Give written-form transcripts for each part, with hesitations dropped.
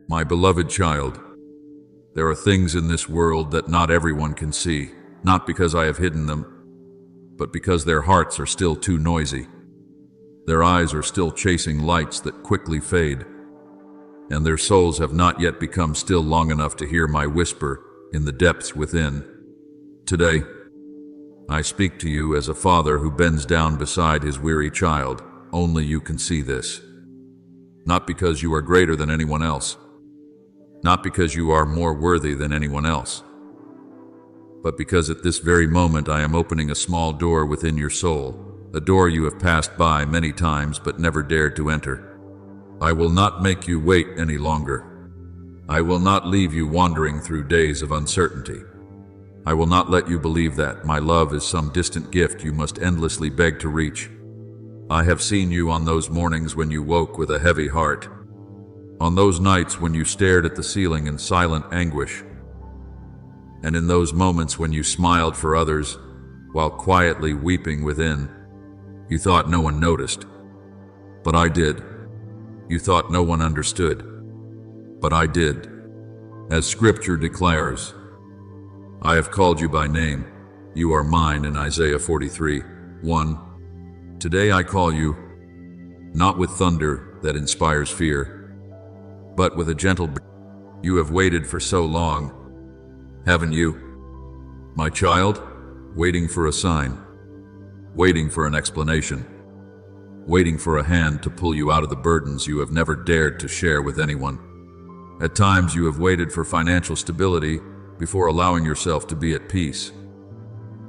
My beloved child, there are things in this world that not everyone can see, not because I have hidden them, but because their hearts are still too noisy. Their eyes are still chasing lights that quickly fade, and their souls have not yet become still long enough to hear my whisper in the depths within. Today, I speak to you as a father who bends down beside his weary child. Only you can see this. Not because you are greater than anyone else, not because you are more worthy than anyone else, but because at this very moment I am opening a small door within your soul, a door you have passed by many times but never dared to enter. I will not make you wait any longer. I will not leave you wandering through days of uncertainty. I will not let you believe that my love is some distant gift you must endlessly beg to reach. I have seen you on those mornings when you woke with a heavy heart, on those nights when you stared at the ceiling in silent anguish, and in those moments when you smiled for others while quietly weeping within. You thought no one noticed, but I did. You thought no one understood, but I did. As Scripture declares, I have called you by name. You are mine in Isaiah 43:1. Today I call you, not with thunder that inspires fear, but with a gentle breeze. You have waited for so long, haven't you, my child? Waiting for a sign, waiting for an explanation, waiting for a hand to pull you out of the burdens you have never dared to share with anyone. At times you have waited for financial stability before allowing yourself to be at peace.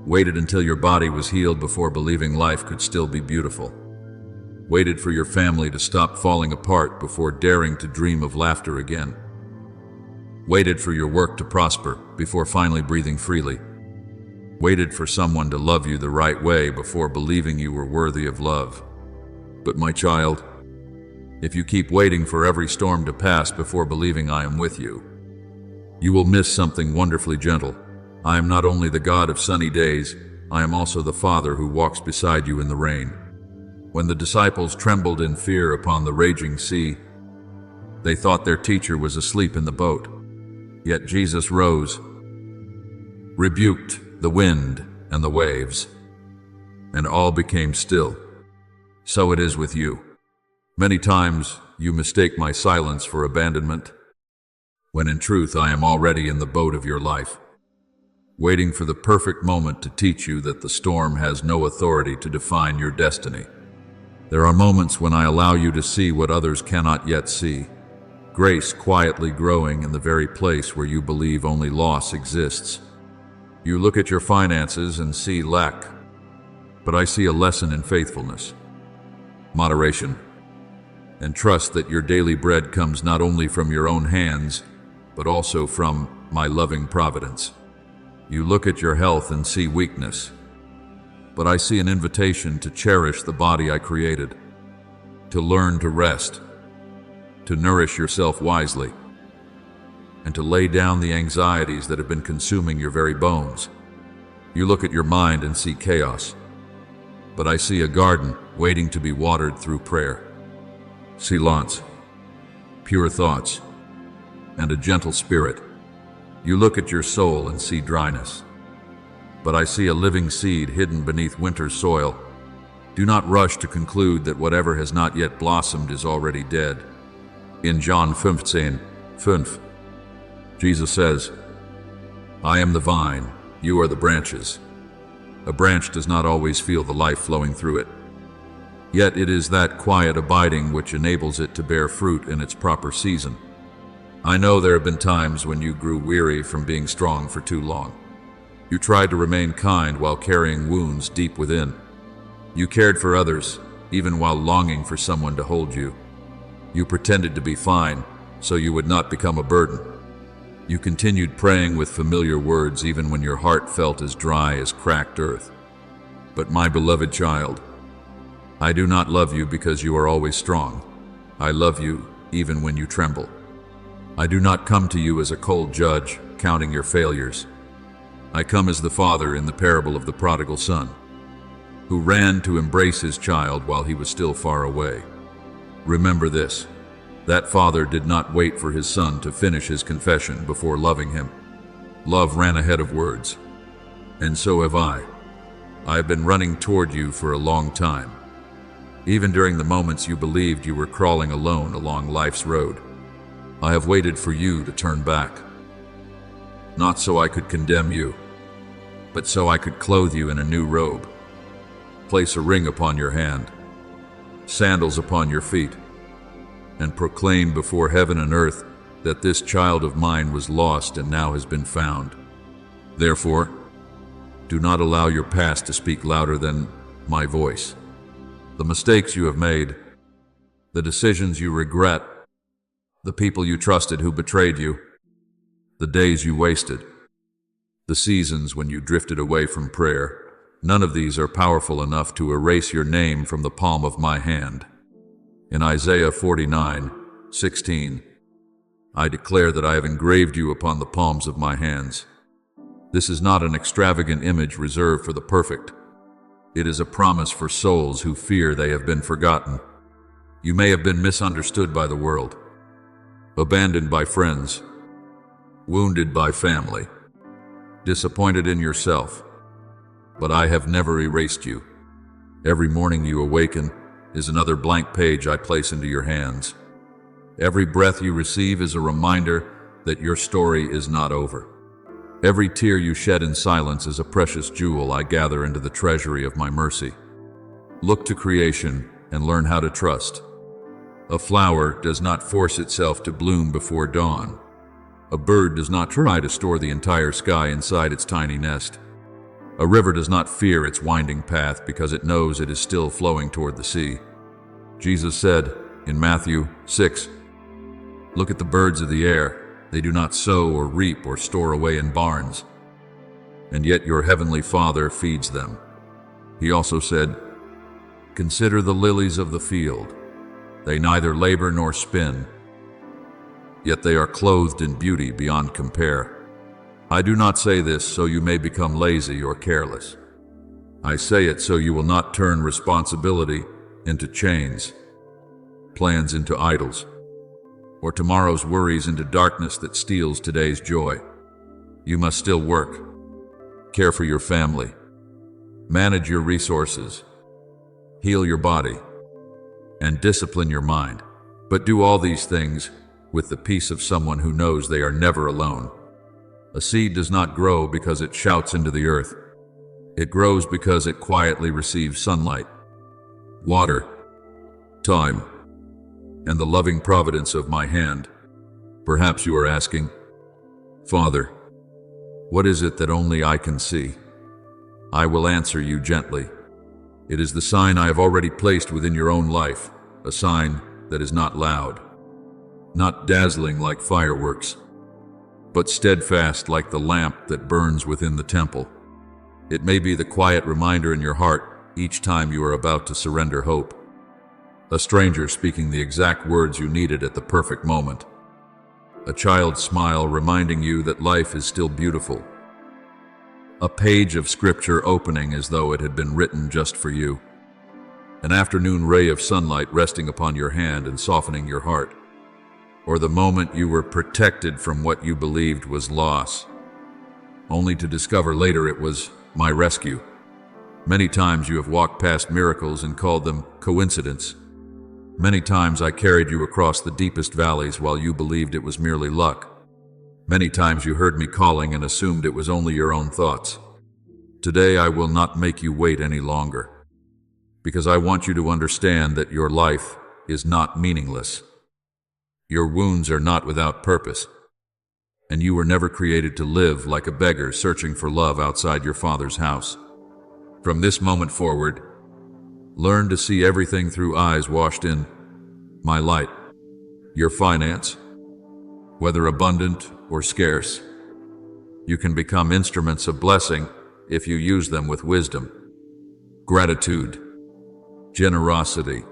Waited until your body was healed before believing life could still be beautiful. Waited for your family to stop falling apart before daring to dream of laughter again. Waited for your work to prosper before finally breathing freely. Waited for someone to love you the right way before believing you were worthy of love. But my child, if you keep waiting for every storm to pass before believing I am with you, you will miss something wonderfully gentle. I am not only the God of sunny days, I am also the Father who walks beside you in the rain. When the disciples trembled in fear upon the raging sea, they thought their teacher was asleep in the boat. Yet Jesus rose, rebuked the wind and the waves, and all became still. So it is with you. Many times you mistake my silence for abandonment, when in truth I am already in the boat of your life, waiting for the perfect moment to teach you that the storm has no authority to define your destiny. There are moments when I allow you to see what others cannot yet see, grace quietly growing in the very place where you believe only loss exists. You look at your finances and see lack, but I see a lesson in faithfulness, moderation, and trust that your daily bread comes not only from your own hands, but also from my loving providence. You look at your health and see weakness, but I see an invitation to cherish the body I created, to learn to rest, to nourish yourself wisely, and to lay down the anxieties that have been consuming your very bones. You look at your mind and see chaos, but I see a garden waiting to be watered through prayer. Silence, pure thoughts, and a gentle spirit. You look at your soul and see dryness, but I see a living seed hidden beneath winter's soil. Do not rush to conclude that whatever has not yet blossomed is already dead. In John 15:5, Jesus says, I am the vine, you are the branches. A branch does not always feel the life flowing through it. Yet it is that quiet abiding which enables it to bear fruit in its proper season. I know there have been times when you grew weary from being strong for too long. You tried to remain kind while carrying wounds deep within. You cared for others, even while longing for someone to hold you. You pretended to be fine, so you would not become a burden. You continued praying with familiar words even when your heart felt as dry as cracked earth. But my beloved child, I do not love you because you are always strong. I love you even when you tremble. I do not come to you as a cold judge, counting your failures. I come as the father in the parable of the prodigal son, who ran to embrace his child while he was still far away. Remember this: That father did not wait for his son to finish his confession before loving him. Love ran ahead of words. And so have I. I have been running toward you for a long time. Even during the moments you believed you were crawling alone along life's road, I have waited for you to turn back. Not so I could condemn you, but so I could clothe you in a new robe, place a ring upon your hand, sandals upon your feet, and proclaim before heaven and earth that this child of mine was lost and now has been found. Therefore, do not allow your past to speak louder than my voice. The mistakes you have made, the decisions you regret, the people you trusted who betrayed you, the days you wasted, the seasons when you drifted away from prayer, none of these are powerful enough to erase your name from the palm of my hand. In Isaiah 49:16, I declare that I have engraved you upon the palms of my hands. This is not an extravagant image reserved for the perfect. It is a promise for souls who fear they have been forgotten. You may have been misunderstood by the world, abandoned by friends, wounded by family, disappointed in yourself, but I have never erased you. Every morning you awaken is another blank page I place into your hands. Every breath you receive is a reminder that your story is not over. Every tear you shed in silence is a precious jewel I gather into the treasury of my mercy. Look to creation and learn how to trust. A flower does not force itself to bloom before dawn. A bird does not try to store the entire sky inside its tiny nest. A river does not fear its winding path because it knows it is still flowing toward the sea. Jesus said in Matthew 6, "Look at the birds of the air. They do not sow or reap or store away in barns, and yet your heavenly Father feeds them." He also said, "Consider the lilies of the field. They neither labor nor spin, yet they are clothed in beauty beyond compare. I do not say this so you may become lazy or careless. I say it so you will not turn responsibility into chains, plans into idols, or tomorrow's worries into darkness that steals today's joy. You must still work, care for your family, manage your resources, heal your body, and discipline your mind. But do all these things with the peace of someone who knows they are never alone. A seed does not grow because it shouts into the earth. It grows because it quietly receives sunlight, water, time, and the loving providence of my hand. Perhaps you are asking, "Father, what is it that only I can see?" I will answer you gently. It is the sign I have already placed within your own life, a sign that is not loud, not dazzling like fireworks, but steadfast like the lamp that burns within the temple. It may be the quiet reminder in your heart each time you are about to surrender hope. A stranger speaking the exact words you needed at the perfect moment. A child's smile reminding you that life is still beautiful. A page of scripture opening as though it had been written just for you. An afternoon ray of sunlight resting upon your hand and softening your heart. Or the moment you were protected from what you believed was loss, only to discover later it was my rescue. Many times you have walked past miracles and called them coincidence. Many times I carried you across the deepest valleys while you believed it was merely luck. Many times you heard me calling and assumed it was only your own thoughts. Today I will not make you wait any longer, because I want you to understand that your life is not meaningless. Your wounds are not without purpose, and you were never created to live like a beggar searching for love outside your Father's house. From this moment forward, learn to see everything through eyes washed in my light. Your finance, whether abundant or scarce, you can become instruments of blessing if you use them with wisdom, gratitude, generosity,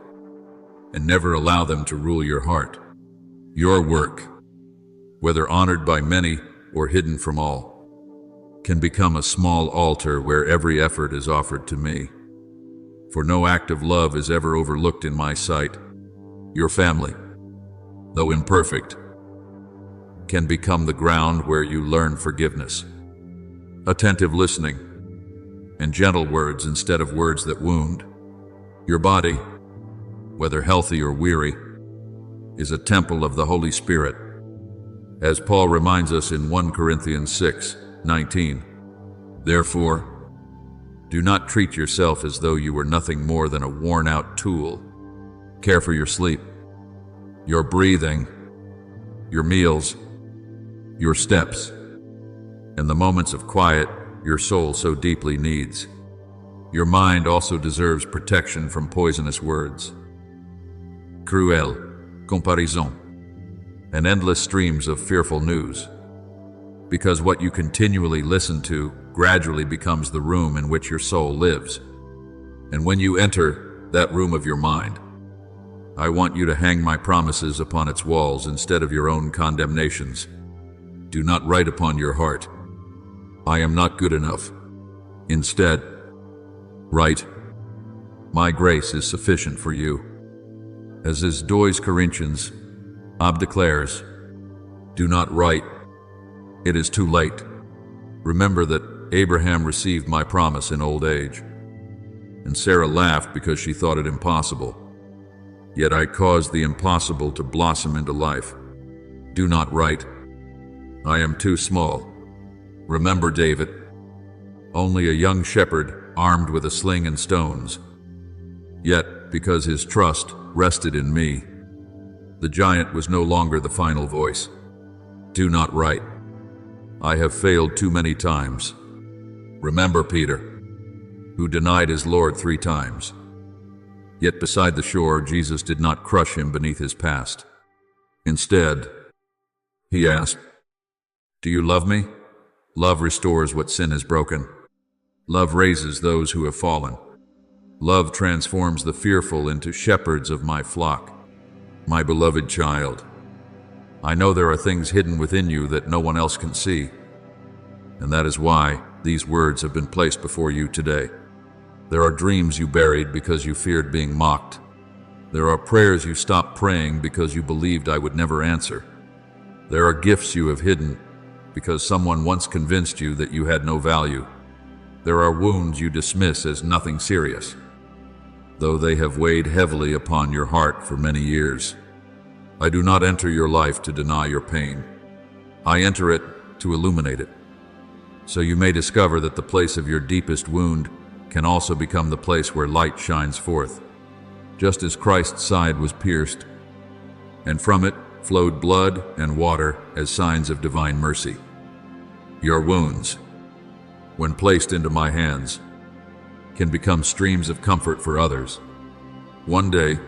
and never allow them to rule your heart. Your work, whether honored by many or hidden from all, can become a small altar where every effort is offered to me. For no act of love is ever overlooked in my sight. Your family, though imperfect, can become the ground where you learn forgiveness, attentive listening, and gentle words instead of words that wound. Your body, whether healthy or weary, is a temple of the Holy Spirit, as Paul reminds us in 1 Corinthians 6:19. Therefore, do not treat yourself as though you were nothing more than a worn-out tool. Care for your sleep, your breathing, your meals, your steps, and the moments of quiet your soul so deeply needs. Your mind also deserves protection from poisonous words, cruel comparaison, and endless streams of fearful news. Because what you continually listen to gradually becomes the room in which your soul lives. And when you enter that room of your mind, I want you to hang my promises upon its walls instead of your own condemnations. Do not write upon your heart, I am not good enough. Instead, write, my grace is sufficient for you. As is 2 Corinthians, Ab declares, do not write, it is too late. Remember that Abraham received my promise in old age, and Sarah laughed because she thought it impossible. Yet I caused the impossible to blossom into life. Do not write, I am too small. Remember David, only a young shepherd armed with a sling and stones. Yet, because his trust rested in me, the giant was no longer the final voice. Do not write, I have failed too many times. Remember Peter, who denied his Lord 3 times. Yet beside the shore, Jesus did not crush him beneath his past. Instead, he asked, do you love me? Love restores what sin has broken. Love raises those who have fallen. Love transforms the fearful into shepherds of my flock. My beloved child, I know there are things hidden within you that no one else can see, and that is why these words have been placed before you today. There are dreams you buried because you feared being mocked. There are prayers you stopped praying because you believed I would never answer. There are gifts you have hidden because someone once convinced you that you had no value. There are wounds you dismiss as nothing serious, though they have weighed heavily upon your heart for many years. I do not enter your life to deny your pain. I enter it to illuminate it, so you may discover that the place of your deepest wound can also become the place where light shines forth. Just as Christ's side was pierced, and from it flowed blood and water as signs of divine mercy. Your wounds, when placed into my hands, can become streams of comfort for others. One day,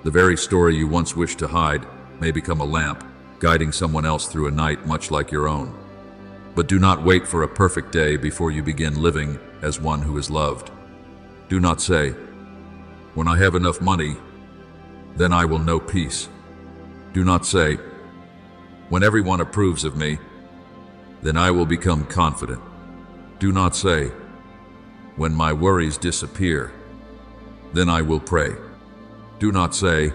the very story you once wished to hide may become a lamp, guiding someone else through a night much like your own. But do not wait for a perfect day before you begin living as one who is loved. Do not say, when I have enough money, then I will know peace. Do not say, when everyone approves of me, then I will become confident. Do not say, when my worries disappear, then I will pray. Do not say,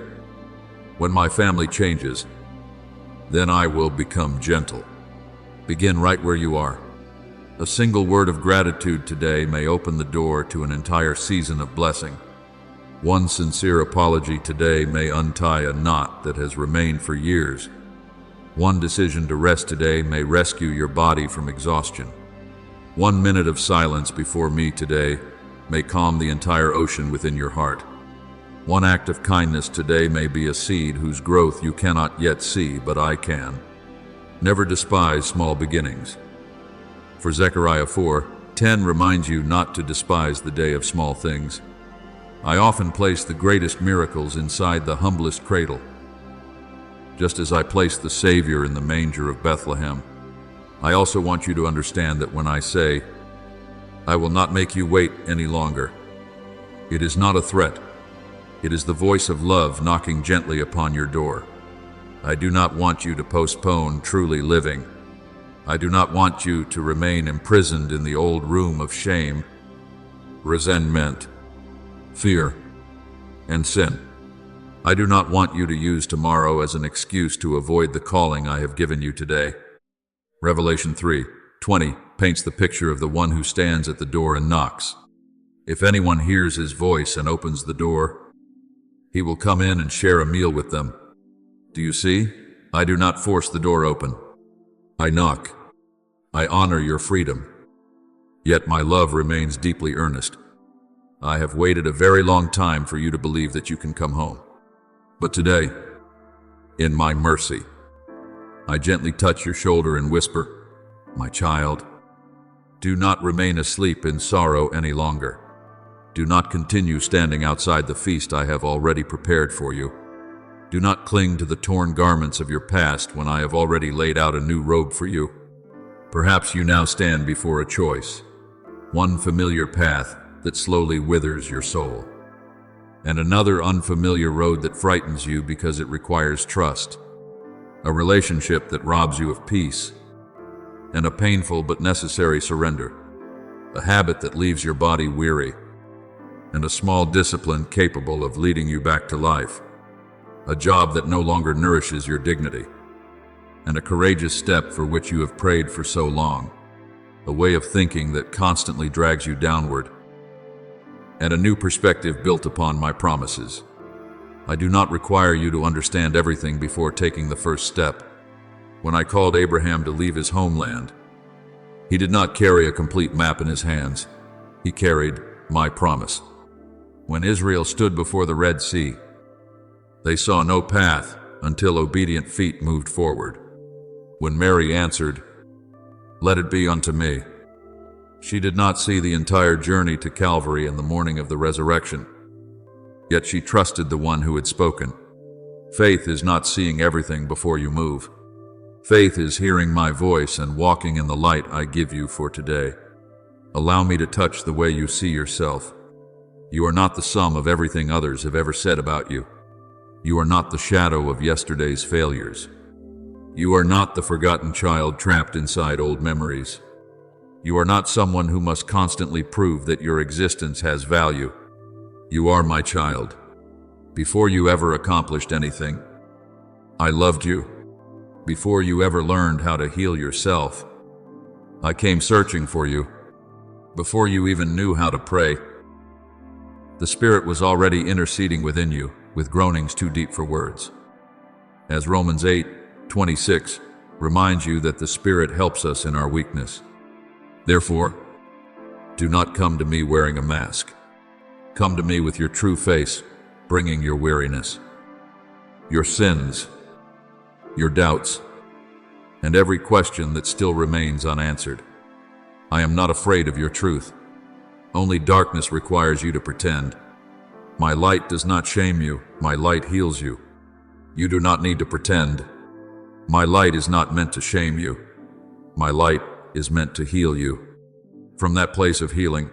when my family changes, then I will become gentle. Begin right where you are. A single word of gratitude today may open the door to an entire season of blessing. One sincere apology today may untie a knot that has remained for years. One decision to rest today may rescue your body from exhaustion. 1 minute of silence before me today may calm the entire ocean within your heart. One act of kindness today may be a seed whose growth you cannot yet see, but I can. Never despise small beginnings. For Zechariah 4:10 reminds you not to despise the day of small things. I often place the greatest miracles inside the humblest cradle. Just as I placed the Savior in the manger of Bethlehem, I also want you to understand that when I say, I will not make you wait any longer, it is not a threat. It is the voice of love knocking gently upon your door. I do not want you to postpone truly living. I do not want you to remain imprisoned in the old room of shame, resentment, fear, and sin. I do not want you to use tomorrow as an excuse to avoid the calling I have given you today. Revelation 3:20 paints the picture of the one who stands at the door and knocks. If anyone hears his voice and opens the door, he will come in and share a meal with them. Do you see? I do not force the door open. I knock. I honor your freedom. Yet my love remains deeply earnest. I have waited a very long time for you to believe that you can come home. But today, in my mercy, I gently touch your shoulder and whisper, "My child, do not remain asleep in sorrow any longer. Do not continue standing outside the feast I have already prepared for you. Do not cling to the torn garments of your past when I have already laid out a new robe for you. Perhaps you now stand before a choice, one familiar path that slowly withers your soul, and another unfamiliar road that frightens you because it requires trust, a relationship that robs you of peace, and a painful but necessary surrender, a habit that leaves your body weary, and a small discipline capable of leading you back to life, a job that no longer nourishes your dignity, and a courageous step for which you have prayed for so long, a way of thinking that constantly drags you downward, and a new perspective built upon my promises. I do not require you to understand everything before taking the first step. When I called Abraham to leave his homeland, he did not carry a complete map in his hands. He carried my promise. When Israel stood before the Red Sea, they saw no path until obedient feet moved forward. When Mary answered, "Let it be unto me," she did not see the entire journey to Calvary and the morning of the resurrection. Yet she trusted the one who had spoken. Faith is not seeing everything before you move. Faith is hearing my voice and walking in the light I give you for today. Allow me to touch the way you see yourself. You are not the sum of everything others have ever said about you. You are not the shadow of yesterday's failures. You are not the forgotten child trapped inside old memories. You are not someone who must constantly prove that your existence has value. You are my child. Before you ever accomplished anything, I loved you. Before you ever learned how to heal yourself, I came searching for you. Before you even knew how to pray, the Spirit was already interceding within you with groanings too deep for words. As Romans 8:26 reminds you that the Spirit helps us in our weakness. Therefore, do not come to me wearing a mask. Come to me with your true face, bringing your weariness, your sins, your doubts, and every question that still remains unanswered. I am not afraid of your truth. Only darkness requires you to pretend. My light does not shame you. My light heals you. You do not need to pretend. My light is not meant to shame you. My light is meant to heal you. From that place of healing,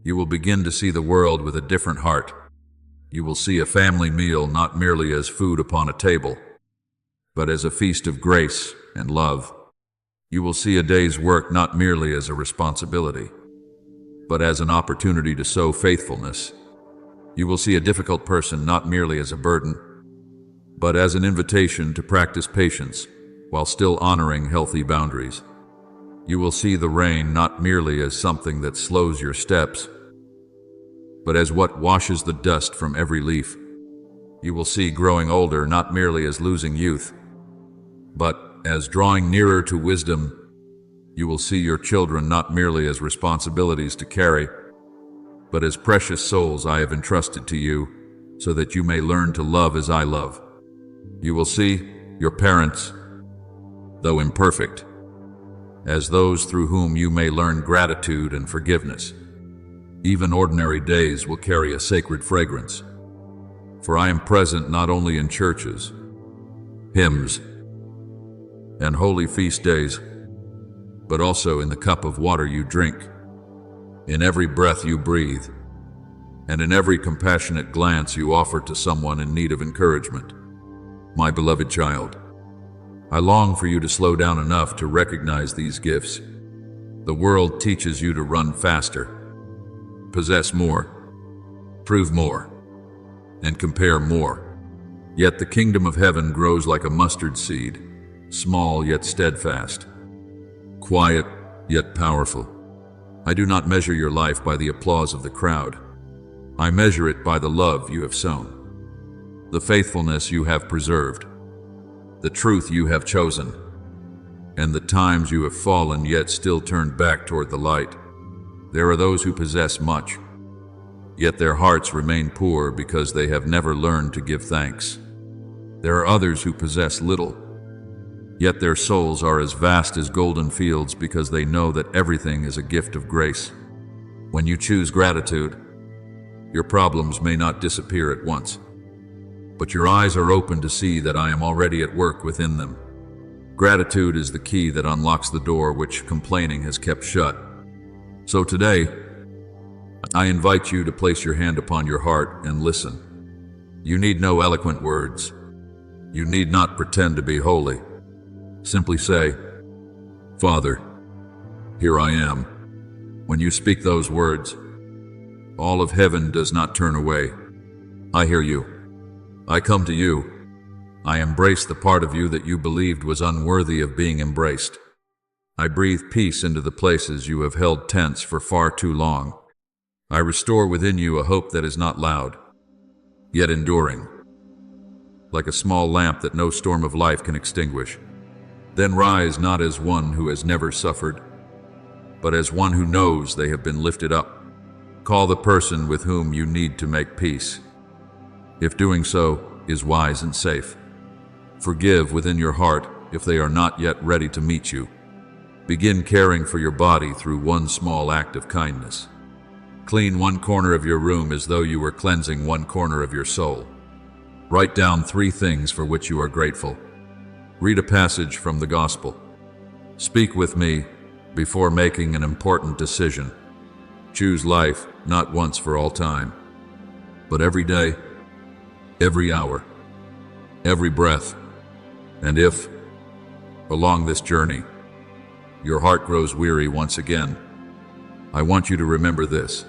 you will begin to see the world with a different heart. You will see a family meal not merely as food upon a table, but as a feast of grace and love. You will see a day's work not merely as a responsibility, but as an opportunity to sow faithfulness. You will see a difficult person not merely as a burden, but as an invitation to practice patience while still honoring healthy boundaries. You will see the rain not merely as something that slows your steps, but as what washes the dust from every leaf. You will see growing older not merely as losing youth, but as drawing nearer to wisdom. You will see your children not merely as responsibilities to carry, but as precious souls I have entrusted to you, so that you may learn to love as I love. You will see your parents, though imperfect, as those through whom you may learn gratitude and forgiveness. Even ordinary days will carry a sacred fragrance, for I am present not only in churches, hymns, and holy feast days, but also in the cup of water you drink, in every breath you breathe, and in every compassionate glance you offer to someone in need of encouragement. My beloved child, I long for you to slow down enough to recognize these gifts. The world teaches you to run faster, possess more, prove more, and compare more. Yet the kingdom of heaven grows like a mustard seed, small yet steadfast, quiet yet powerful. I do not measure your life by the applause of the crowd. I measure it by the love you have sown, the faithfulness you have preserved, the truth you have chosen, and the times you have fallen yet still turned back toward the light. There are those who possess much, yet their hearts remain poor because they have never learned to give thanks. There are others who possess little, yet their souls are as vast as golden fields because they know that everything is a gift of grace. When you choose gratitude, your problems may not disappear at once, but your eyes are open to see that I am already at work within them. Gratitude is the key that unlocks the door which complaining has kept shut. So today, I invite you to place your hand upon your heart and listen. You need no eloquent words. You need not pretend to be holy. Simply say, "Father, here I am." When you speak those words, all of heaven does not turn away. I hear you. I come to you. I embrace the part of you that you believed was unworthy of being embraced. I breathe peace into the places you have held tense for far too long. I restore within you a hope that is not loud, yet enduring, like a small lamp that no storm of life can extinguish. Then rise not as one who has never suffered, but as one who knows they have been lifted up. Call the person with whom you need to make peace, if doing so is wise and safe. Forgive within your heart if they are not yet ready to meet you. Begin caring for your body through one small act of kindness. Clean one corner of your room as though you were cleansing one corner of your soul. Write down 3 things for which you are grateful. Read a passage from the Gospel. Speak with me before making an important decision. Choose life not once for all time, but every day, every hour, every breath. And if, along this journey, your heart grows weary once again, I want you to remember this.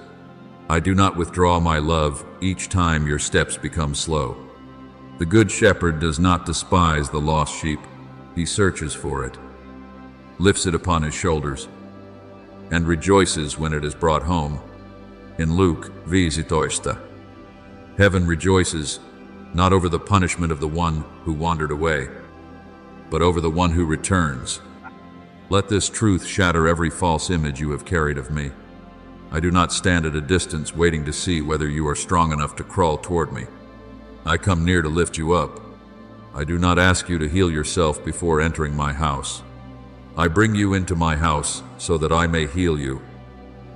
I do not withdraw my love each time your steps become slow. The good shepherd does not despise the lost sheep. He searches for it, lifts it upon his shoulders, and rejoices when it is brought home. In Luke 15, heaven rejoices not over the punishment of the one who wandered away, but over the one who returns. Let this truth shatter every false image you have carried of me. I do not stand at a distance waiting to see whether you are strong enough to crawl toward me. I come near to lift you up. I do not ask you to heal yourself before entering my house. I bring you into my house so that I may heal you.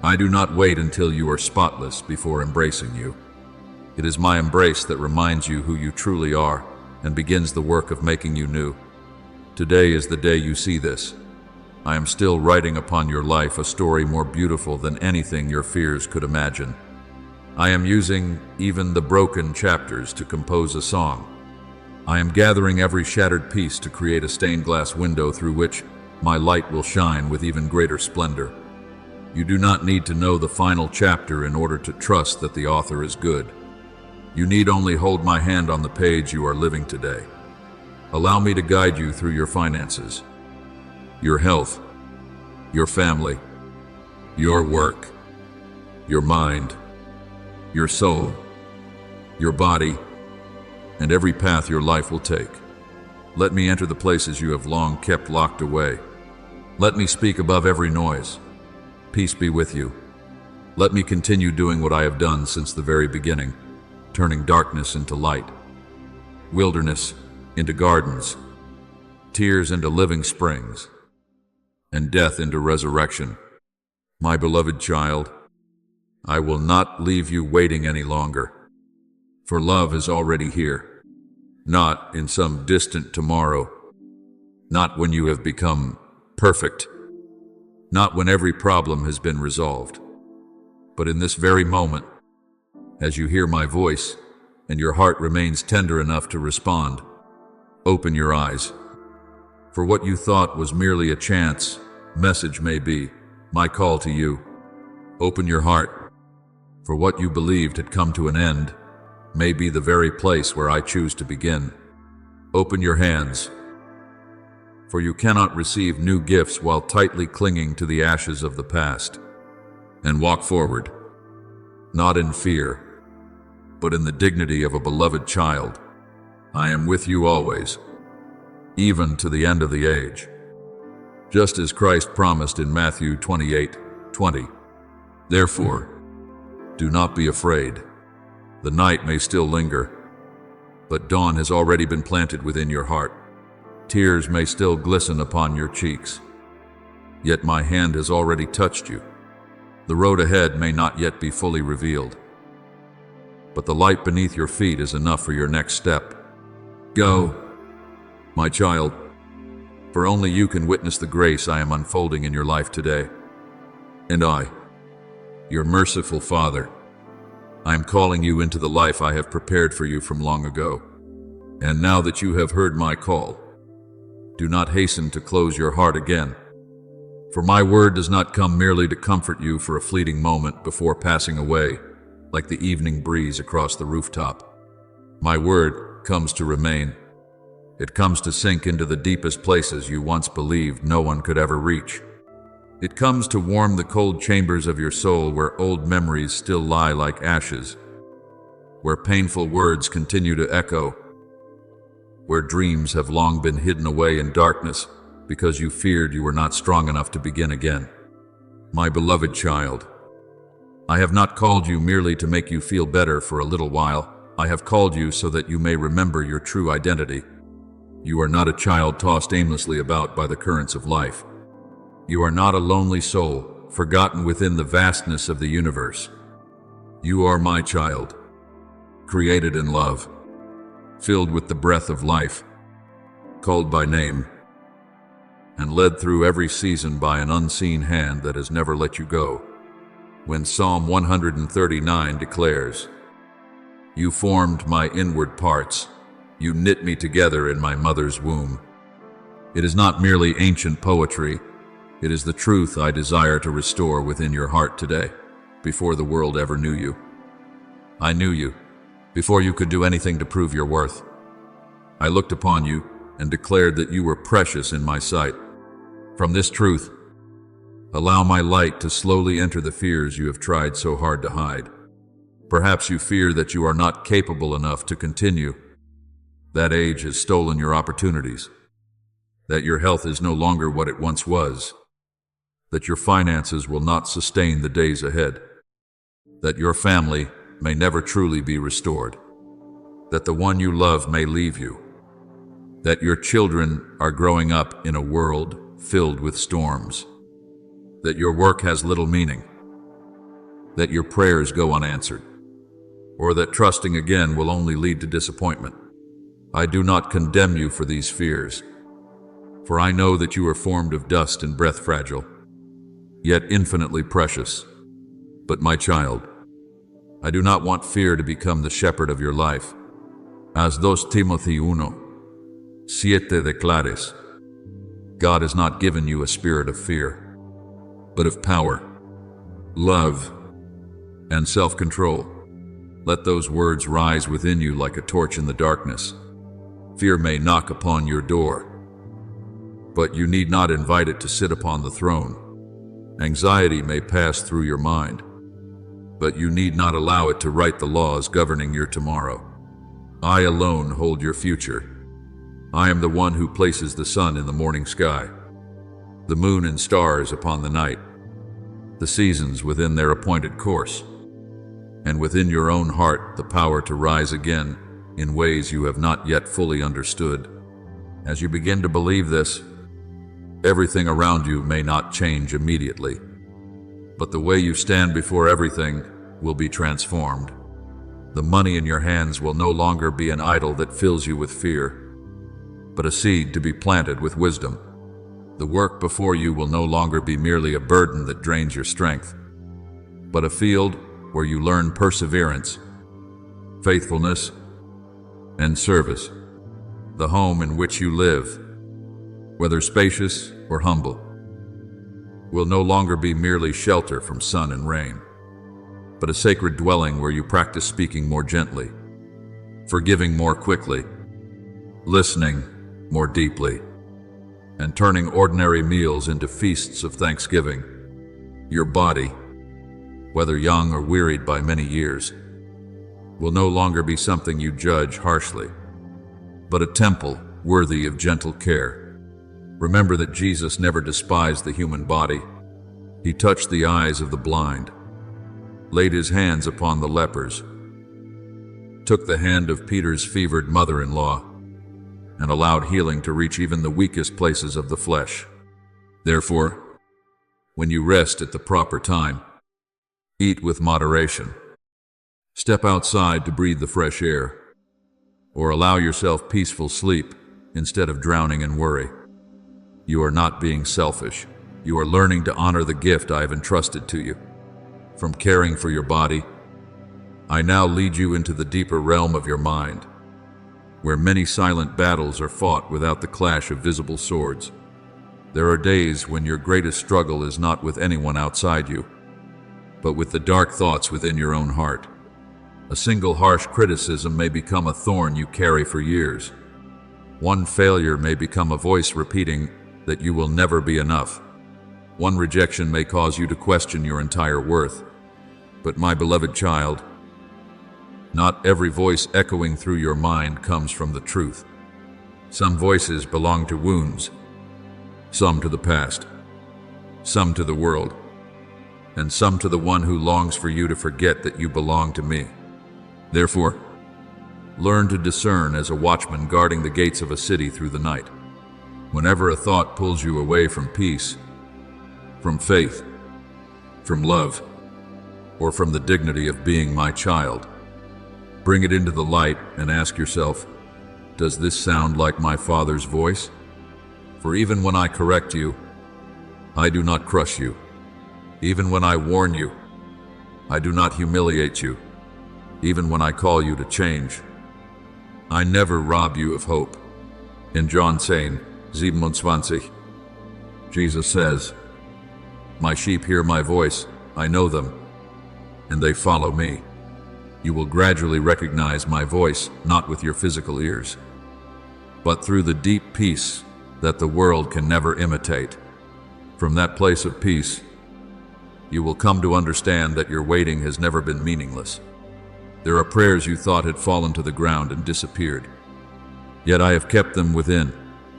I do not wait until you are spotless before embracing you. It is my embrace that reminds you who you truly are and begins the work of making you new. Today is the day you see this. I am still writing upon your life a story more beautiful than anything your fears could imagine. I am using even the broken chapters to compose a song. I am gathering every shattered piece to create a stained glass window through which my light will shine with even greater splendor. You do not need to know the final chapter in order to trust that the author is good. You need only hold my hand on the page you are living today. Allow me to guide you through your finances, your health, your family, your work, your mind, your soul, your body, and every path your life will take. Let me enter the places you have long kept locked away. Let me speak above every noise. Peace be with you. Let me continue doing what I have done since the very beginning, turning darkness into light, wilderness into gardens, tears into living springs, and death into resurrection. My beloved child, I will not leave you waiting any longer, for love is already here, not in some distant tomorrow, not when you have become perfect, not when every problem has been resolved, but in this very moment, as you hear my voice and your heart remains tender enough to respond. Open your eyes, for what you thought was merely a chance message may be my call to you. Open your heart, for what you believed had come to an end may be the very place where I choose to begin. Open your hands, for you cannot receive new gifts while tightly clinging to the ashes of the past. And walk forward, not in fear, but in the dignity of a beloved child. I am with you always, even to the end of the age. Just as Christ promised in Matthew 28:20. Therefore, do not be afraid. The night may still linger, but dawn has already been planted within your heart. Tears may still glisten upon your cheeks, yet my hand has already touched you. The road ahead may not yet be fully revealed, but the light beneath your feet is enough for your next step. Go, my child, for only you can witness the grace I am unfolding in your life today. And I, your merciful Father, I am calling you into the life I have prepared for you from long ago. And now that you have heard my call, do not hasten to close your heart again. For my word does not come merely to comfort you for a fleeting moment before passing away, like the evening breeze across the rooftop. My word comes to remain. It comes to sink into the deepest places you once believed no one could ever reach. It comes to warm the cold chambers of your soul where old memories still lie like ashes, where painful words continue to echo, where dreams have long been hidden away in darkness because you feared you were not strong enough to begin again. My beloved child, I have not called you merely to make you feel better for a little while. I have called you so that you may remember your true identity. You are not a child tossed aimlessly about by the currents of life. You are not a lonely soul, forgotten within the vastness of the universe. You are my child, created in love, filled with the breath of life, called by name, and led through every season by an unseen hand that has never let you go. When Psalm 139 declares, "You formed my inward parts, you knit me together in my mother's womb." It is not merely ancient poetry, it is the truth I desire to restore within your heart today, before the world ever knew you. I knew you, before you could do anything to prove your worth. I looked upon you and declared that you were precious in my sight. From this truth, allow my light to slowly enter the fears you have tried so hard to hide. Perhaps you fear that you are not capable enough to continue, that age has stolen your opportunities, that your health is no longer what it once was, that your finances will not sustain the days ahead, that your family may never truly be restored, that the one you love may leave you, that your children are growing up in a world filled with storms, that your work has little meaning, that your prayers go unanswered, or that trusting again will only lead to disappointment. I do not condemn you for these fears, for I know that you are formed of dust and breath fragile, yet infinitely precious. But my child, I do not want fear to become the shepherd of your life. As 2 Timothy 1:7 declares, God has not given you a spirit of fear, but of power, love, and self-control. Let those words rise within you like a torch in the darkness. Fear may knock upon your door, but you need not invite it to sit upon the throne. Anxiety may pass through your mind, but you need not allow it to write the laws governing your tomorrow. I alone hold your future. I am the one who places the sun in the morning sky, the moon and stars upon the night, the seasons within their appointed course, and within your own heart the power to rise again in ways you have not yet fully understood. As you begin to believe this, everything around you may not change immediately, but the way you stand before everything will be transformed. The money in your hands will no longer be an idol that fills you with fear, but a seed to be planted with wisdom. The work before you will no longer be merely a burden that drains your strength, but a field where you learn perseverance, faithfulness, and service. The home in which you live, whether spacious or humble, will no longer be merely shelter from sun and rain, but a sacred dwelling where you practice speaking more gently, forgiving more quickly, listening more deeply, and turning ordinary meals into feasts of thanksgiving. Your body, whether young or wearied by many years, will no longer be something you judge harshly, but a temple worthy of gentle care. Remember that Jesus never despised the human body. He touched the eyes of the blind, laid his hands upon the lepers, took the hand of Peter's fevered mother-in-law, and allowed healing to reach even the weakest places of the flesh. Therefore, when you rest at the proper time, eat with moderation. Step outside to breathe the fresh air, or allow yourself peaceful sleep instead of drowning in worry. You are not being selfish. You are learning to honor the gift I have entrusted to you. From caring for your body, I now lead you into the deeper realm of your mind, where many silent battles are fought without the clash of visible swords. There are days when your greatest struggle is not with anyone outside you, but with the dark thoughts within your own heart. A single harsh criticism may become a thorn you carry for years. One failure may become a voice repeating that you will never be enough. One rejection may cause you to question your entire worth. But my beloved child, not every voice echoing through your mind comes from the truth. Some voices belong to wounds, some to the past, some to the world, and some to the one who longs for you to forget that you belong to me. Therefore, learn to discern as a watchman guarding the gates of a city through the night. Whenever a thought pulls you away from peace, from faith, from love, or from the dignity of being my child, bring it into the light and ask yourself, does this sound like my Father's voice? For even when I correct you, I do not crush you. Even when I warn you, I do not humiliate you. Even when I call you to change, I never rob you of hope. In John 7:27, Jesus says, my sheep hear my voice, I know them, and they follow me. You will gradually recognize my voice, not with your physical ears, but through the deep peace that the world can never imitate. From that place of peace, you will come to understand that your waiting has never been meaningless. There are prayers you thought had fallen to the ground and disappeared. Yet I have kept them within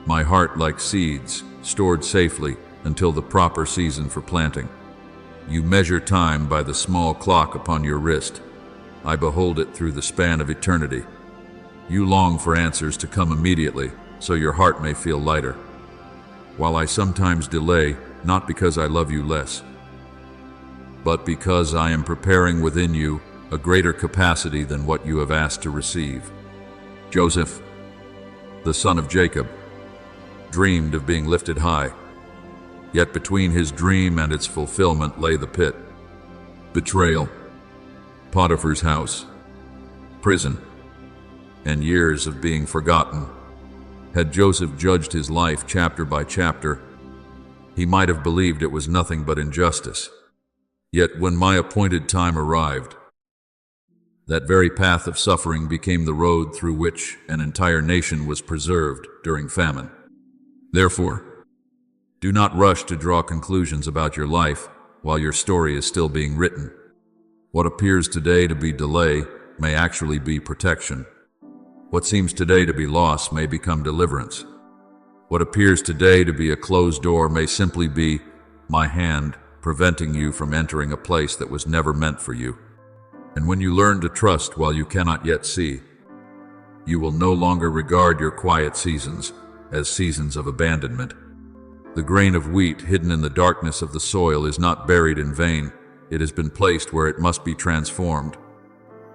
my heart like seeds, stored safely until the proper season for planting. You measure time by the small clock upon your wrist. I behold it through the span of eternity. You long for answers to come immediately, so your heart may feel lighter. While I sometimes delay, not because I love you less, but because I am preparing within you a greater capacity than what you have asked to receive. Joseph, the son of Jacob, dreamed of being lifted high, yet between his dream and its fulfillment lay the pit, betrayal, Potiphar's house, prison, and years of being forgotten. Had Joseph judged his life chapter by chapter, he might have believed it was nothing but injustice. Yet when my appointed time arrived, that very path of suffering became the road through which an entire nation was preserved during famine. Therefore, do not rush to draw conclusions about your life while your story is still being written. What appears today to be delay may actually be protection. What seems today to be loss may become deliverance. What appears today to be a closed door may simply be my hand preventing you from entering a place that was never meant for you. And when you learn to trust while you cannot yet see, you will no longer regard your quiet seasons as seasons of abandonment. The grain of wheat hidden in the darkness of the soil is not buried in vain. It has been placed where it must be transformed.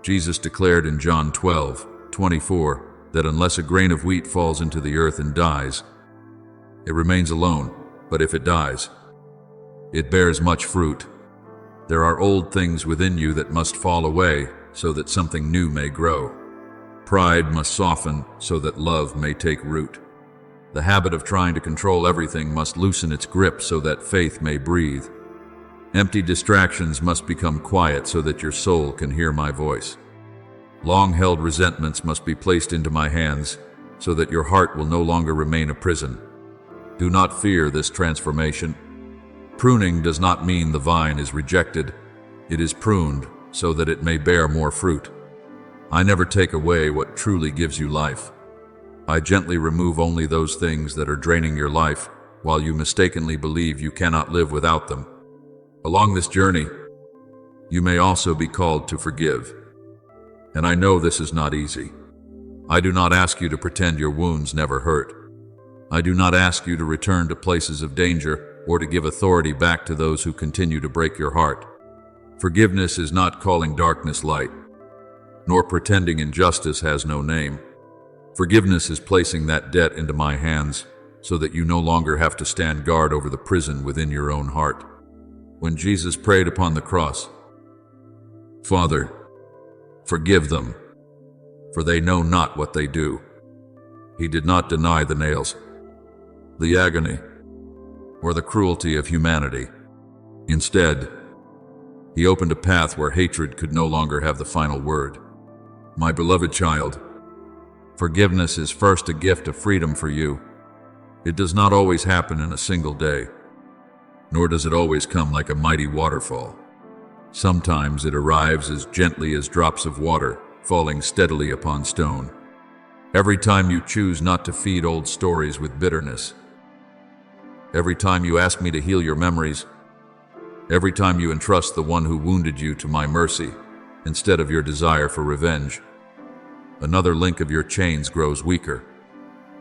Jesus declared in John 12:24 that unless a grain of wheat falls into the earth and dies, it remains alone, but if it dies, it bears much fruit. There are old things within you that must fall away so that something new may grow. Pride must soften so that love may take root. The habit of trying to control everything must loosen its grip so that faith may breathe. Empty distractions must become quiet so that your soul can hear my voice. Long-held resentments must be placed into my hands so that your heart will no longer remain a prison. Do not fear this transformation. Pruning does not mean the vine is rejected. It is pruned so that it may bear more fruit. I never take away what truly gives you life. I gently remove only those things that are draining your life, while you mistakenly believe you cannot live without them. Along this journey, you may also be called to forgive. And I know this is not easy. I do not ask you to pretend your wounds never hurt. I do not ask you to return to places of danger or to give authority back to those who continue to break your heart. Forgiveness is not calling darkness light, nor pretending injustice has no name. Forgiveness is placing that debt into my hands so that you no longer have to stand guard over the prison within your own heart. When Jesus prayed upon the cross, "Father, forgive them, for they know not what they do," he did not deny the nails, the agony, or the cruelty of humanity. Instead, he opened a path where hatred could no longer have the final word. My beloved child, forgiveness is first a gift of freedom for you. It does not always happen in a single day, nor does it always come like a mighty waterfall. Sometimes it arrives as gently as drops of water falling steadily upon stone. Every time you choose not to feed old stories with bitterness, every time you ask me to heal your memories, every time you entrust the one who wounded you to my mercy instead of your desire for revenge, another link of your chains grows weaker.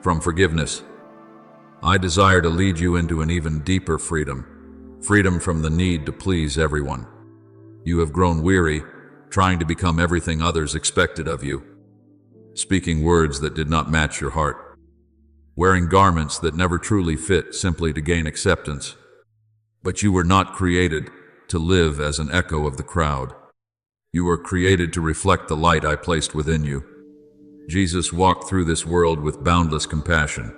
From forgiveness, I desire to lead you into an even deeper freedom, freedom from the need to please everyone. You have grown weary, trying to become everything others expected of you, speaking words that did not match your heart, wearing garments that never truly fit simply to gain acceptance. But you were not created to live as an echo of the crowd. You were created to reflect the light I placed within you. Jesus walked through this world with boundless compassion,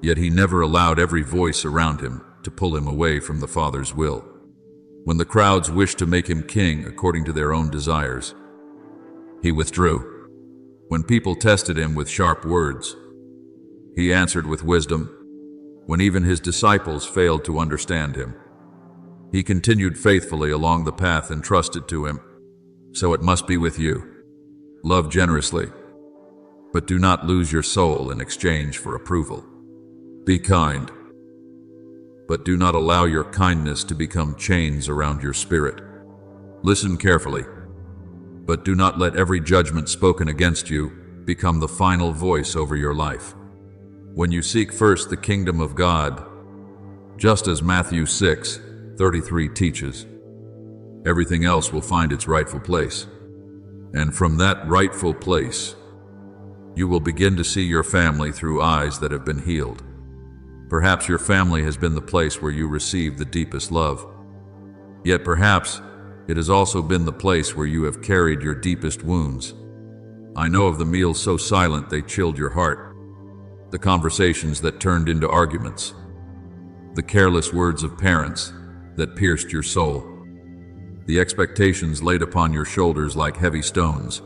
yet he never allowed every voice around him to pull him away from the Father's will. When the crowds wished to make him king according to their own desires, he withdrew. When people tested him with sharp words, he answered with wisdom. When even his disciples failed to understand him, he continued faithfully along the path entrusted to him. So it must be with you. Love generously, but do not lose your soul in exchange for approval. Be kind, but do not allow your kindness to become chains around your spirit. Listen carefully, but do not let every judgment spoken against you become the final voice over your life. When you seek first the kingdom of God, just as Matthew 6:33 teaches, everything else will find its rightful place. And from that rightful place, you will begin to see your family through eyes that have been healed. Perhaps your family has been the place where you received the deepest love. Yet perhaps it has also been the place where you have carried your deepest wounds. I know of the meals so silent they chilled your heart, the conversations that turned into arguments, the careless words of parents that pierced your soul, the expectations laid upon your shoulders like heavy stones,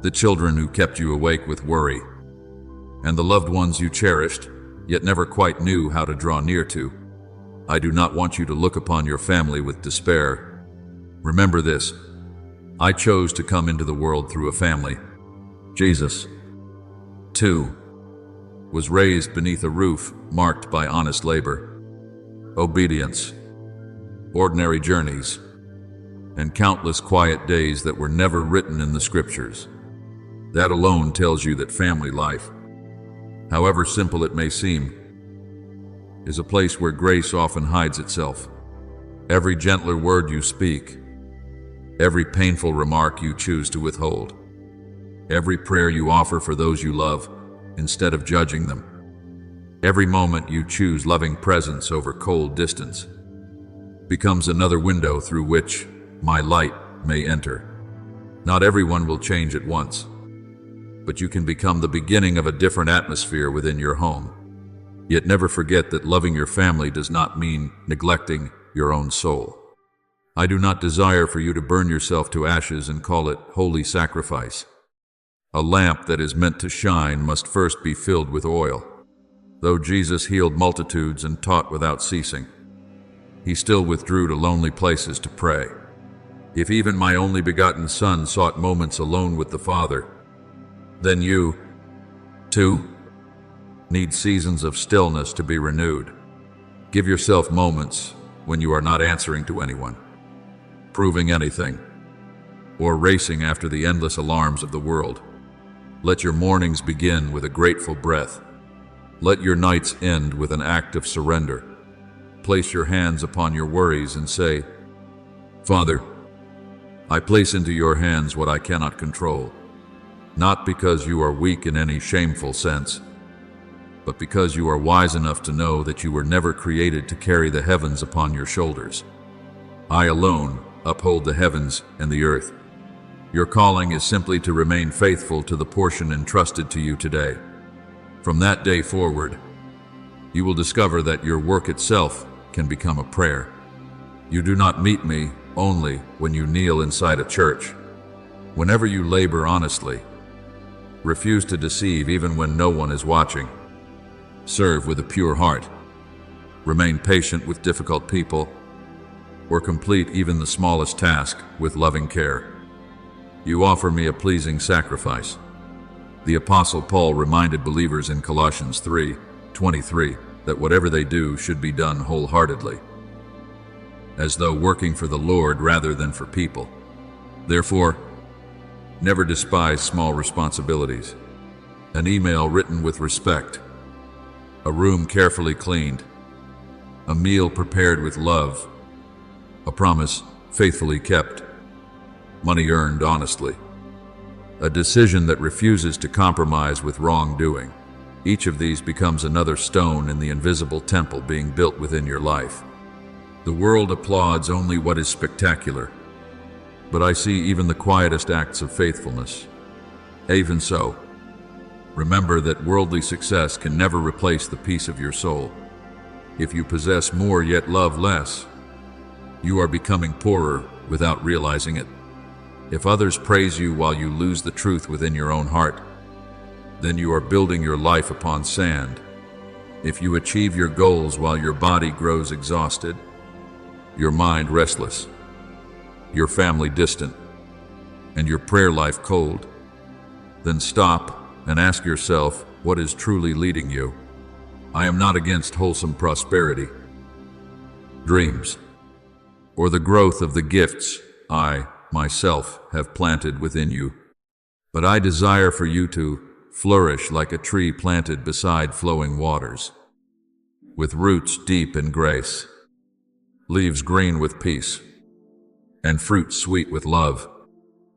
the children who kept you awake with worry, and the loved ones you cherished yet never quite knew how to draw near to. I do not want you to look upon your family with despair. Remember this: I chose to come into the world through a family. Jesus, too, was raised beneath a roof marked by honest labor, obedience, ordinary journeys, and countless quiet days that were never written in the scriptures. That alone tells you that family life, however simple it may seem, is a place where grace often hides itself. Every gentler word you speak, every painful remark you choose to withhold, every prayer you offer for those you love instead of judging them, every moment you choose loving presence over cold distance, becomes another window through which my light may enter. Not everyone will change at once, but you can become the beginning of a different atmosphere within your home. Yet never forget that loving your family does not mean neglecting your own soul. I do not desire for you to burn yourself to ashes and call it holy sacrifice. A lamp that is meant to shine must first be filled with oil. Though Jesus healed multitudes and taught without ceasing, he still withdrew to lonely places to pray. If even my only begotten Son sought moments alone with the Father, then you, too, need seasons of stillness to be renewed. Give yourself moments when you are not answering to anyone, proving anything, or racing after the endless alarms of the world. Let your mornings begin with a grateful breath. Let your nights end with an act of surrender. Place your hands upon your worries and say, Father, I place into your hands what I cannot control, not because you are weak in any shameful sense, but because you are wise enough to know that you were never created to carry the heavens upon your shoulders. I alone uphold the heavens and the earth. Your calling is simply to remain faithful to the portion entrusted to you today. From that day forward, you will discover that your work itself can become a prayer. You do not meet me only when you kneel inside a church. Whenever you labor honestly, refuse to deceive even when no one is watching, serve with a pure heart, remain patient with difficult people, or complete even the smallest task with loving care, you offer me a pleasing sacrifice. The Apostle Paul reminded believers in Colossians 3:23 that whatever they do should be done wholeheartedly, as though working for the Lord rather than for people. Therefore, never despise small responsibilities. An email written with respect, a room carefully cleaned, a meal prepared with love, a promise faithfully kept, money earned honestly, a decision that refuses to compromise with wrongdoing. Each of these becomes another stone in the invisible temple being built within your life. The world applauds only what is spectacular, but I see even the quietest acts of faithfulness. Even so, remember that worldly success can never replace the peace of your soul. If you possess more yet love less, you are becoming poorer without realizing it. If others praise you while you lose the truth within your own heart, then you are building your life upon sand. If you achieve your goals while your body grows exhausted, your mind restless, your family distant, and your prayer life cold, then stop and ask yourself what is truly leading you. I am not against wholesome prosperity, dreams, or the growth of the gifts I, myself, have planted within you. But I desire for you to flourish like a tree planted beside flowing waters, with roots deep in grace, leaves green with peace, and fruit sweet with love.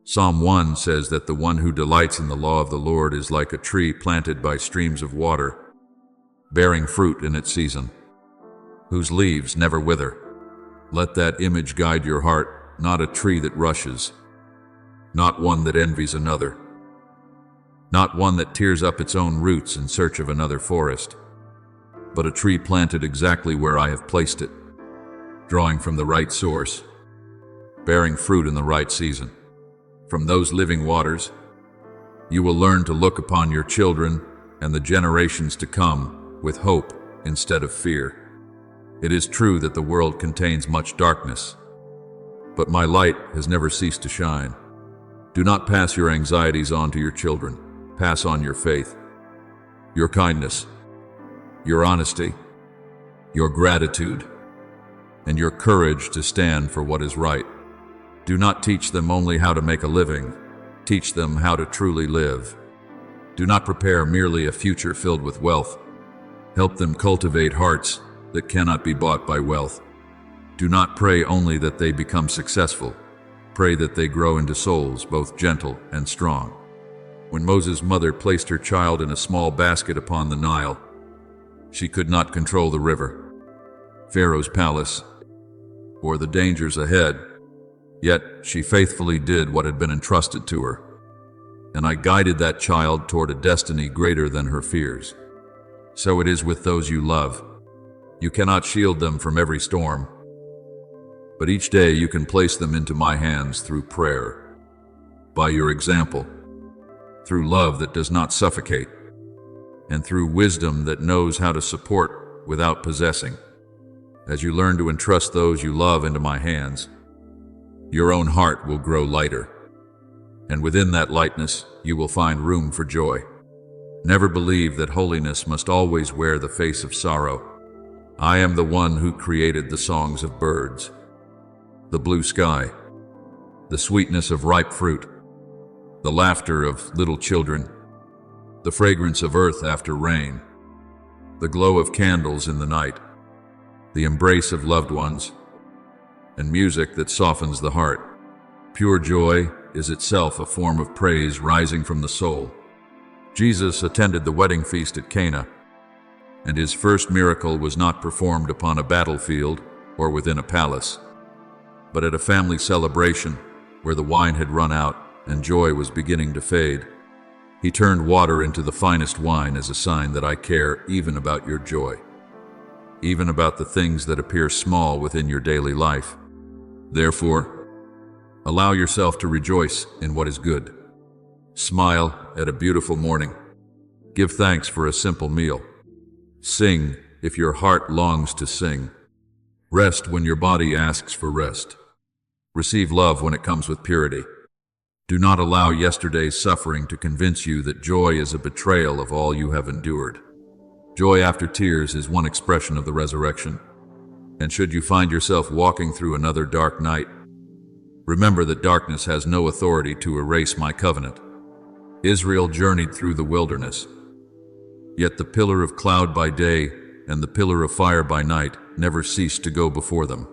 Psalm 1 says that the one who delights in the law of the Lord is like a tree planted by streams of water, bearing fruit in its season, whose leaves never wither. Let that image guide your heart. Not a tree that rushes, not one that envies another, not one that tears up its own roots in search of another forest, but a tree planted exactly where I have placed it, drawing from the right source, bearing fruit in the right season. From those living waters, you will learn to look upon your children and the generations to come with hope instead of fear. It is true that the world contains much darkness, but my light has never ceased to shine. Do not pass your anxieties on to your children. Pass on your faith, your kindness, your honesty, your gratitude, and your courage to stand for what is right. Do not teach them only how to make a living. Teach them how to truly live. Do not prepare merely a future filled with wealth. Help them cultivate hearts that cannot be bought by wealth. Do not pray only that they become successful. Pray that they grow into souls both gentle and strong. When Moses' mother placed her child in a small basket upon the Nile, she could not control the river, Pharaoh's palace, or the dangers ahead. Yet she faithfully did what had been entrusted to her, and I guided that child toward a destiny greater than her fears. So it is with those you love. You cannot shield them from every storm, but each day you can place them into my hands through prayer, by your example, through love that does not suffocate, and through wisdom that knows how to support without possessing. As you learn to entrust those you love into my hands, your own heart will grow lighter, and within that lightness you will find room for joy. Never believe that holiness must always wear the face of sorrow. I am the one who created the songs of birds, the blue sky, the sweetness of ripe fruit, the laughter of little children, the fragrance of earth after rain, the glow of candles in the night, the embrace of loved ones, and music that softens the heart. Pure joy is itself a form of praise rising from the soul. Jesus attended the wedding feast at Cana, and his first miracle was not performed upon a battlefield or within a palace, but at a family celebration where the wine had run out and joy was beginning to fade. He turned water into the finest wine as a sign that I care even about your joy, even about the things that appear small within your daily life. Therefore, allow yourself to rejoice in what is good. Smile at a beautiful morning. Give thanks for a simple meal. Sing if your heart longs to sing. Rest when your body asks for rest. Receive love when it comes with purity. Do not allow yesterday's suffering to convince you that joy is a betrayal of all you have endured. Joy after tears is one expression of the resurrection. And should you find yourself walking through another dark night, remember that darkness has no authority to erase my covenant. Israel journeyed through the wilderness, yet the pillar of cloud by day and the pillar of fire by night never ceased to go before them.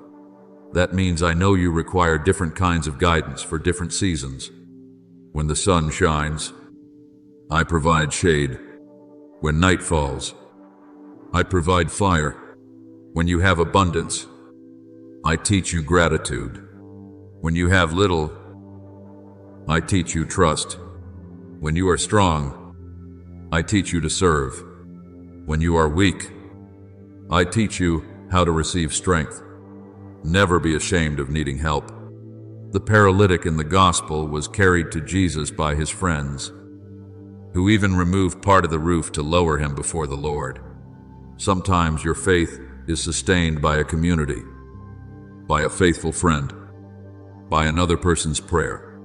That means I know you require different kinds of guidance for different seasons. When the sun shines, I provide shade. When night falls, I provide fire. When you have abundance, I teach you gratitude. When you have little, I teach you trust. When you are strong, I teach you to serve. When you are weak, I teach you how to receive strength. Never be ashamed of needing help. The paralytic in the gospel was carried to Jesus by his friends, who even removed part of the roof to lower him before the Lord. Sometimes your faith is sustained by a community, by a faithful friend, by another person's prayer,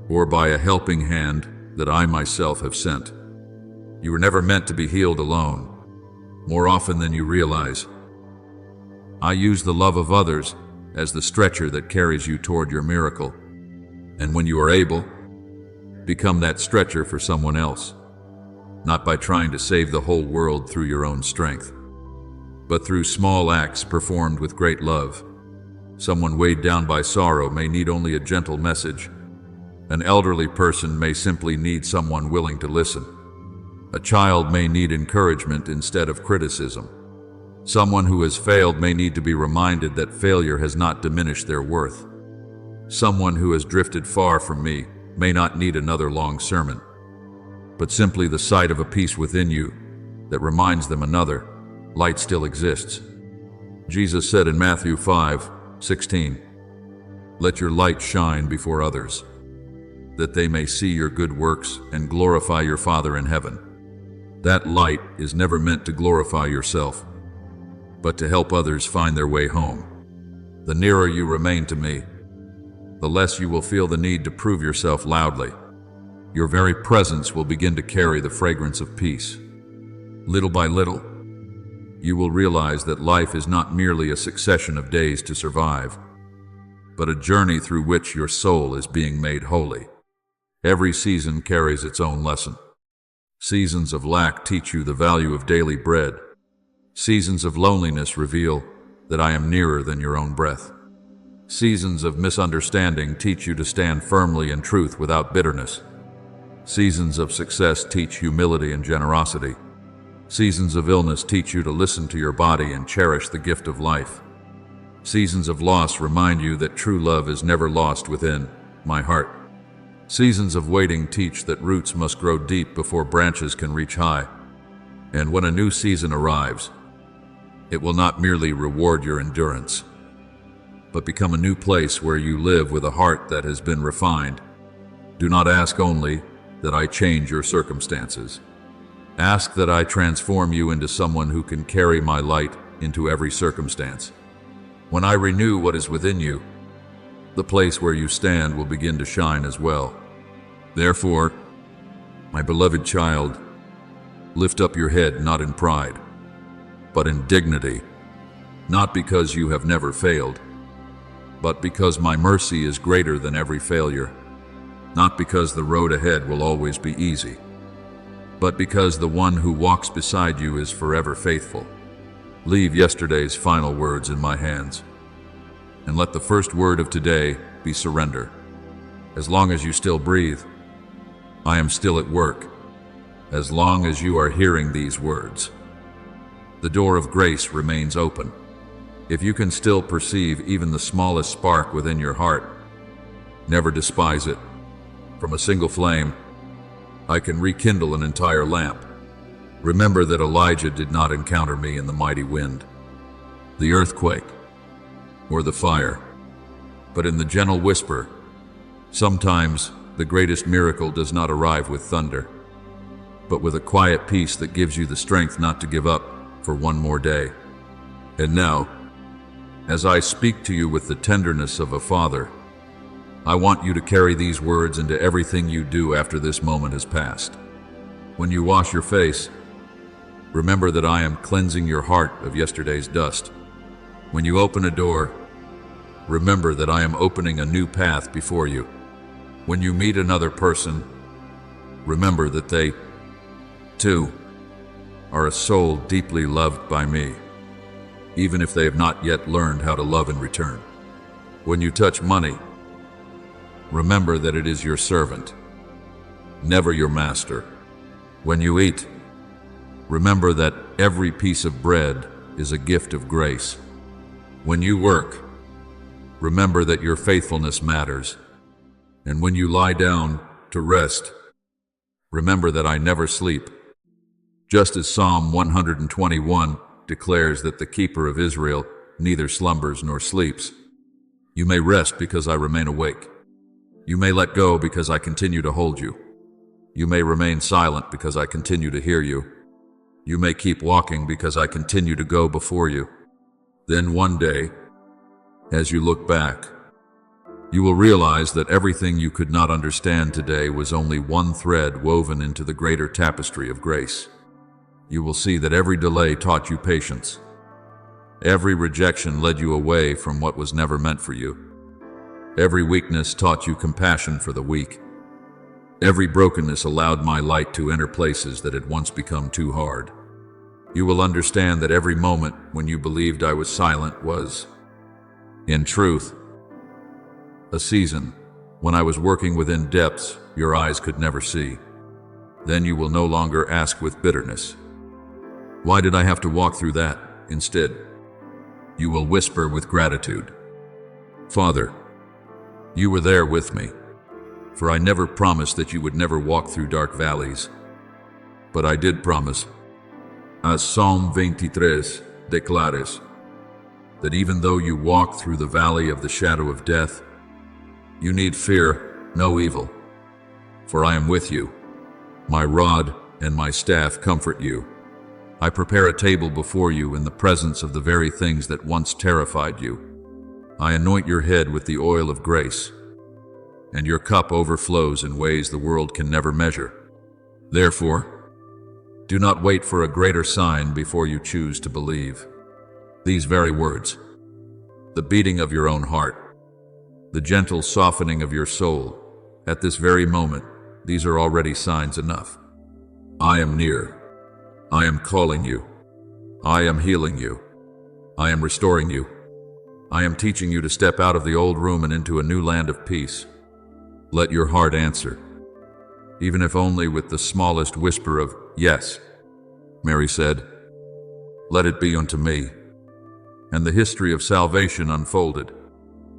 or by a helping hand that I myself have sent. You were never meant to be healed alone, more often than you realize. I use the love of others as the stretcher that carries you toward your miracle. And when you are able, become that stretcher for someone else, not by trying to save the whole world through your own strength, but through small acts performed with great love. Someone weighed down by sorrow may need only a gentle message. An elderly person may simply need someone willing to listen. A child may need encouragement instead of criticism. Someone who has failed may need to be reminded that failure has not diminished their worth. Someone who has drifted far from me may not need another long sermon, but simply the sight of a peace within you that reminds them another light still exists. Jesus said in Matthew 5:16, "Let your light shine before others, that they may see your good works and glorify your Father in heaven." That light is never meant to glorify yourself, but to help others find their way home. The nearer you remain to me, the less you will feel the need to prove yourself loudly. Your very presence will begin to carry the fragrance of peace. Little by little, you will realize that life is not merely a succession of days to survive, but a journey through which your soul is being made holy. Every season carries its own lesson. Seasons of lack teach you the value of daily bread. Seasons of loneliness reveal that I am nearer than your own breath. Seasons of misunderstanding teach you to stand firmly in truth without bitterness. Seasons of success teach humility and generosity. Seasons of illness teach you to listen to your body and cherish the gift of life. Seasons of loss remind you that true love is never lost within my heart. Seasons of waiting teach that roots must grow deep before branches can reach high. And when a new season arrives, it will not merely reward your endurance, but become a new place where you live with a heart that has been refined. Do not ask only that I change your circumstances. Ask that I transform you into someone who can carry my light into every circumstance. When I renew what is within you, the place where you stand will begin to shine as well. Therefore, my beloved child, lift up your head not in pride, but in dignity, not because you have never failed, but because my mercy is greater than every failure, not because the road ahead will always be easy, but because the one who walks beside you is forever faithful. Leave yesterday's final words in my hands, and let the first word of today be surrender. As long as you still breathe, I am still at work. As long as you are hearing these words, the door of grace remains open. If you can still perceive even the smallest spark within your heart, never despise it. From a single flame, I can rekindle an entire lamp. Remember that Elijah did not encounter me in the mighty wind, the earthquake, or the fire, but in the gentle whisper. Sometimes the greatest miracle does not arrive with thunder, but with a quiet peace that gives you the strength not to give up for one more day. And now, as I speak to you with the tenderness of a father, I want you to carry these words into everything you do after this moment has passed. When you wash your face, remember that I am cleansing your heart of yesterday's dust. When you open a door, remember that I am opening a new path before you. When you meet another person, remember that they, too, are a soul deeply loved by me, even if they have not yet learned how to love in return. When you touch money, remember that it is your servant, never your master. When you eat, remember that every piece of bread is a gift of grace. When you work, remember that your faithfulness matters. And when you lie down to rest, remember that I never sleep. Just as Psalm 121 declares that the keeper of Israel neither slumbers nor sleeps. You may rest because I remain awake. You may let go because I continue to hold you. You may remain silent because I continue to hear you. You may keep walking because I continue to go before you. Then one day, as you look back, you will realize that everything you could not understand today was only one thread woven into the greater tapestry of grace. You will see that every delay taught you patience. Every rejection led you away from what was never meant for you. Every weakness taught you compassion for the weak. Every brokenness allowed my light to enter places that had once become too hard. You will understand that every moment when you believed I was silent was, in truth, a season when I was working within depths your eyes could never see. Then you will no longer ask with bitterness, "Why did I have to walk through that?" Instead, you will whisper with gratitude, "Father, you were there with me, for I never promised that you would never walk through dark valleys. But I did promise, as Psalm 23 declares, that even though you walk through the valley of the shadow of death, you need fear no evil, for I am with you. My rod and my staff comfort you. I prepare a table before you in the presence of the very things that once terrified you. I anoint your head with the oil of grace, and your cup overflows in ways the world can never measure. Therefore, do not wait for a greater sign before you choose to believe." These very words, the beating of your own heart, the gentle softening of your soul, at this very moment, these are already signs enough. I am near. I am calling you. I am healing you. I am restoring you. I am teaching you to step out of the old room and into a new land of peace. Let your heart answer, even if only with the smallest whisper of yes. Mary said, "Let it be unto me." And the history of salvation unfolded.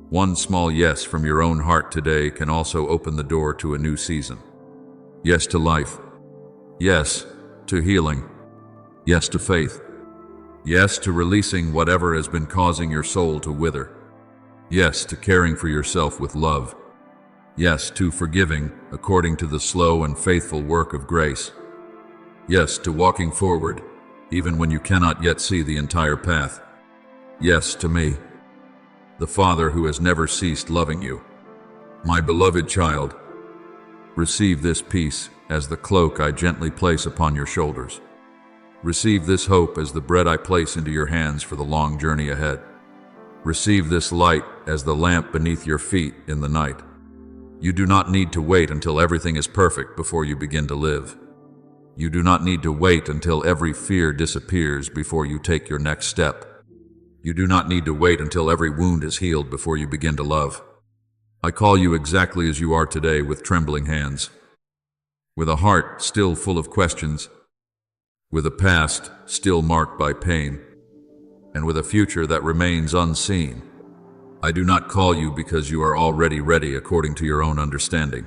One small yes from your own heart today can also open the door to a new season. Yes to life. Yes to healing. Yes to faith. Yes to releasing whatever has been causing your soul to wither. Yes, to caring for yourself with love. Yes, to forgiving according to the slow and faithful work of grace. Yes, to walking forward, even when you cannot yet see the entire path. Yes, to me, the Father who has never ceased loving you. My beloved child, receive this peace as the cloak I gently place upon your shoulders. Receive this hope as the bread I place into your hands for the long journey ahead. Receive this light as the lamp beneath your feet in the night. You do not need to wait until everything is perfect before you begin to live. You do not need to wait until every fear disappears before you take your next step. You do not need to wait until every wound is healed before you begin to love. I call you exactly as you are today with trembling hands, with a heart still full of questions, with a past still marked by pain, and with a future that remains unseen. I do not call you because you are already ready according to your own understanding,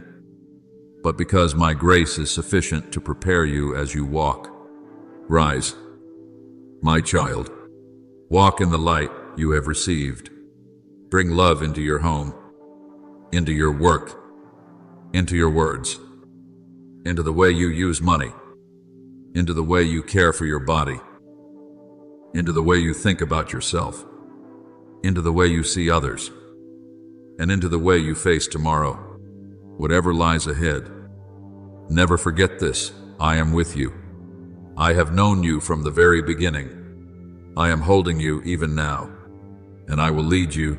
but because my grace is sufficient to prepare you as you walk. Rise, my child. Walk in the light you have received. Bring love into your home, into your work, into your words, into the way you use money, into the way you care for your body, into the way you think about yourself, into the way you see others, and into the way you face tomorrow, whatever lies ahead. Never forget this: I am with you. I have known you from the very beginning. I am holding you even now, and I will lead you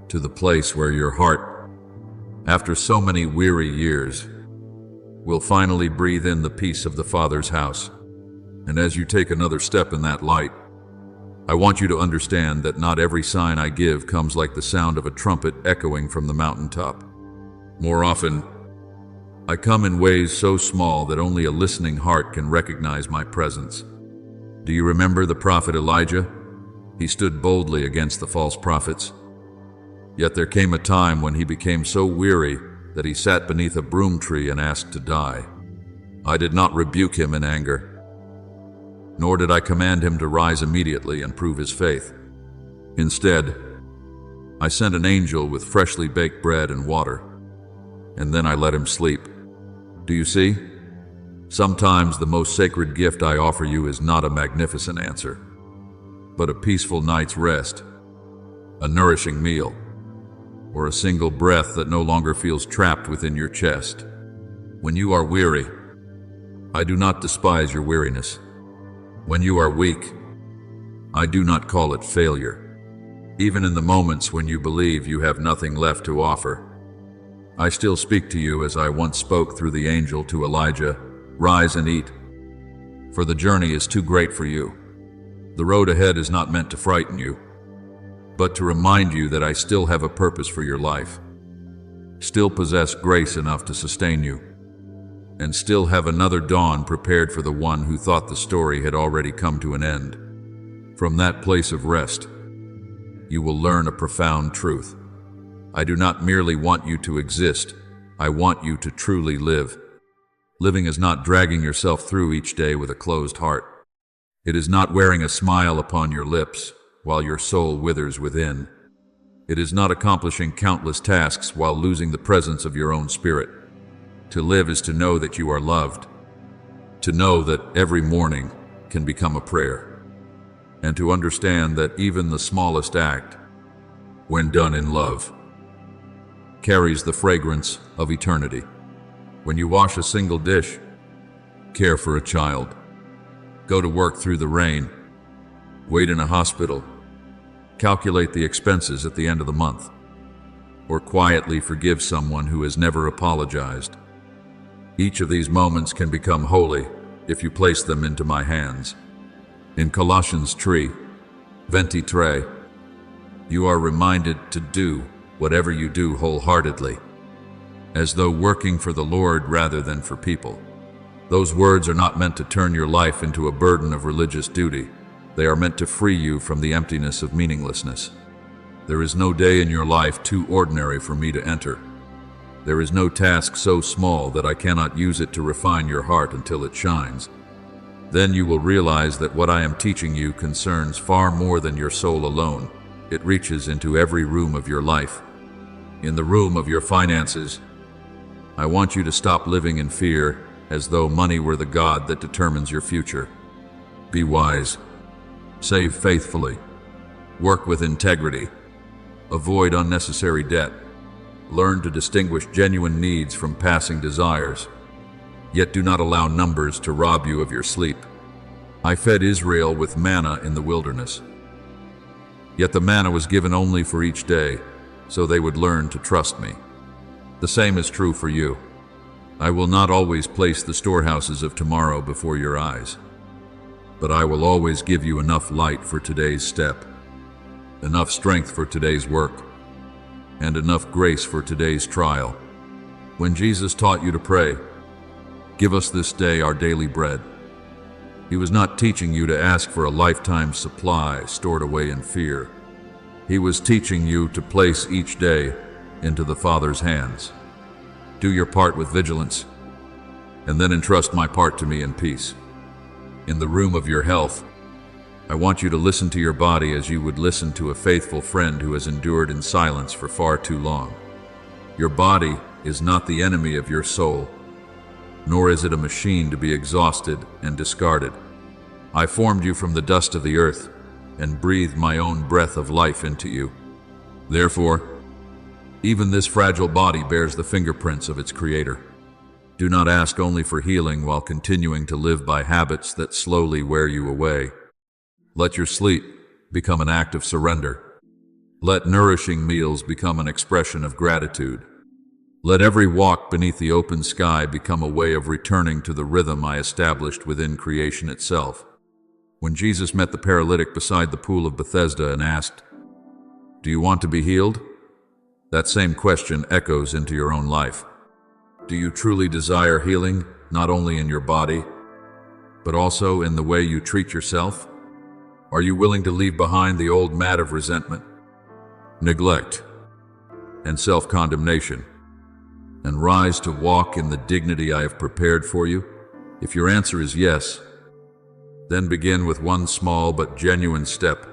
to the place where your heart, after so many weary years, will finally breathe in the peace of the Father's house. And as you take another step in that light, I want you to understand that not every sign I give comes like the sound of a trumpet echoing from the mountaintop. More often, I come in ways so small that only a listening heart can recognize my presence. Do you remember the prophet Elijah? He stood boldly against the false prophets. Yet there came a time when he became so weary that he sat beneath a broom tree and asked to die. I did not rebuke him in anger, nor did I command him to rise immediately and prove his faith. Instead, I sent an angel with freshly baked bread and water, and then I let him sleep. Do you see? Sometimes the most sacred gift I offer you is not a magnificent answer, but a peaceful night's rest, a nourishing meal, or a single breath that no longer feels trapped within your chest. When you are weary, I do not despise your weariness. When you are weak, I do not call it failure. Even in the moments when you believe you have nothing left to offer, I still speak to you as I once spoke through the angel to Elijah: rise and eat, for the journey is too great for you. The road ahead is not meant to frighten you, but to remind you that I still have a purpose for your life, still possess grace enough to sustain you, and still have another dawn prepared for the one who thought the story had already come to an end. From that place of rest, you will learn a profound truth. I do not merely want you to exist, I want you to truly live. Living is not dragging yourself through each day with a closed heart. It is not wearing a smile upon your lips while your soul withers within. It is not accomplishing countless tasks while losing the presence of your own spirit. To live is to know that you are loved, to know that every morning can become a prayer, and to understand that even the smallest act, when done in love, carries the fragrance of eternity. When you wash a single dish, care for a child, go to work through the rain, wait in a hospital, calculate the expenses at the end of the month, or quietly forgive someone who has never apologized, each of these moments can become holy if you place them into my hands. In Colossians 3:23, you are reminded to do whatever you do wholeheartedly, as though working for the Lord rather than for people. Those words are not meant to turn your life into a burden of religious duty. They are meant to free you from the emptiness of meaninglessness. There is no day in your life too ordinary for me to enter. There is no task so small that I cannot use it to refine your heart until it shines. Then you will realize that what I am teaching you concerns far more than your soul alone. It reaches into every room of your life. In the room of your finances, I want you to stop living in fear as though money were the god that determines your future. Be wise. Save faithfully. Work with integrity. Avoid unnecessary debt. Learn to distinguish genuine needs from passing desires. Yet do not allow numbers to rob you of your sleep. I fed Israel with manna in the wilderness. Yet the manna was given only for each day, so they would learn to trust me. The same is true for you. I will not always place the storehouses of tomorrow before your eyes, but I will always give you enough light for today's step, enough strength for today's work, and enough grace for today's trial. When Jesus taught you to pray, "Give us this day our daily bread," He was not teaching you to ask for a lifetime supply stored away in fear. He was teaching you to place each day into the Father's hands. Do your part with vigilance, and then entrust my part to me in peace. In the room of your health, I want you to listen to your body as you would listen to a faithful friend who has endured in silence for far too long. Your body is not the enemy of your soul, nor is it a machine to be exhausted and discarded. I formed you from the dust of the earth and breathed my own breath of life into you. Therefore, even this fragile body bears the fingerprints of its creator. Do not ask only for healing while continuing to live by habits that slowly wear you away. Let your sleep become an act of surrender. Let nourishing meals become an expression of gratitude. Let every walk beneath the open sky become a way of returning to the rhythm I established within creation itself. When Jesus met the paralytic beside the pool of Bethesda and asked, "Do you want to be healed?" that same question echoes into your own life. Do you truly desire healing, not only in your body, but also in the way you treat yourself? Are you willing to leave behind the old mat of resentment, neglect, and self-condemnation, and rise to walk in the dignity I have prepared for you? If your answer is yes, then begin with one small but genuine step.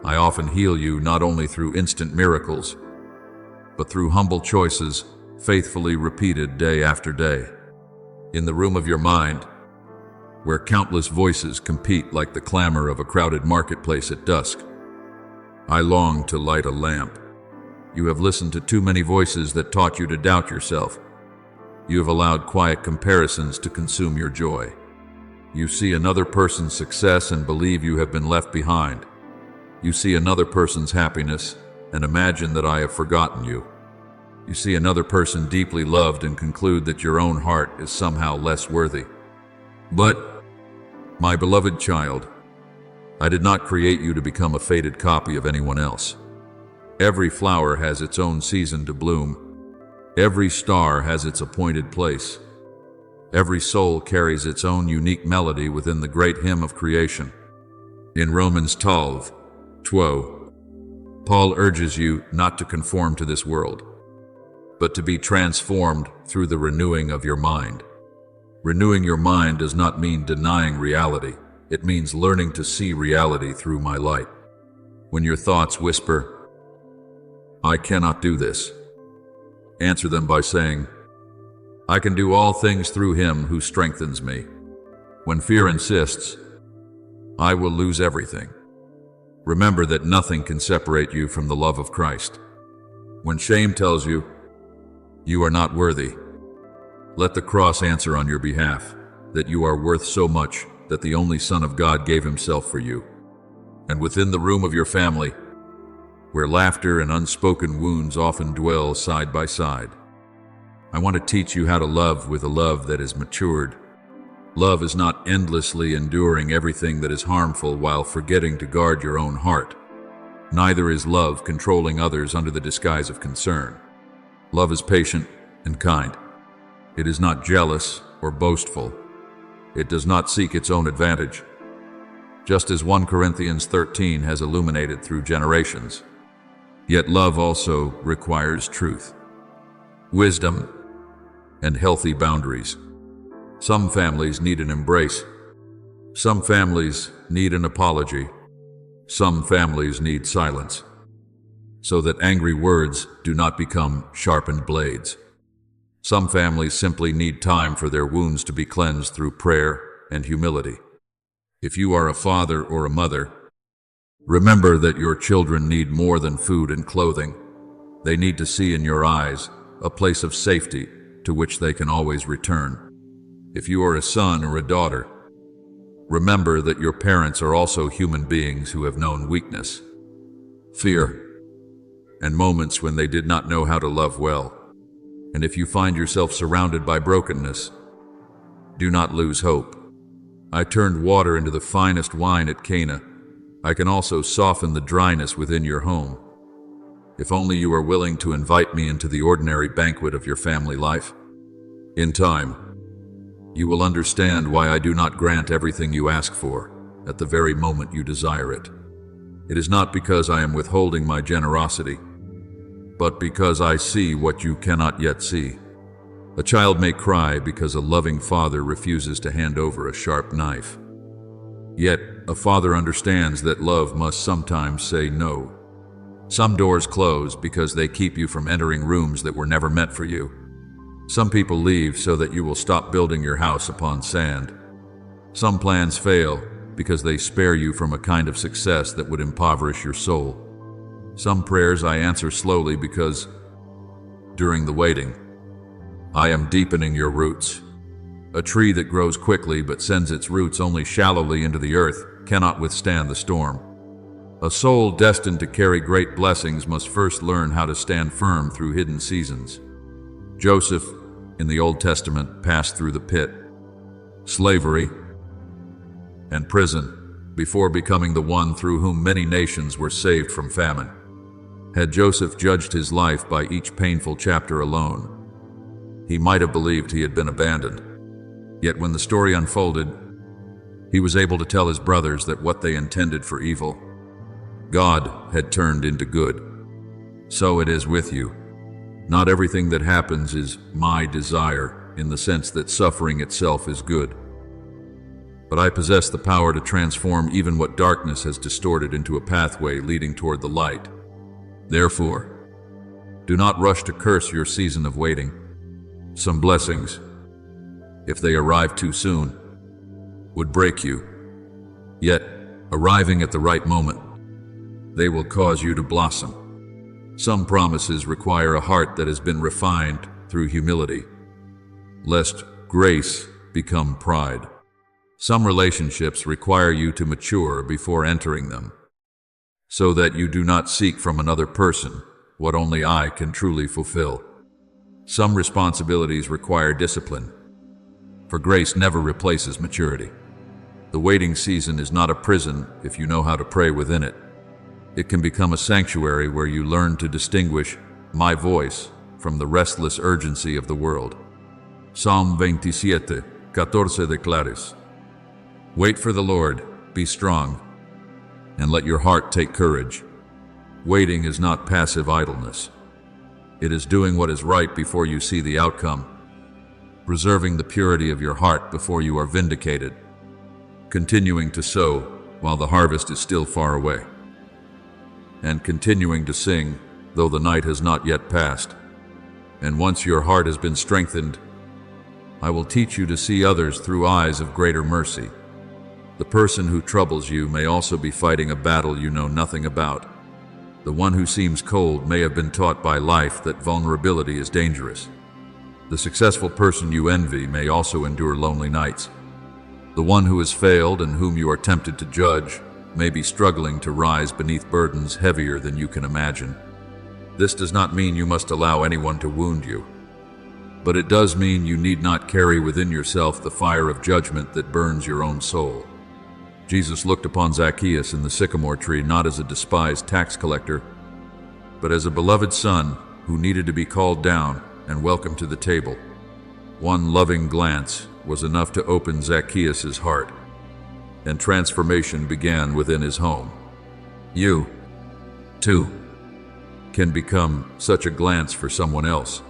I often heal you not only through instant miracles, but through humble choices faithfully repeated day after day. In the room of your mind, where countless voices compete like the clamor of a crowded marketplace at dusk, I long to light a lamp. You have listened to too many voices that taught you to doubt yourself. You have allowed quiet comparisons to consume your joy. You see another person's success and believe you have been left behind. You see another person's happiness and imagine that I have forgotten you. You see another person deeply loved and conclude that your own heart is somehow less worthy. But, my beloved child, I did not create you to become a faded copy of anyone else. Every flower has its own season to bloom. Every star has its appointed place. Every soul carries its own unique melody within the great hymn of creation. In Romans 12, Paul urges you not to conform to this world, but to be transformed through the renewing of your mind. Renewing your mind does not mean denying reality. It means learning to see reality through my light. When your thoughts whisper, "I cannot do this," answer them by saying, "I can do all things through him who strengthens me." When fear insists, "I will lose everything," remember that nothing can separate you from the love of Christ. When shame tells you, "You are not worthy," let the cross answer on your behalf that you are worth so much that the only Son of God gave himself for you. And within the room of your family, where laughter and unspoken wounds often dwell side by side, I want to teach you how to love with a love that is matured. Love is not endlessly enduring everything that is harmful while forgetting to guard your own heart. Neither is love controlling others under the disguise of concern. Love is patient and kind. It is not jealous or boastful. It does not seek its own advantage. Just as 1 Corinthians 13 has illuminated through generations. Yet love also requires truth, wisdom, and healthy boundaries. Some families need an embrace. Some families need an apology. Some families need silence. so that angry words do not become sharpened blades. Some families simply need time for their wounds to be cleansed through prayer and humility. If you are a father or a mother, remember that your children need more than food and clothing. They need to see in your eyes a place of safety to which they can always return. If you are a son or a daughter, remember that your parents are also human beings who have known weakness, fear, and moments when they did not know how to love well. And if you find yourself surrounded by brokenness, do not lose hope. I turned water into the finest wine at Cana. I can also soften the dryness within your home. If only you are willing to invite me into the ordinary banquet of your family life. In time, you will understand why I do not grant everything you ask for at the very moment you desire it. It is not because I am withholding my generosity, but because I see what you cannot yet see. A child may cry because a loving father refuses to hand over a sharp knife. Yet, a father understands that love must sometimes say no. Some doors close because they keep you from entering rooms that were never meant for you. Some people leave so that you will stop building your house upon sand. Some plans fail because they spare you from a kind of success that would impoverish your soul. Some prayers I answer slowly because, during the waiting, I am deepening your roots. A tree that grows quickly but sends its roots only shallowly into the earth cannot withstand the storm. A soul destined to carry great blessings must first learn how to stand firm through hidden seasons. Joseph, in the Old Testament, passed through the pit, slavery, and prison before becoming the one through whom many nations were saved from famine. Had Joseph judged his life by each painful chapter alone, he might have believed he had been abandoned. Yet when the story unfolded, he was able to tell his brothers that what they intended for evil, God had turned into good. So it is with you. Not everything that happens is my desire, in the sense that suffering itself is good. But I possess the power to transform even what darkness has distorted into a pathway leading toward the light. Therefore, do not rush to curse your season of waiting. Some blessings, if they arrive too soon, would break you. Yet, arriving at the right moment, they will cause you to blossom. Some promises require a heart that has been refined through humility, lest grace become pride. Some relationships require you to mature before entering them, so that you do not seek from another person what only I can truly fulfill. Some responsibilities require discipline, for grace never replaces maturity. The waiting season is not a prison if you know how to pray within it. It can become a sanctuary where you learn to distinguish my voice from the restless urgency of the world. Psalm 27, 14 declares, "Wait for the Lord, be strong, and let your heart take courage." Waiting is not passive idleness. It is doing what is right before you see the outcome, preserving the purity of your heart before you are vindicated, continuing to sow while the harvest is still far away, and continuing to sing though the night has not yet passed. And once your heart has been strengthened, I will teach you to see others through eyes of greater mercy. The person who troubles you may also be fighting a battle you know nothing about. The one who seems cold may have been taught by life that vulnerability is dangerous. The successful person you envy may also endure lonely nights. The one who has failed and whom you are tempted to judge may be struggling to rise beneath burdens heavier than you can imagine. This does not mean you must allow anyone to wound you, but it does mean you need not carry within yourself the fire of judgment that burns your own soul. Jesus looked upon Zacchaeus in the sycamore tree not as a despised tax collector, but as a beloved son who needed to be called down and welcomed to the table. One loving glance was enough to open Zacchaeus' heart, and transformation began within his home. You, too, can become such a glance for someone else.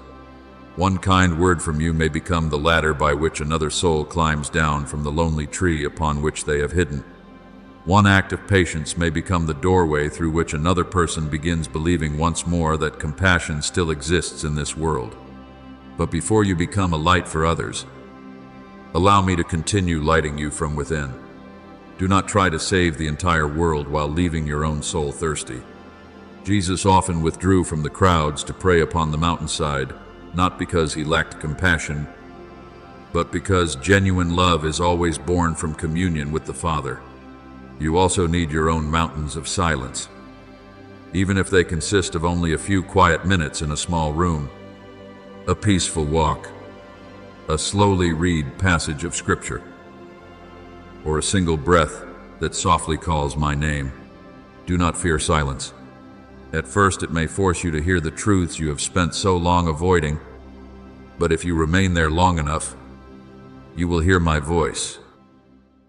One kind word from you may become the ladder by which another soul climbs down from the lonely tree upon which they have hidden. One act of patience may become the doorway through which another person begins believing once more that compassion still exists in this world. But before you become a light for others, allow me to continue lighting you from within. Do not try to save the entire world while leaving your own soul thirsty. Jesus often withdrew from the crowds to pray upon the mountainside, not because he lacked compassion, but because genuine love is always born from communion with the Father. You also need your own mountains of silence, even if they consist of only a few quiet minutes in a small room, a peaceful walk, a slowly read passage of Scripture, or a single breath that softly calls my name. Do not fear silence. At first, it may force you to hear the truths you have spent so long avoiding, but if you remain there long enough, you will hear my voice,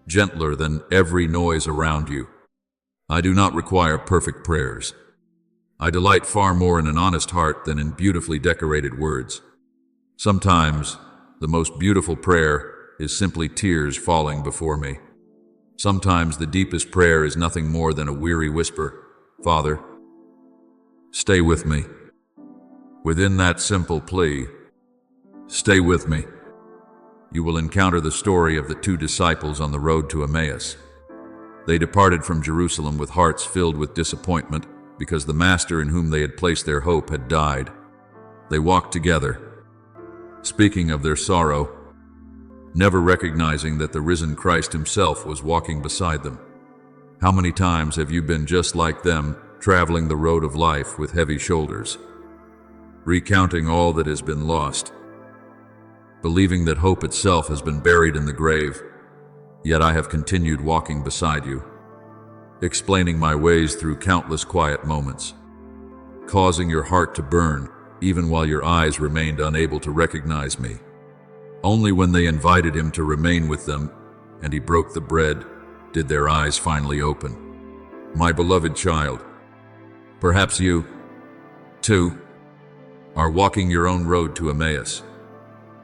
gentler than every noise around you. I do not require perfect prayers. I delight far more in an honest heart than in beautifully decorated words. Sometimes, the most beautiful prayer is simply tears falling before me. Sometimes the deepest prayer is nothing more than a weary whisper, "Father, stay with me." Within that simple plea, "Stay with me," you will encounter the story of the two disciples on the road to Emmaus. They departed from Jerusalem with hearts filled with disappointment because the Master in whom they had placed their hope had died. They walked together, speaking of their sorrow, never recognizing that the risen Christ himself was walking beside them. How many times have you been just like them, traveling the road of life with heavy shoulders, recounting all that has been lost, believing that hope itself has been buried in the grave, yet I have continued walking beside you, explaining my ways through countless quiet moments, causing your heart to burn even while your eyes remained unable to recognize me. Only when they invited him to remain with them and he broke the bread did their eyes finally open. My beloved child, perhaps you, too, are walking your own road to Emmaus.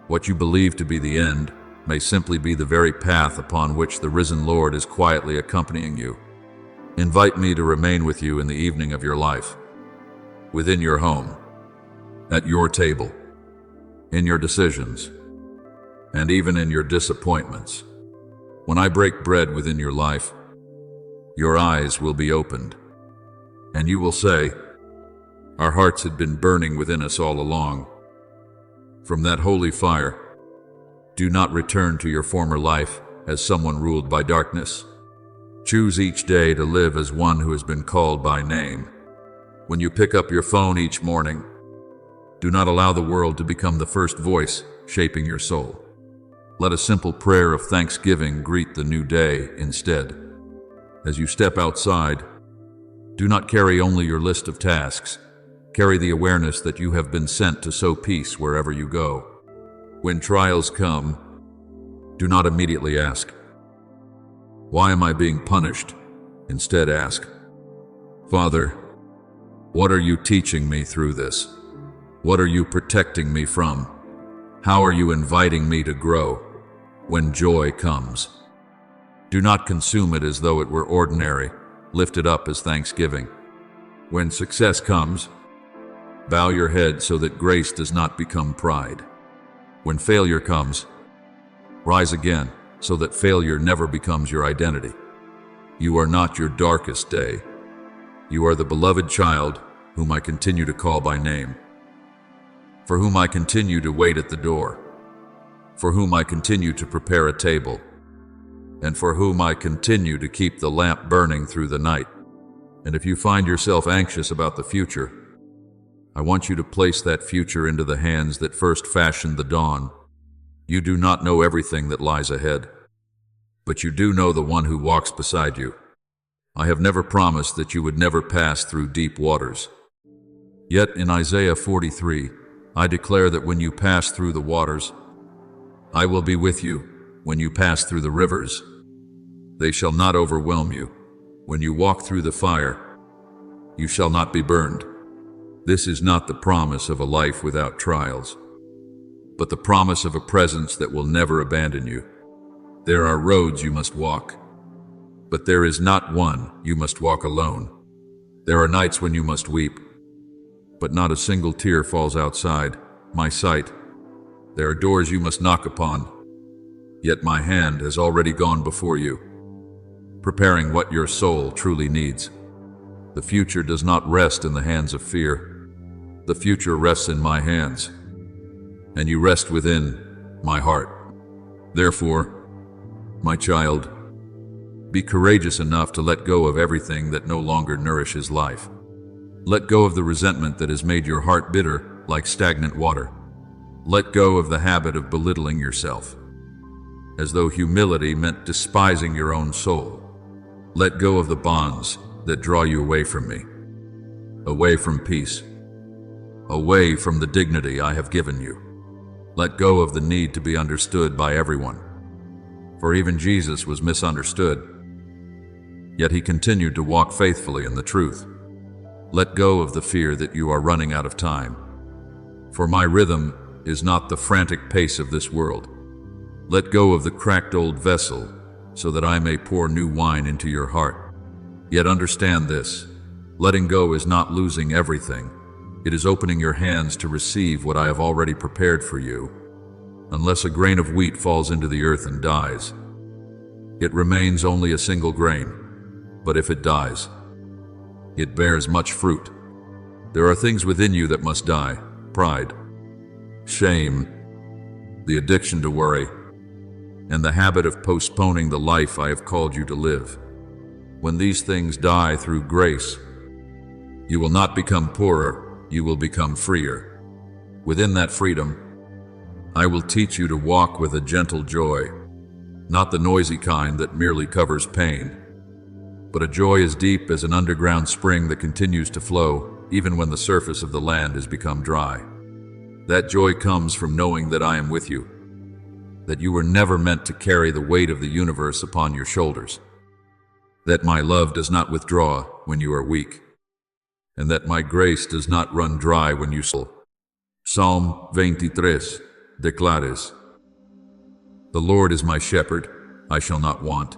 What you believe to be the end may simply be the very path upon which the risen Lord is quietly accompanying you. Invite me to remain with you in the evening of your life, within your home, at your table, in your decisions, and even in your disappointments. When I break bread within your life, your eyes will be opened, and you will say, "Our hearts had been burning within us all along." From that holy fire, do not return to your former life as someone ruled by darkness. Choose each day to live as one who has been called by name. When you pick up your phone each morning, do not allow the world to become the first voice shaping your soul. Let a simple prayer of thanksgiving greet the new day instead. As you step outside, do not carry only your list of tasks. Carry the awareness that you have been sent to sow peace wherever you go. When trials come, do not immediately ask, "Why am I being punished?" Instead ask, "Father, what are you teaching me through this? What are you protecting me from? How are you inviting me to grow?" When joy comes, do not consume it as though it were ordinary. Lift it up as thanksgiving. When success comes, bow your head so that grace does not become pride. When failure comes, rise again so that failure never becomes your identity. You are not your darkest day. You are the beloved child whom I continue to call by name, for whom I continue to wait at the door, for whom I continue to prepare a table, and for whom I continue to keep the lamp burning through the night. And if you find yourself anxious about the future, I want you to place that future into the hands that first fashioned the dawn. You do not know everything that lies ahead, but you do know the one who walks beside you. I have never promised that you would never pass through deep waters. Yet in Isaiah 43, I declare that when you pass through the waters, I will be with you. When you pass through the rivers, they shall not overwhelm you. When you walk through the fire, you shall not be burned. This is not the promise of a life without trials, but the promise of a presence that will never abandon you. There are roads you must walk, But there is not one you must walk alone. There are nights when you must weep, but not a single tear falls outside my sight. There are doors you must knock upon, yet my hand has already gone before you, preparing what your soul truly needs. The future does not rest in the hands of fear. The future rests in my hands, and you rest within my heart. Therefore, my child, be courageous enough to let go of everything that no longer nourishes life. Let go of the resentment that has made your heart bitter like stagnant water. Let go of the habit of belittling yourself, as though humility meant despising your own soul. Let go of the bonds that draw you away from me, away from peace, away from the dignity I have given you. Let go of the need to be understood by everyone, for even Jesus was misunderstood, yet he continued to walk faithfully in the truth. Let go of the fear that you are running out of time, for my rhythm is not the frantic pace of this world. Let go of the cracked old vessel so that I may pour new wine into your heart. Yet understand this, letting go is not losing everything. It is opening your hands to receive what I have already prepared for you. Unless a grain of wheat falls into the earth and dies, it remains only a single grain. But if it dies, it bears much fruit. There are things within you that must die: pride, shame, the addiction to worry, and the habit of postponing the life I have called you to live. When these things die through grace, you will not become poorer, you will become freer. Within that freedom, I will teach you to walk with a gentle joy, not the noisy kind that merely covers pain, but a joy as deep as an underground spring that continues to flow even when the surface of the land has become dry. That joy comes from knowing that I am with you, that you were never meant to carry the weight of the universe upon your shoulders, that my love does not withdraw when you are weak, and that my grace does not run dry when you soul. Psalm 23 declares, "The Lord is my shepherd, I shall not want."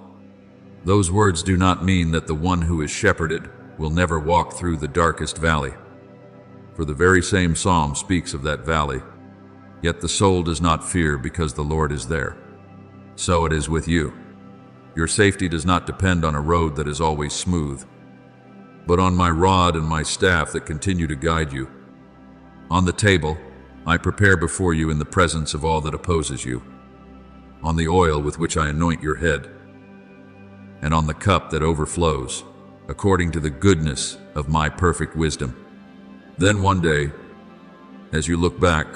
Those words do not mean that the one who is shepherded will never walk through the darkest valley, for the very same psalm speaks of that valley. Yet the soul does not fear because the Lord is there. So it is with you. Your safety does not depend on a road that is always smooth, but on my rod and my staff that continue to guide you. On the table, I prepare before you in the presence of all that opposes you, on the oil with which I anoint your head, and on the cup that overflows, according to the goodness of my perfect wisdom. Then one day, as you look back,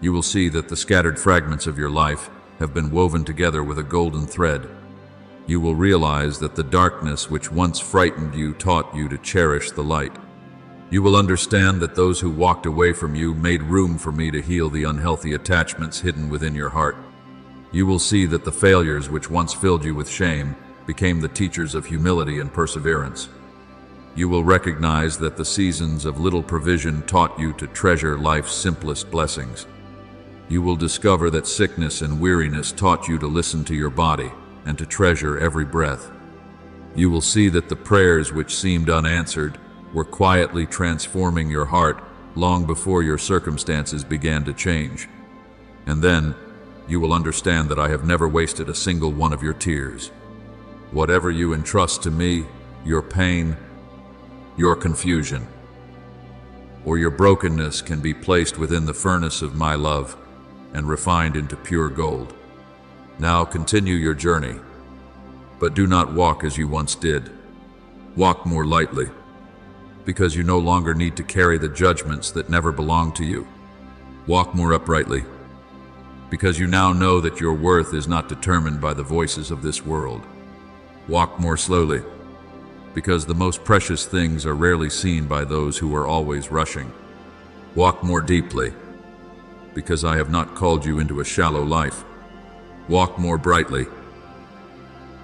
you will see that the scattered fragments of your life have been woven together with a golden thread. You will realize that the darkness which once frightened you taught you to cherish the light. You will understand that those who walked away from you made room for me to heal the unhealthy attachments hidden within your heart. You will see that the failures which once filled you with shame became the teachers of humility and perseverance. You will recognize that the seasons of little provision taught you to treasure life's simplest blessings. You will discover that sickness and weariness taught you to listen to your body and to treasure every breath. You will see that the prayers which seemed unanswered were quietly transforming your heart long before your circumstances began to change. And then you will understand that I have never wasted a single one of your tears. Whatever you entrust to me, your pain, your confusion, or your brokenness can be placed within the furnace of my love and refined into pure gold. Now continue your journey, but do not walk as you once did. Walk more lightly, because you no longer need to carry the judgments that never belonged to you. Walk more uprightly, because you now know that your worth is not determined by the voices of this world. Walk more slowly, because the most precious things are rarely seen by those who are always rushing. Walk more deeply, because I have not called you into a shallow life. Walk more brightly,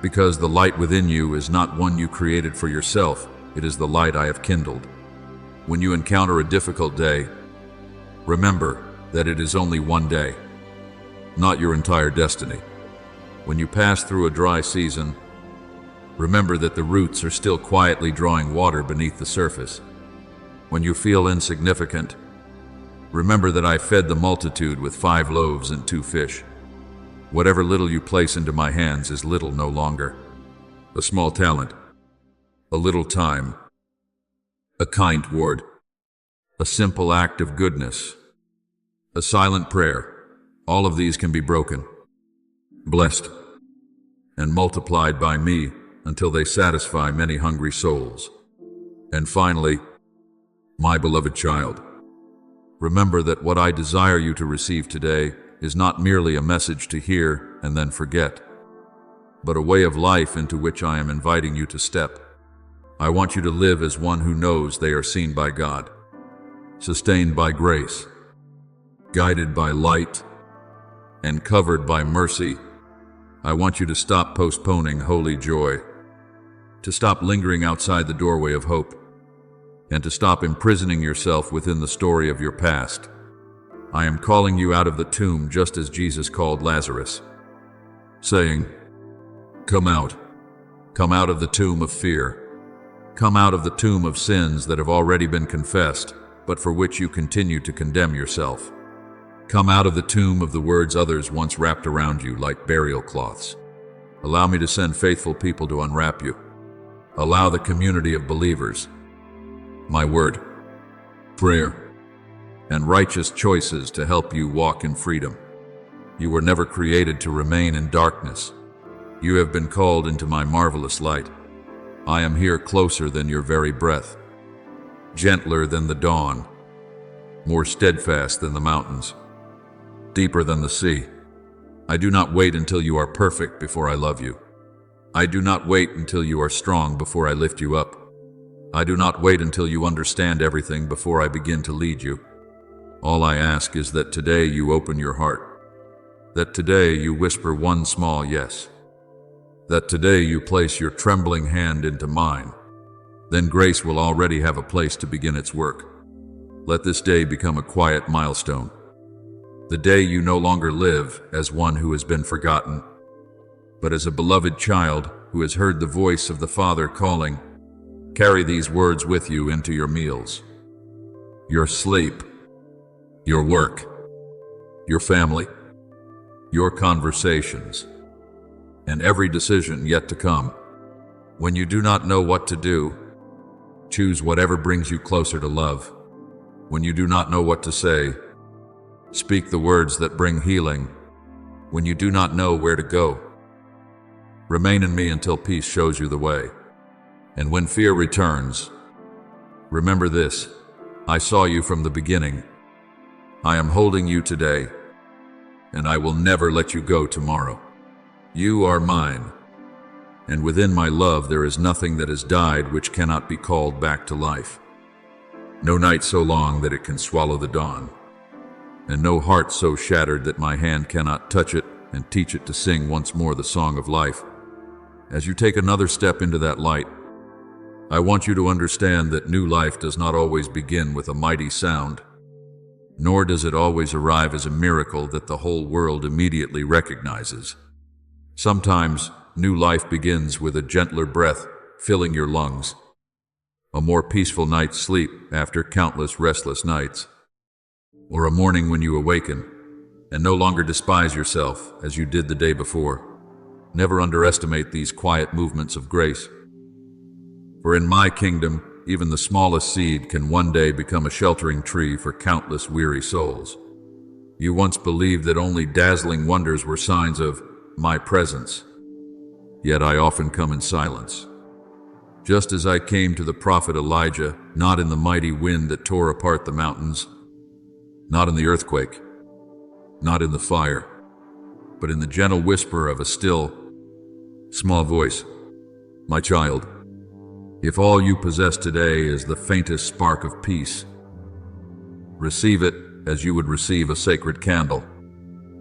because the light within you is not one you created for yourself, it is the light I have kindled. When you encounter a difficult day, remember that it is only one day, not your entire destiny. When you pass through a dry season, Remember that the roots are still quietly drawing water beneath the surface. When you feel insignificant, remember that I fed the multitude with 5 loaves and 2 fish. Whatever little you place into my hands is little no longer. A small talent, a little time, a kind word, a simple act of goodness, a silent prayer. All of these can be broken, blessed, and multiplied by me until they satisfy many hungry souls. And finally, my beloved child, remember that what I desire you to receive today is not merely a message to hear and then forget, but a way of life into which I am inviting you to step. I want you to live as one who knows they are seen by God, sustained by grace, guided by light, and covered by mercy. I want you to stop postponing holy joy, to stop lingering outside the doorway of hope, and to stop imprisoning yourself within the story of your past. I am calling you out of the tomb just as Jesus called Lazarus, saying, "Come out. Come out of the tomb of fear. Come out of the tomb of sins that have already been confessed, but for which you continue to condemn yourself. Come out of the tomb of the words others once wrapped around you like burial cloths. Allow me to send faithful people to unwrap you. Allow the community of believers, my word, prayer, and righteous choices to help you walk in freedom. You were never created to remain in darkness. You have been called into my marvelous light. I am here closer than your very breath, gentler than the dawn, more steadfast than the mountains, deeper than the sea. I do not wait until you are perfect before I love you. I do not wait until you are strong before I lift you up. I do not wait until you understand everything before I begin to lead you. All I ask is that today you open your heart, that today you whisper one small yes, that today you place your trembling hand into mine. Then grace will already have a place to begin its work. Let this day become a quiet milestone, the day you no longer live as one who has been forgotten, but as a beloved child who has heard the voice of the Father calling. Carry these words with you into your meals, your sleep, your work, your family, your conversations, and every decision yet to come. When you do not know what to do, choose whatever brings you closer to love. When you do not know what to say, speak the words that bring healing. When you do not know where to go, remain in me until peace shows you the way. And when fear returns, remember this: I saw you from the beginning. I am holding you today, and I will never let you go tomorrow. You are mine, and within my love there is nothing that has died which cannot be called back to life. No night so long that it can swallow the dawn, and no heart so shattered that my hand cannot touch it and teach it to sing once more the song of life. As you take another step into that light, I want you to understand that new life does not always begin with a mighty sound, nor does it always arrive as a miracle that the whole world immediately recognizes. Sometimes, new life begins with a gentler breath filling your lungs, a more peaceful night's sleep after countless restless nights, or a morning when you awaken and no longer despise yourself as you did the day before. Never underestimate these quiet movements of grace. For in my kingdom, even the smallest seed can one day become a sheltering tree for countless weary souls. You once believed that only dazzling wonders were signs of my presence, yet I often come in silence. Just as I came to the prophet Elijah, not in the mighty wind that tore apart the mountains, not in the earthquake, not in the fire, but in the gentle whisper of a still, small voice. My child, if all you possess today is the faintest spark of peace, receive it as you would receive a sacred candle.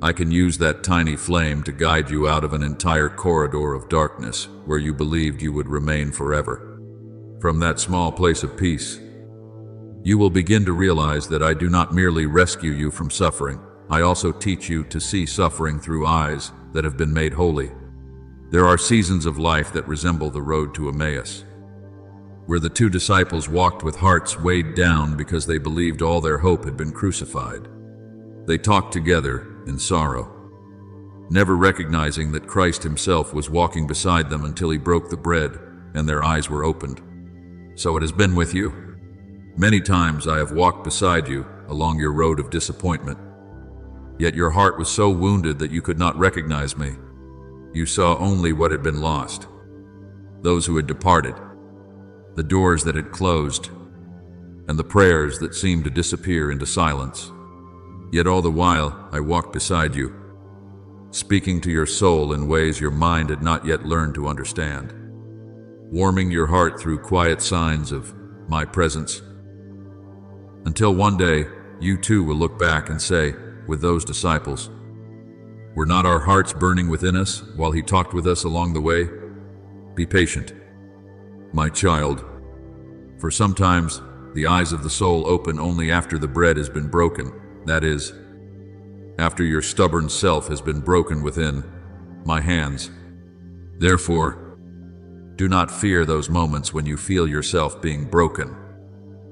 I can use that tiny flame to guide you out of an entire corridor of darkness where you believed you would remain forever. From that small place of peace, you will begin to realize that I do not merely rescue you from suffering, I also teach you to see suffering through eyes that have been made holy. There are seasons of life that resemble the road to Emmaus, where the two disciples walked with hearts weighed down because they believed all their hope had been crucified. They talked together in sorrow, never recognizing that Christ himself was walking beside them until he broke the bread and their eyes were opened. So it has been with you. Many times I have walked beside you along your road of disappointment, yet your heart was so wounded that you could not recognize me. You saw only what had been lost, those who had departed, the doors that had closed, and the prayers that seemed to disappear into silence. Yet all the while I walked beside you, speaking to your soul in ways your mind had not yet learned to understand, warming your heart through quiet signs of my presence, until one day you too will look back and say, with those disciples, were not our hearts burning within us while he talked with us along the way? Be patient, my child, for sometimes the eyes of the soul open only after the bread has been broken, that is, after your stubborn self has been broken within my hands. Therefore, do not fear those moments when you feel yourself being broken.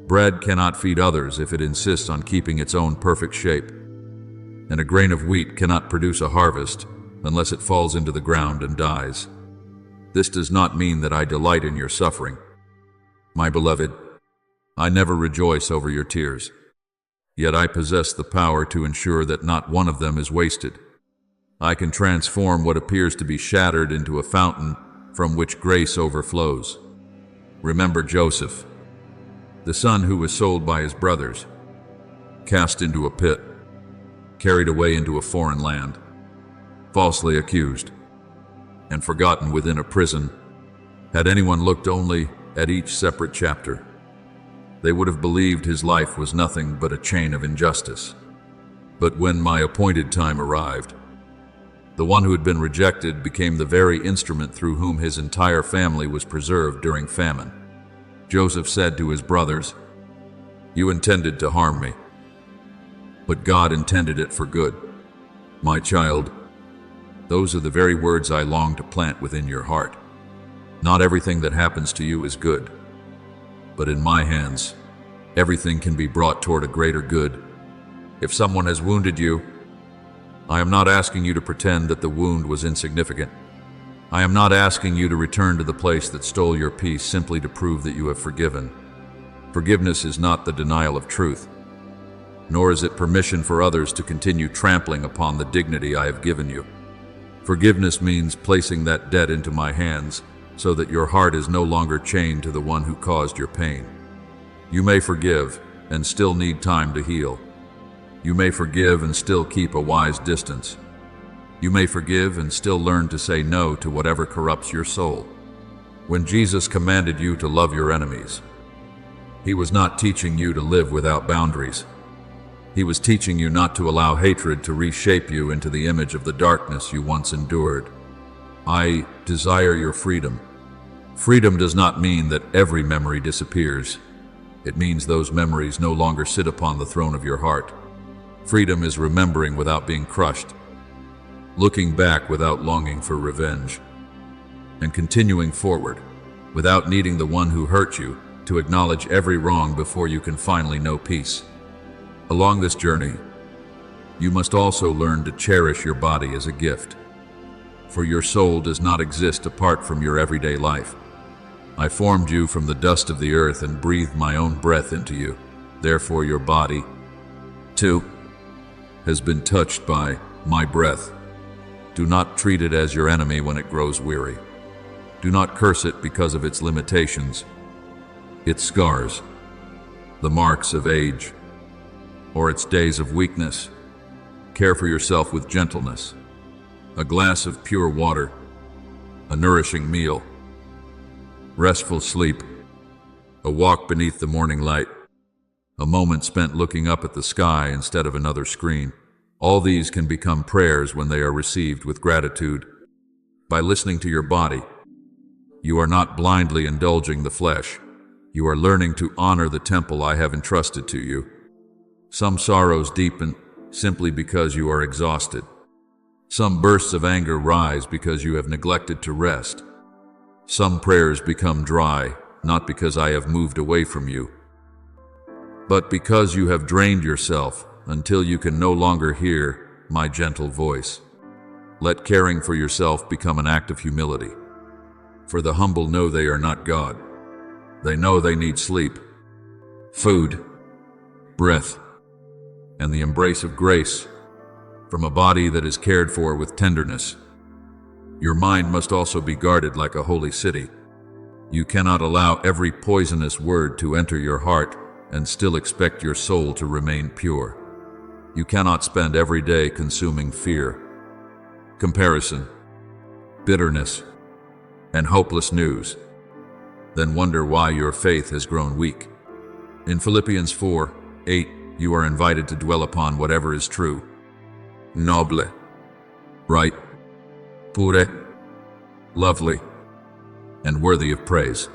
Bread cannot feed others if it insists on keeping its own perfect shape, and a grain of wheat cannot produce a harvest unless it falls into the ground and dies. This does not mean that I delight in your suffering. My beloved, I never rejoice over your tears, yet I possess the power to ensure that not one of them is wasted. I can transform what appears to be shattered into a fountain from which grace overflows. Remember Joseph, the son who was sold by his brothers, cast into a pit, carried away into a foreign land, falsely accused, and forgotten within a prison. Had anyone looked only at each separate chapter, they would have believed his life was nothing but a chain of injustice. But when my appointed time arrived, the one who had been rejected became the very instrument through whom his entire family was preserved during famine. Joseph said to his brothers, "You intended to harm me, but God intended it for good." My child, those are the very words I long to plant within your heart. Not everything that happens to you is good, but in my hands, everything can be brought toward a greater good. If someone has wounded you, I am not asking you to pretend that the wound was insignificant. I am not asking you to return to the place that stole your peace simply to prove that you have forgiven. Forgiveness is not the denial of truth, nor is it permission for others to continue trampling upon the dignity I have given you. Forgiveness means placing that debt into my hands so that your heart is no longer chained to the one who caused your pain. You may forgive and still need time to heal. You may forgive and still keep a wise distance. You may forgive and still learn to say no to whatever corrupts your soul. When Jesus commanded you to love your enemies, he was not teaching you to live without boundaries. He was teaching you not to allow hatred to reshape you into the image of the darkness you once endured. I desire your freedom. Freedom does not mean that every memory disappears. It means those memories no longer sit upon the throne of your heart. Freedom is remembering without being crushed, looking back without longing for revenge, and continuing forward without needing the one who hurt you to acknowledge every wrong before you can finally know peace. Along this journey, you must also learn to cherish your body as a gift, for your soul does not exist apart from your everyday life. I formed you from the dust of the earth and breathed my own breath into you. Therefore your body, too, has been touched by my breath. Do not treat it as your enemy when it grows weary. Do not curse it because of its limitations, its scars, the marks of age, or its days of weakness. Care for yourself with gentleness. A glass of pure water, a nourishing meal, restful sleep, a walk beneath the morning light, a moment spent looking up at the sky instead of another screen. All these can become prayers when they are received with gratitude. By listening to your body, you are not blindly indulging the flesh. You are learning to honor the temple I have entrusted to you. Some sorrows deepen simply because you are exhausted. Some bursts of anger rise because you have neglected to rest. Some prayers become dry, not because I have moved away from you, but because you have drained yourself until you can no longer hear my gentle voice. Let caring for yourself become an act of humility. For the humble know they are not God. They know they need sleep, food, breath, and the embrace of grace from a body that is cared for with tenderness. Your mind must also be guarded like a holy city. You cannot allow every poisonous word to enter your heart and still expect your soul to remain pure. You cannot spend every day consuming fear, comparison, bitterness, and hopeless news, then wonder why your faith has grown weak. In Philippians 4:8, you are invited to dwell upon whatever is true, noble, right, pure, lovely, and worthy of praise.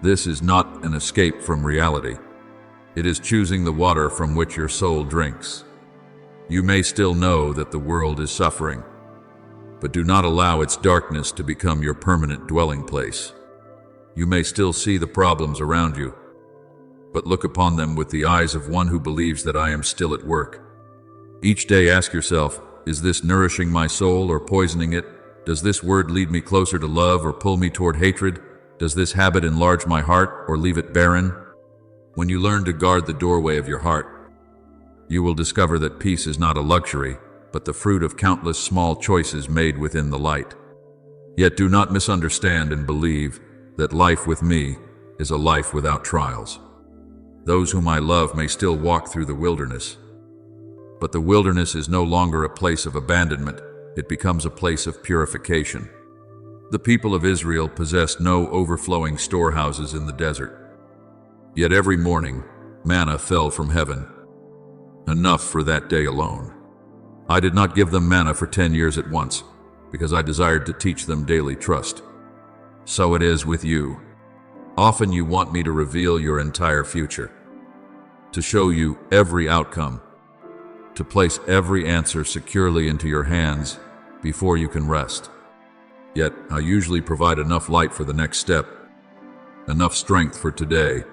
This is not an escape from reality. It is choosing the water from which your soul drinks. You may still know that the world is suffering, but do not allow its darkness to become your permanent dwelling place. You may still see the problems around you, but look upon them with the eyes of one who believes that I am still at work. Each day ask yourself, is this nourishing my soul or poisoning it? Does this word lead me closer to love or pull me toward hatred? Does this habit enlarge my heart or leave it barren? When you learn to guard the doorway of your heart, you will discover that peace is not a luxury, but the fruit of countless small choices made within the light. Yet do not misunderstand and believe that life with me is a life without trials. Those whom I love may still walk through the wilderness, but the wilderness is no longer a place of abandonment. It becomes a place of purification. The people of Israel possessed no overflowing storehouses in the desert. Yet every morning, manna fell from heaven, enough for that day alone. I did not give them manna for 10 years at once, because I desired to teach them daily trust. So it is with you. Often you want me to reveal your entire future, to show you every outcome, to place every answer securely into your hands before you can rest. Yet I usually provide enough light for the next step, enough strength for today,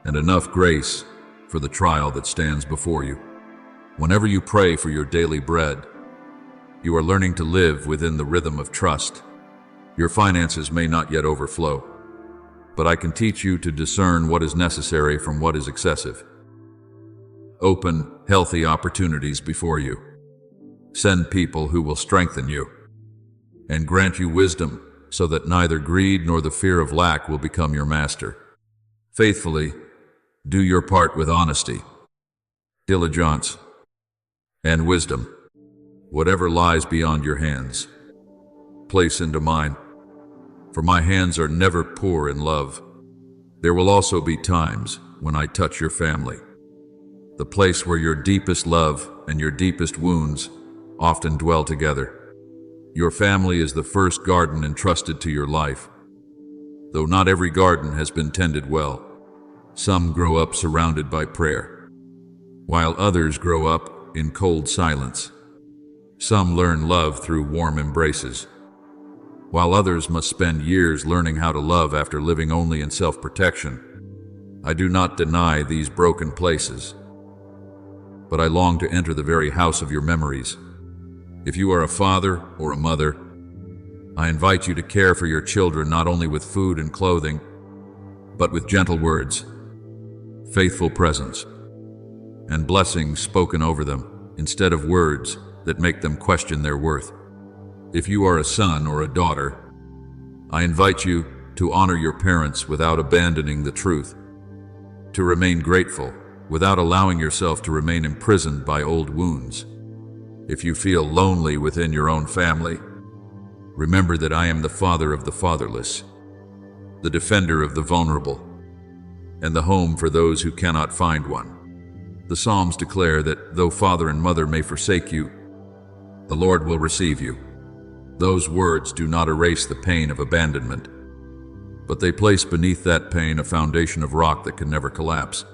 and enough grace for the trial that stands before you. Whenever you pray for your daily bread, you are learning to live within the rhythm of trust. Your finances may not yet overflow, but I can teach you to discern what is necessary from what is excessive. Open, healthy opportunities before you. Send people who will strengthen you and grant you wisdom so that neither greed nor the fear of lack will become your master. Faithfully, do your part with honesty, diligence, and wisdom. Whatever lies beyond your hands, place into mine, for my hands are never poor in love. There will also be times when I touch your family, the place where your deepest love and your deepest wounds often dwell together. Your family is the first garden entrusted to your life. Though not every garden has been tended well, some grow up surrounded by prayer, while others grow up in cold silence. Some learn love through warm embraces, while others must spend years learning how to love after living only in self-protection. I do not deny these broken places, but I long to enter the very house of your memories. If you are a father or a mother, I invite you to care for your children not only with food and clothing, but with gentle words, faithful presence, and blessings spoken over them instead of words that make them question their worth. If you are a son or a daughter, I invite you to honor your parents without abandoning the truth, to remain grateful without allowing yourself to remain imprisoned by old wounds. If you feel lonely within your own family, remember that I am the father of the fatherless, the defender of the vulnerable, and the home for those who cannot find one. The Psalms declare that though father and mother may forsake you, the Lord will receive you. Those words do not erase the pain of abandonment, but they place beneath that pain a foundation of rock that can never collapse.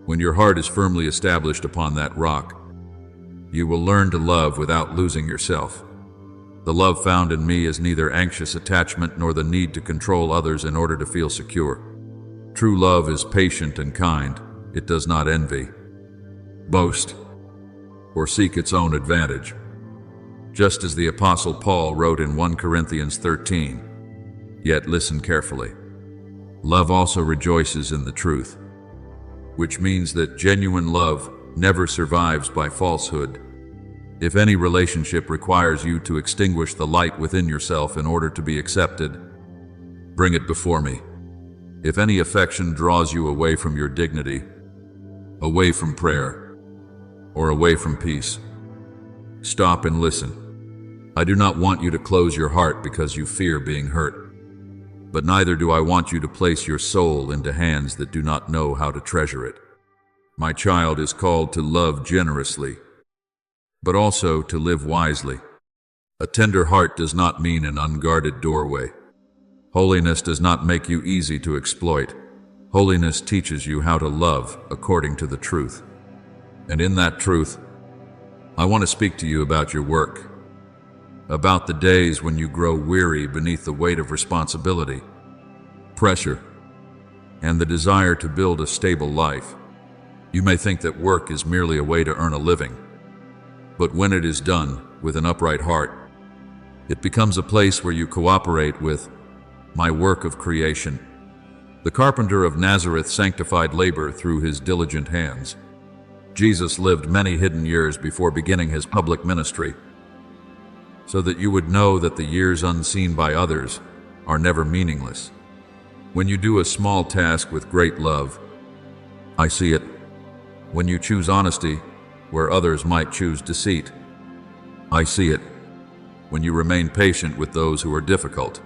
When your heart is firmly established upon that rock, You will learn to love without losing yourself. The love found in me is neither anxious attachment nor the need to control others in order to feel secure. True love is patient and kind. It does not envy, boast, or seek its own advantage. Just as the Apostle Paul wrote in 1 Corinthians 13, yet listen carefully. Love also rejoices in the truth, which means that genuine love never survives by falsehood. If any relationship requires you to extinguish the light within yourself in order to be accepted, bring it before me. If any affection draws you away from your dignity, away from prayer, or away from peace, stop and listen. I do not want you to close your heart because you fear being hurt, but neither do I want you to place your soul into hands that do not know how to treasure it. My child is called to love generously, but also to live wisely. A tender heart does not mean an unguarded doorway. Holiness does not make you easy to exploit. Holiness teaches you how to love according to the truth. And in that truth, I want to speak to you about your work, about the days when you grow weary beneath the weight of responsibility, pressure, and the desire to build a stable life. You may think that work is merely a way to earn a living, but when it is done with an upright heart, it becomes a place where you cooperate with my work of creation. The carpenter of Nazareth sanctified labor through his diligent hands. Jesus lived many hidden years before beginning his public ministry, so that you would know that the years unseen by others are never meaningless. When you do a small task with great love, I see it. When you choose honesty where others might choose deceit, I see it. When you remain patient with those who are difficult,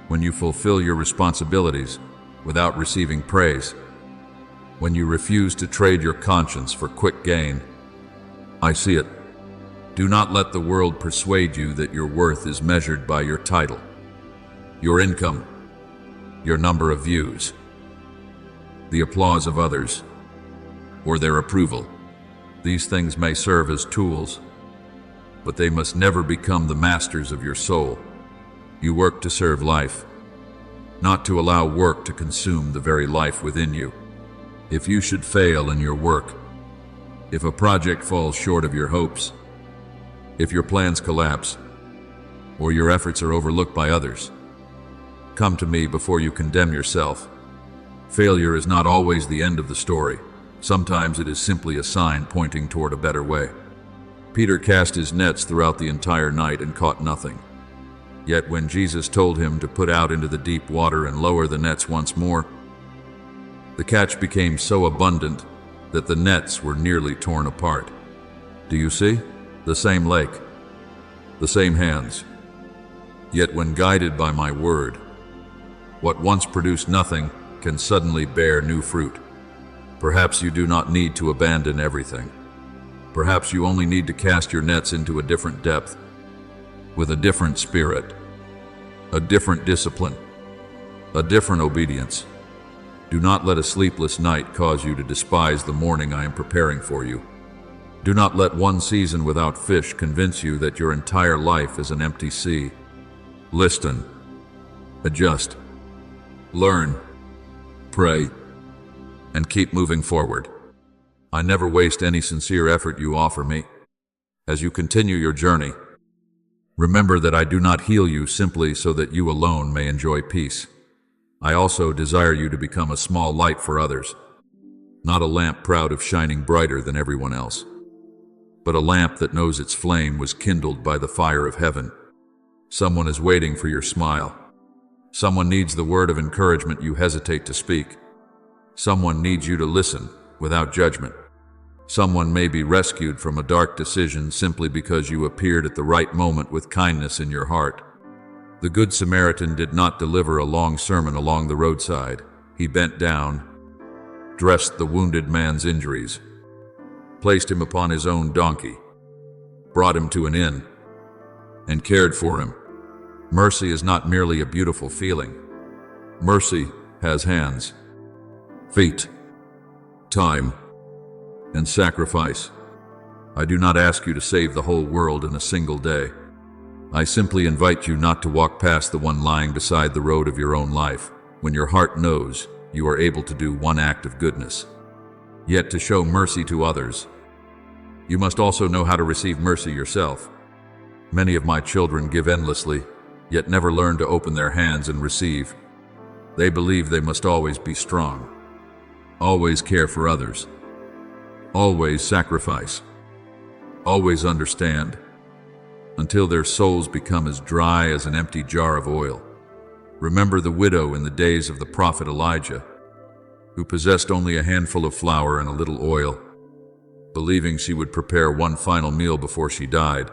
when you fulfill your responsibilities without receiving praise, when you refuse to trade your conscience for quick gain, I see it. Do not let the world persuade you that your worth is measured by your title, your income, your number of views, the applause of others, or their approval. These things may serve as tools, but they must never become the masters of your soul. You work to serve life, not to allow work to consume the very life within you. If you should fail in your work, if a project falls short of your hopes, if your plans collapse, or your efforts are overlooked by others, come to me before you condemn yourself. Failure is not always the end of the story. Sometimes it is simply a sign pointing toward a better way. Peter cast his nets throughout the entire night and caught nothing. Yet when Jesus told him to put out into the deep water and lower the nets once more, the catch became so abundant that the nets were nearly torn apart. Do you see? The same lake, the same hands. Yet when guided by my word, what once produced nothing can suddenly bear new fruit. Perhaps you do not need to abandon everything. Perhaps you only need to cast your nets into a different depth, with a different spirit, a different discipline, a different obedience. Do not let a sleepless night cause you to despise the morning I am preparing for you. Do not let one season without fish convince you that your entire life is an empty sea. Listen, adjust, learn, pray, and keep moving forward. I never waste any sincere effort you offer me. As you continue your journey, remember that I do not heal you simply so that you alone may enjoy peace. I also desire you to become a small light for others, not a lamp proud of shining brighter than everyone else, but a lamp that knows its flame was kindled by the fire of heaven. Someone is waiting for your smile. Someone needs the word of encouragement you hesitate to speak. Someone needs you to listen without judgment. Someone may be rescued from a dark decision simply because you appeared at the right moment with kindness in your heart. The Good Samaritan did not deliver a long sermon along the roadside. He bent down, dressed the wounded man's injuries, placed him upon his own donkey, brought him to an inn, and cared for him. Mercy is not merely a beautiful feeling. Mercy has hands, feet, time, and sacrifice. I do not ask you to save the whole world in a single day. I simply invite you not to walk past the one lying beside the road of your own life, when your heart knows you are able to do one act of goodness. Yet to show mercy to others, you must also know how to receive mercy yourself. Many of my children give endlessly, yet never learn to open their hands and receive. They believe they must always be strong, always care for others, always sacrifice, always understand, until their souls become as dry as an empty jar of oil. Remember the widow in the days of the prophet Elijah, who possessed only a handful of flour and a little oil, believing she would prepare one final meal before she died.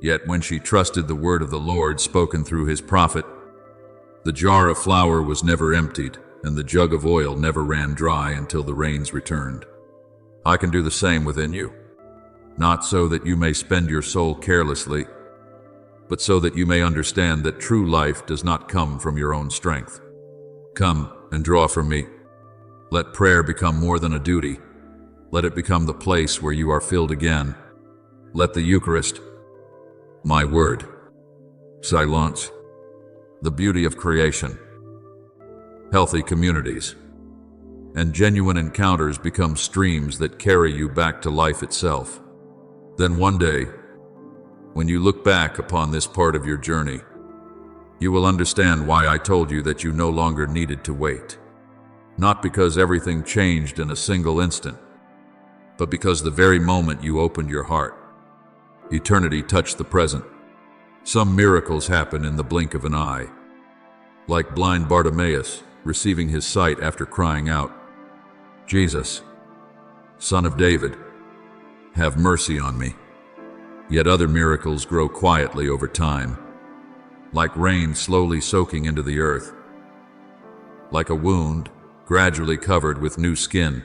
Yet when she trusted the word of the Lord spoken through his prophet, the jar of flour was never emptied, and the jug of oil never ran dry until the rains returned. I can do the same within you, not so that you may spend your soul carelessly, but so that you may understand that true life does not come from your own strength. Come and draw from me. Let prayer become more than a duty. Let it become the place where you are filled again. Let the Eucharist, my word, silence, the beauty of creation, healthy communities, and genuine encounters become streams that carry you back to life itself. Then one day, when you look back upon this part of your journey, you will understand why I told you that you no longer needed to wait. Not because everything changed in a single instant, but because the very moment you opened your heart, eternity touched the present. Some miracles happen in the blink of an eye, like blind Bartimaeus receiving his sight after crying out, "Jesus, Son of David, have mercy on me." Yet other miracles grow quietly over time, like rain slowly soaking into the earth, like a wound gradually covered with new skin,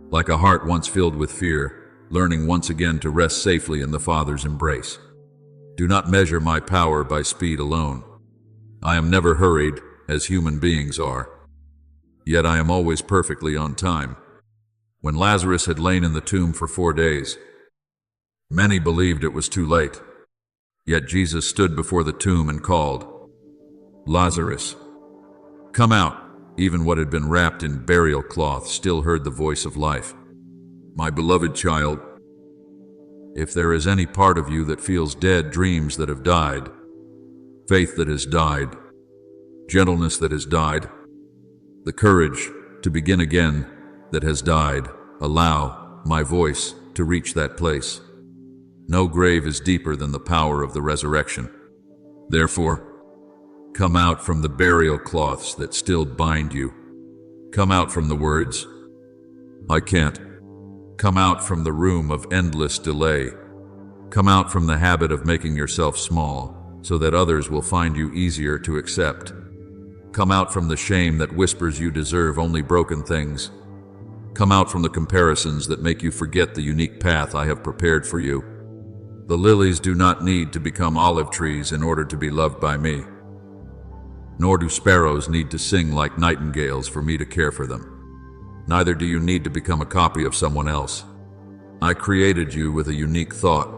like a heart once filled with fear, learning once again to rest safely in the Father's embrace. Do not measure my power by speed alone. I am never hurried, as human beings are. Yet I am always perfectly on time. When Lazarus had lain in the tomb for 4 days, many believed it was too late. Yet Jesus stood before the tomb and called, "Lazarus, come out." Even what had been wrapped in burial cloth still heard the voice of life. My beloved child, if there is any part of you that feels dead, dreams that have died, faith that has died, gentleness that has died, the courage to begin again that has died, allow my voice to reach that place. No grave is deeper than the power of the resurrection. Therefore, come out from the burial cloths that still bind you. Come out from the words, "I can't." Come out from the room of endless delay. Come out from the habit of making yourself small so that others will find you easier to accept. Come out from the shame that whispers you deserve only broken things. Come out from the comparisons that make you forget the unique path I have prepared for you. The lilies do not need to become olive trees in order to be loved by me. Nor do sparrows need to sing like nightingales for me to care for them. Neither do you need to become a copy of someone else. I created you with a unique thought,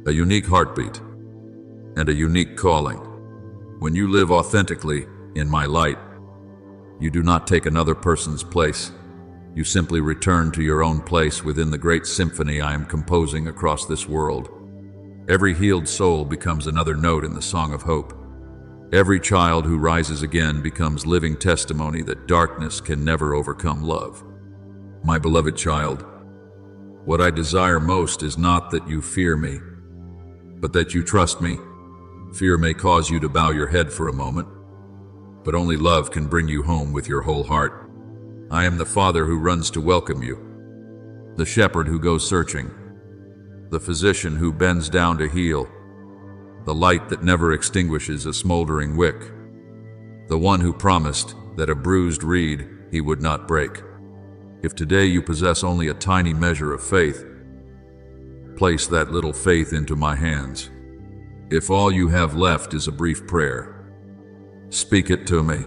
a unique heartbeat, and a unique calling. When you live authentically in my light, you do not take another person's place. You simply return to your own place within the great symphony I am composing across this world. Every healed soul becomes another note in the song of hope. Every child who rises again becomes living testimony that darkness can never overcome love. My beloved child, what I desire most is not that you fear me, but that you trust me. Fear may cause you to bow your head for a moment, but only love can bring you home with your whole heart. I am the Father who runs to welcome you, the shepherd who goes searching, the physician who bends down to heal, the light that never extinguishes a smoldering wick, the one who promised that a bruised reed he would not break. If today you possess only a tiny measure of faith, place that little faith into my hands. If all you have left is a brief prayer, speak it to me.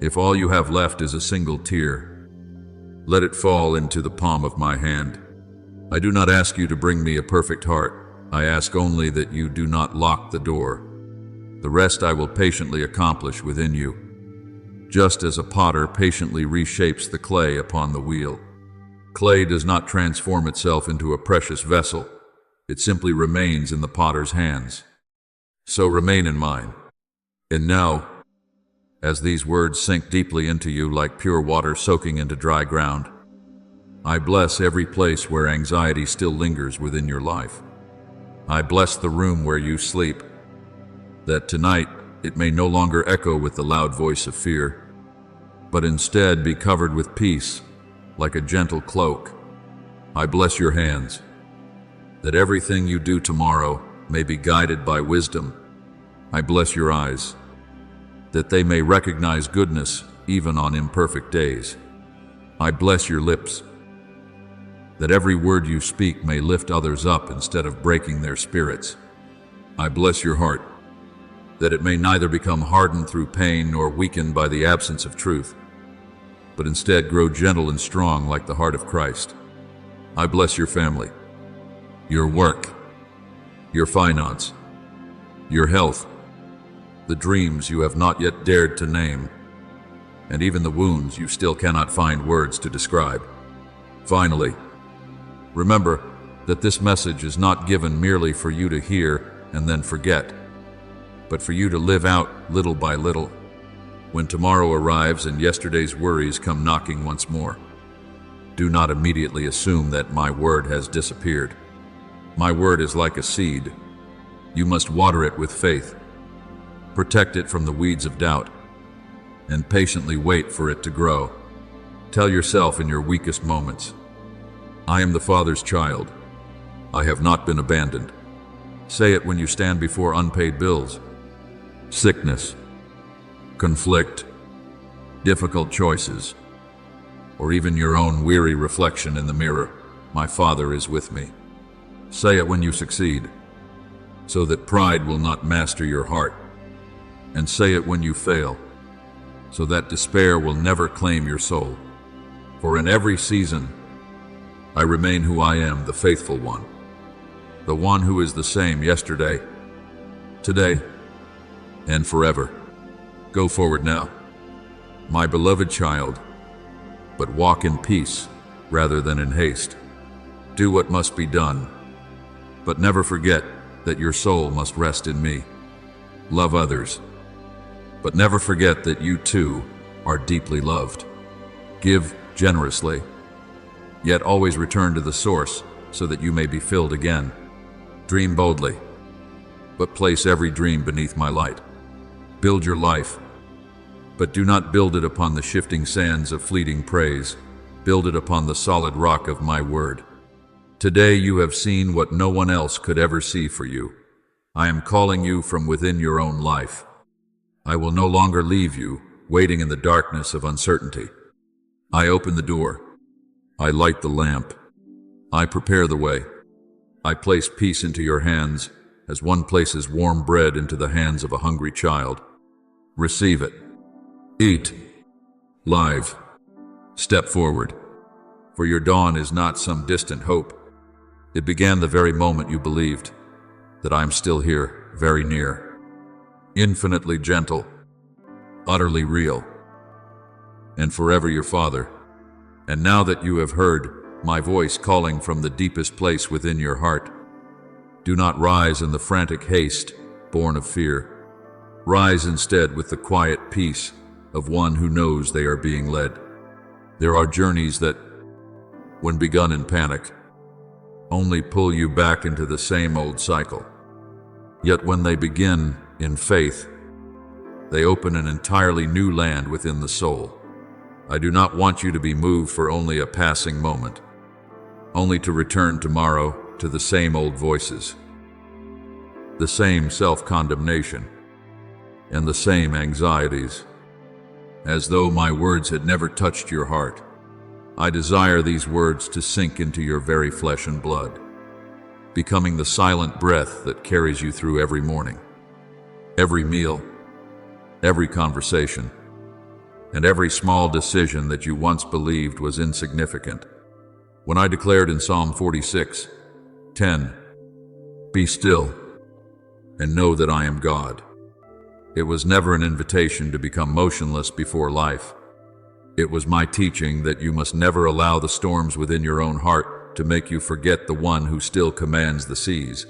If all you have left is a single tear, let it fall into the palm of my hand. I do not ask you to bring me a perfect heart. I ask only that you do not lock the door. The rest I will patiently accomplish within you, just as a potter patiently reshapes the clay upon the wheel. Clay does not transform itself into a precious vessel. It simply remains in the potter's hands. So remain in mine. And now, as these words sink deeply into you like pure water soaking into dry ground, I bless every place where anxiety still lingers within your life. I bless the room where you sleep, that tonight it may no longer echo with the loud voice of fear, but instead be covered with peace, like a gentle cloak. I bless your hands, that everything you do tomorrow may be guided by wisdom. I bless your eyes, that they may recognize goodness even on imperfect days. I bless your lips, that every word you speak may lift others up instead of breaking their spirits. I bless your heart, that it may neither become hardened through pain nor weakened by the absence of truth, but instead grow gentle and strong like the heart of Christ. I bless your family, your work, your finance, your health, the dreams you have not yet dared to name, and even the wounds you still cannot find words to describe. Finally, remember that this message is not given merely for you to hear and then forget, but for you to live out little by little. When tomorrow arrives and yesterday's worries come knocking once more, do not immediately assume that my word has disappeared. My word is like a seed. You must water it with faith, protect it from the weeds of doubt, and patiently wait for it to grow. Tell yourself in your weakest moments, I am the Father's child. I have not been abandoned. Say it when you stand before unpaid bills, sickness, conflict, difficult choices, or even your own weary reflection in the mirror. My Father is with me. Say it when you succeed, so that pride will not master your heart. And say it when you fail, so that despair will never claim your soul. For in every season, I remain who I am, the faithful one, the one who is the same yesterday, today, and forever. Go forward now, my beloved child, but walk in peace rather than in haste. Do what must be done, but never forget that your soul must rest in me. Love others, but never forget that you too are deeply loved. Give generously, yet always return to the source so that you may be filled again. Dream boldly, but place every dream beneath my light. Build your life, but do not build it upon the shifting sands of fleeting praise. Build it upon the solid rock of my word. Today you have seen what no one else could ever see for you. I am calling you from within your own life. I will no longer leave you waiting in the darkness of uncertainty. I open the door. I light the lamp. I prepare the way. I place peace into your hands as one places warm bread into the hands of a hungry child. Receive it. Eat. Live. Step forward. For your dawn is not some distant hope. It began the very moment you believed that I am still here, very near, infinitely gentle, utterly real, and forever your Father. And now that you have heard my voice calling from the deepest place within your heart, do not rise in the frantic haste born of fear. Rise instead with the quiet peace of one who knows they are being led. There are journeys that, when begun in panic, only pull you back into the same old cycle. Yet when they begin in faith, they open an entirely new land within the soul. I do not want you to be moved for only a passing moment, only to return tomorrow to the same old voices, the same self-condemnation, and the same anxieties, as though my words had never touched your heart. I desire these words to sink into your very flesh and blood, becoming the silent breath that carries you through every morning, every meal, every conversation, and every small decision that you once believed was insignificant. When I declared in Psalm 46:10, "Be still and know that I am God," it was never an invitation to become motionless before life. It was my teaching that you must never allow the storms within your own heart to make you forget the one who still commands the seas.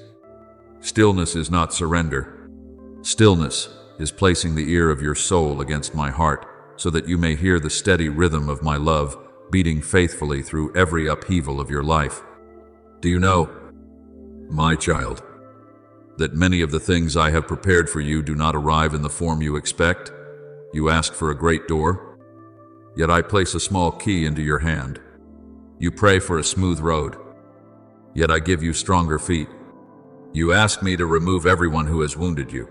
Stillness is not surrender. Stillness is placing the ear of your soul against my heart so that you may hear the steady rhythm of my love beating faithfully through every upheaval of your life. Do you know, my child, that many of the things I have prepared for you do not arrive in the form you expect? You ask for a great door, yet I place a small key into your hand. You pray for a smooth road, yet I give you stronger feet. You ask me to remove everyone who has wounded you,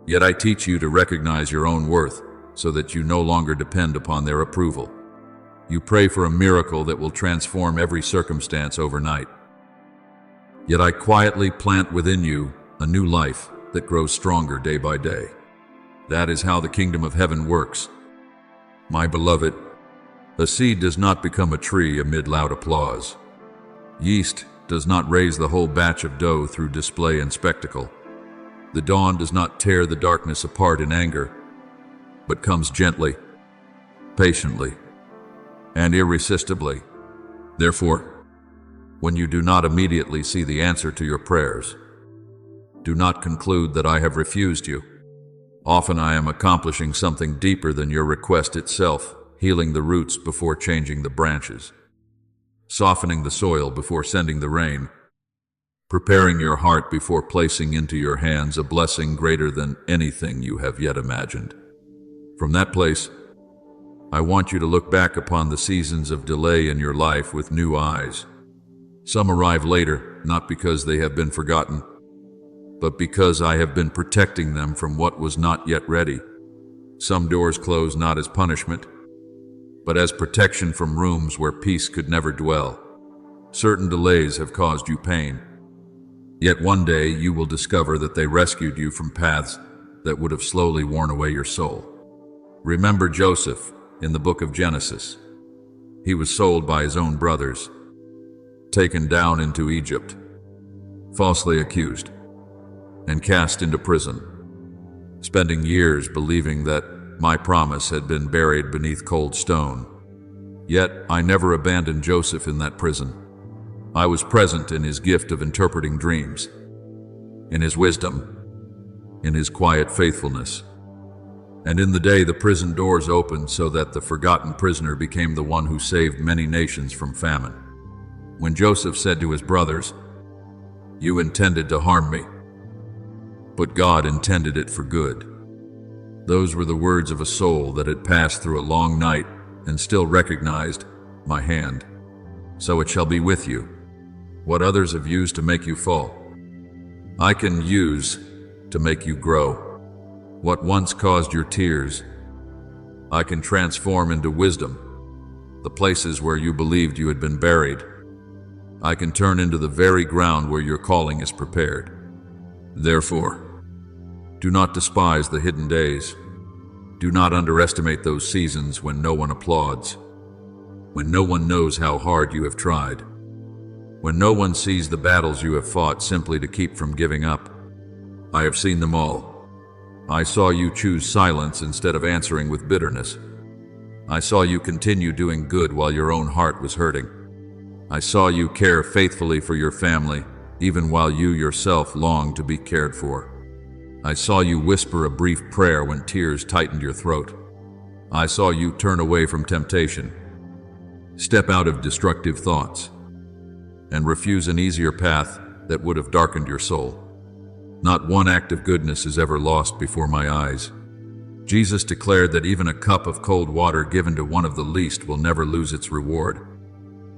yet I teach you to recognize your own worth so that you no longer depend upon their approval. You pray for a miracle that will transform every circumstance overnight, yet I quietly plant within you a new life that grows stronger day by day. That is how the kingdom of heaven works. My beloved, a seed does not become a tree amid loud applause. Yeast does not raise the whole batch of dough through display and spectacle. The dawn does not tear the darkness apart in anger, but comes gently, patiently, and irresistibly. Therefore, when you do not immediately see the answer to your prayers, do not conclude that I have refused you. Often I am accomplishing something deeper than your request itself, healing the roots before changing the branches, softening the soil before sending the rain, preparing your heart before placing into your hands a blessing greater than anything you have yet imagined. From that place, I want you to look back upon the seasons of delay in your life with new eyes. Some arrive later, not because they have been forgotten, but because I have been protecting them from what was not yet ready. Some doors close not as punishment, but as protection from rooms where peace could never dwell. Certain delays have caused you pain, yet one day you will discover that they rescued you from paths that would have slowly worn away your soul. Remember Joseph in the book of Genesis. He was sold by his own brothers, taken down into Egypt, falsely accused, and cast into prison, spending years believing that my promise had been buried beneath cold stone. Yet I never abandoned Joseph in that prison. I was present in his gift of interpreting dreams, in his wisdom, in his quiet faithfulness. And in the day the prison doors opened so that the forgotten prisoner became the one who saved many nations from famine. When Joseph said to his brothers, "You intended to harm me, but God intended it for good," those were the words of a soul that had passed through a long night and still recognized my hand. So it shall be with you. What others have used to make you fall, I can use to make you grow. What once caused your tears, I can transform into wisdom. The places where you believed you had been buried, I can turn into the very ground where your calling is prepared. Therefore, do not despise the hidden days. Do not underestimate those seasons when no one applauds, when no one knows how hard you have tried, when no one sees the battles you have fought simply to keep from giving up. I have seen them all. I saw you choose silence instead of answering with bitterness. I saw you continue doing good while your own heart was hurting. I saw you care faithfully for your family, even while you yourself longed to be cared for. I saw you whisper a brief prayer when tears tightened your throat. I saw you turn away from temptation, step out of destructive thoughts, and refuse an easier path that would have darkened your soul. Not one act of goodness is ever lost before my eyes. Jesus declared that even a cup of cold water given to one of the least will never lose its reward.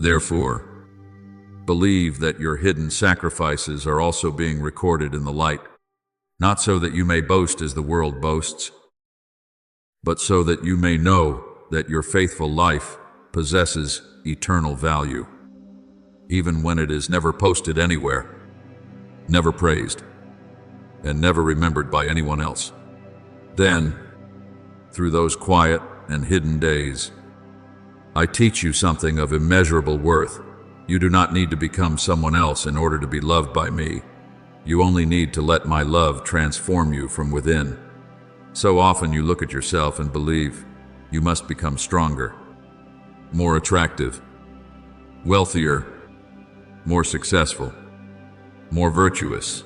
Therefore, believe that your hidden sacrifices are also being recorded in the light, not so that you may boast as the world boasts, but so that you may know that your faithful life possesses eternal value, even when it is never posted anywhere, never praised, and never remembered by anyone else. Then, through those quiet and hidden days, I teach you something of immeasurable worth You do not need to become someone else in order to be loved by me. You only need to let my love transform you from within. So often you look at yourself and believe you must become stronger, more attractive, wealthier, more successful, more virtuous,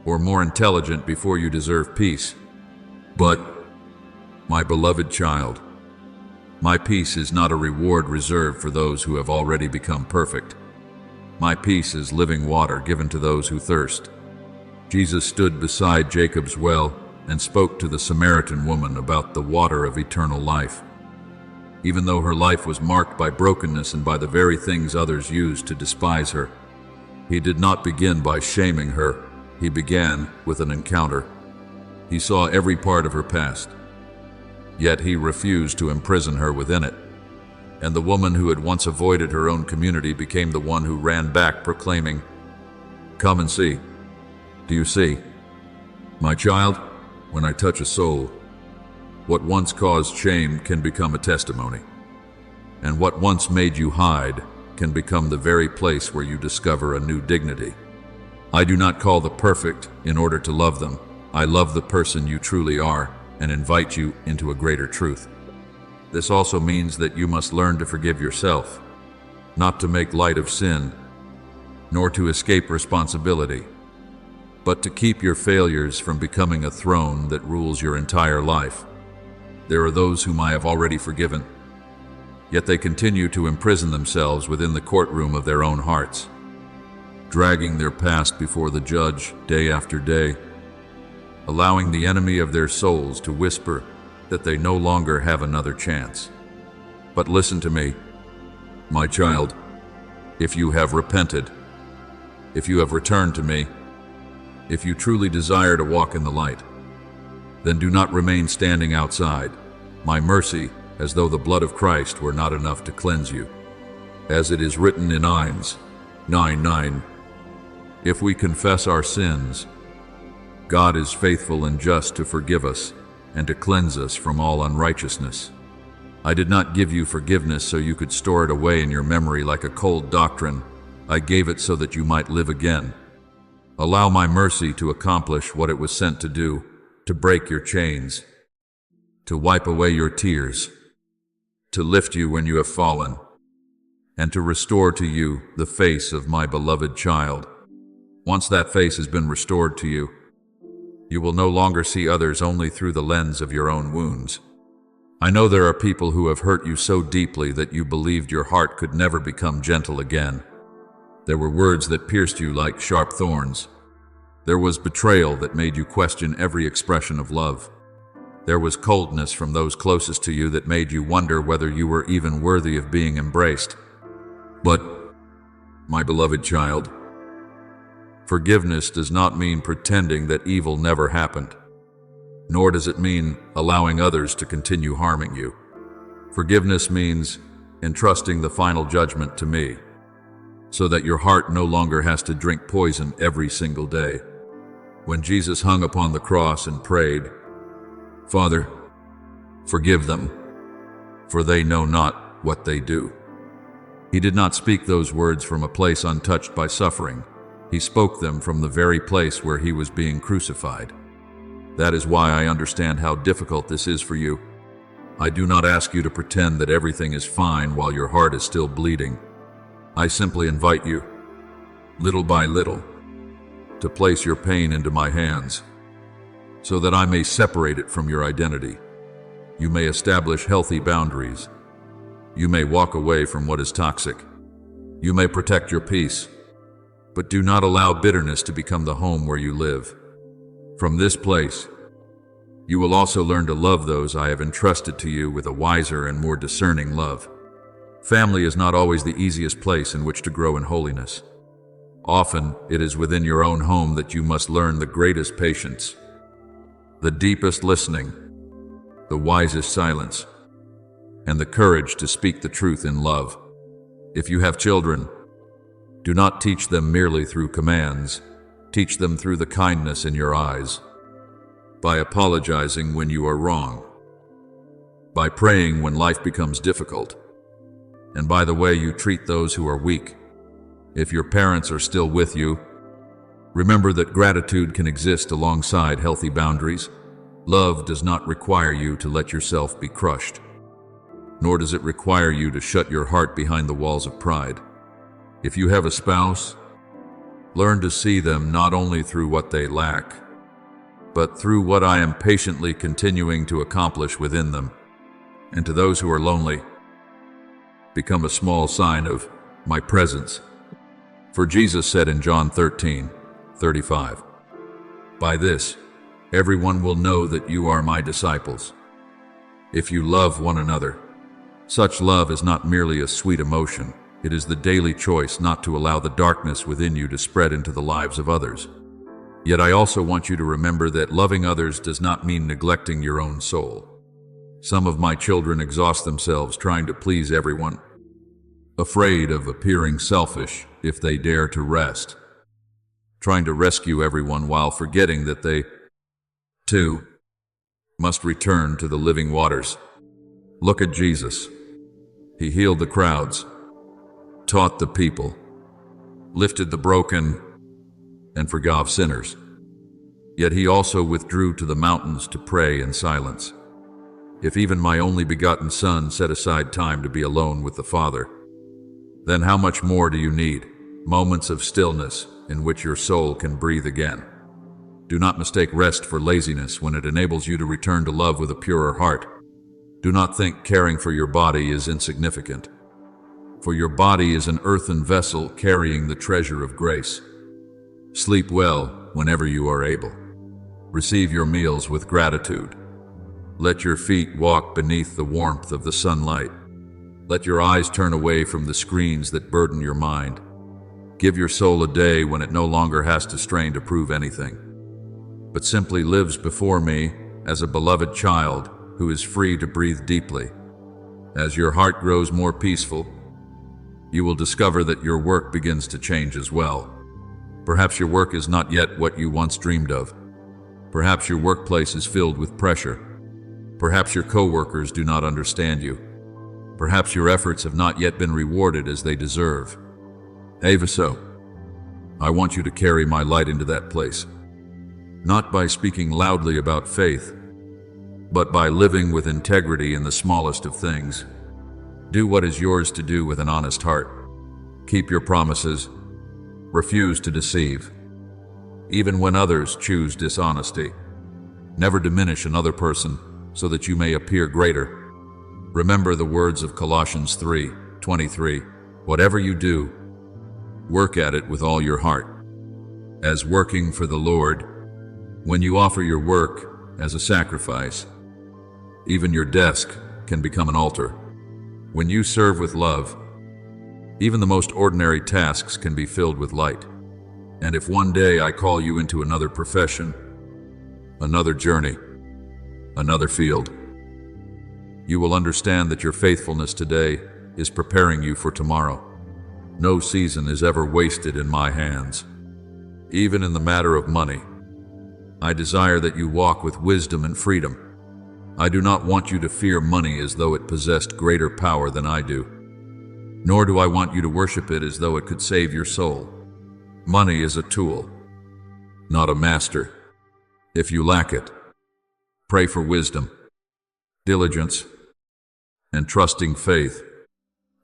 or more intelligent before you deserve peace. But, my beloved child, my peace is not a reward reserved for those who have already become perfect. My peace is living water given to those who thirst. Jesus stood beside Jacob's well and spoke to the Samaritan woman about the water of eternal life. Even though her life was marked by brokenness and by the very things others used to despise her, he did not begin by shaming her. He began with an encounter. He saw every part of her past, yet he refused to imprison her within it. And the woman who had once avoided her own community became the one who ran back, proclaiming, "Come and see. Do you see? My child, when I touch a soul, what once caused shame can become a testimony. And what once made you hide can become the very place where you discover a new dignity. I do not call the perfect in order to love them. I love the person you truly are and invite you into a greater truth. This also means that you must learn to forgive yourself, not to make light of sin, nor to escape responsibility, but to keep your failures from becoming a throne that rules your entire life. There are those whom I have already forgiven, yet they continue to imprison themselves within the courtroom of their own hearts, dragging their past before the judge day after day, allowing the enemy of their souls to whisper that they no longer have another chance. But listen to me, my child. If you have repented, if you have returned to me, if you truly desire to walk in the light, then do not remain standing outside my mercy as though the blood of Christ were not enough to cleanse you. As it is written in Amos 9:9, if we confess our sins, God is faithful and just to forgive us and to cleanse us from all unrighteousness. I did not give you forgiveness so you could store it away in your memory like a cold doctrine. I gave it so that you might live again. Allow my mercy to accomplish what it was sent to do, to break your chains, to wipe away your tears, to lift you when you have fallen, and to restore to you the face of my beloved child. Once that face has been restored to you, you will no longer see others only through the lens of your own wounds. I know there are people who have hurt you so deeply that you believed your heart could never become gentle again. There were words that pierced you like sharp thorns. There was betrayal that made you question every expression of love. There was coldness from those closest to you that made you wonder whether you were even worthy of being embraced. But, my beloved child, forgiveness does not mean pretending that evil never happened, nor does it mean allowing others to continue harming you. Forgiveness means entrusting the final judgment to me, so that your heart no longer has to drink poison every single day. When Jesus hung upon the cross and prayed, "Father, forgive them, for they know not what they do," he did not speak those words from a place untouched by suffering. He spoke them from the very place where he was being crucified. That is why I understand how difficult this is for you. I do not ask you to pretend that everything is fine while your heart is still bleeding. I simply invite you, little by little, to place your pain into my hands, so that I may separate it from your identity. You may establish healthy boundaries. You may walk away from what is toxic. You may protect your peace, but do not allow bitterness to become the home where you live. From this place, you will also learn to love those I have entrusted to you with a wiser and more discerning love. Family is not always the easiest place in which to grow in holiness. Often, it is within your own home that you must learn the greatest patience, the deepest listening, the wisest silence, and the courage to speak the truth in love. If you have children, do not teach them merely through commands. Teach them through the kindness in your eyes, by apologizing when you are wrong, by praying when life becomes difficult, and by the way you treat those who are weak. If your parents are still with you, remember that gratitude can exist alongside healthy boundaries. Love does not require you to let yourself be crushed, nor does it require you to shut your heart behind the walls of pride. If you have a spouse, learn to see them not only through what they lack, but through what I am patiently continuing to accomplish within them. And to those who are lonely, become a small sign of my presence. For Jesus said in John 13:35, "By this, everyone will know that you are my disciples, if you love one another." Such love is not merely a sweet emotion, it is the daily choice not to allow the darkness within you to spread into the lives of others. Yet I also want you to remember that loving others does not mean neglecting your own soul. Some of my children exhaust themselves trying to please everyone, afraid of appearing selfish if they dare to rest, trying to rescue everyone while forgetting that they, too, must return to the living waters. Look at Jesus. He healed the crowds, taught the people, lifted the broken, and forgave sinners. Yet he also withdrew to the mountains to pray in silence. If even my only begotten Son set aside time to be alone with the Father, then how much more do you need? Moments of stillness in which your soul can breathe again. Do not mistake rest for laziness when it enables you to return to love with a purer heart. Do not think caring for your body is insignificant, for your body is an earthen vessel carrying the treasure of grace. Sleep well whenever you are able. Receive your meals with gratitude. Let your feet walk beneath the warmth of the sunlight. Let your eyes turn away from the screens that burden your mind. Give your soul a day when it no longer has to strain to prove anything, but simply lives before me as a beloved child who is free to breathe deeply. As your heart grows more peaceful, you will discover that your work begins to change as well. Perhaps your work is not yet what you once dreamed of. Perhaps your workplace is filled with pressure. Perhaps your coworkers do not understand you. Perhaps your efforts have not yet been rewarded as they deserve. Even so, I want you to carry my light into that place, not by speaking loudly about faith, but by living with integrity in the smallest of things. Do what is yours to do with an honest heart. Keep your promises. Refuse to deceive, even when others choose dishonesty. Never diminish another person so that you may appear greater. Remember the words of Colossians 3:23. Whatever you do, work at it with all your heart, as working for the Lord. When you offer your work as a sacrifice, even your desk can become an altar. When you serve with love, even the most ordinary tasks can be filled with light. And if one day I call you into another profession, another journey, another field, you will understand that your faithfulness today is preparing you for tomorrow. No season is ever wasted in my hands. Even in the matter of money, I desire that you walk with wisdom and freedom. I do not want you to fear money as though it possessed greater power than I do, nor do I want you to worship it as though it could save your soul. Money is a tool, not a master. If you lack it, pray for wisdom, diligence, and trusting faith.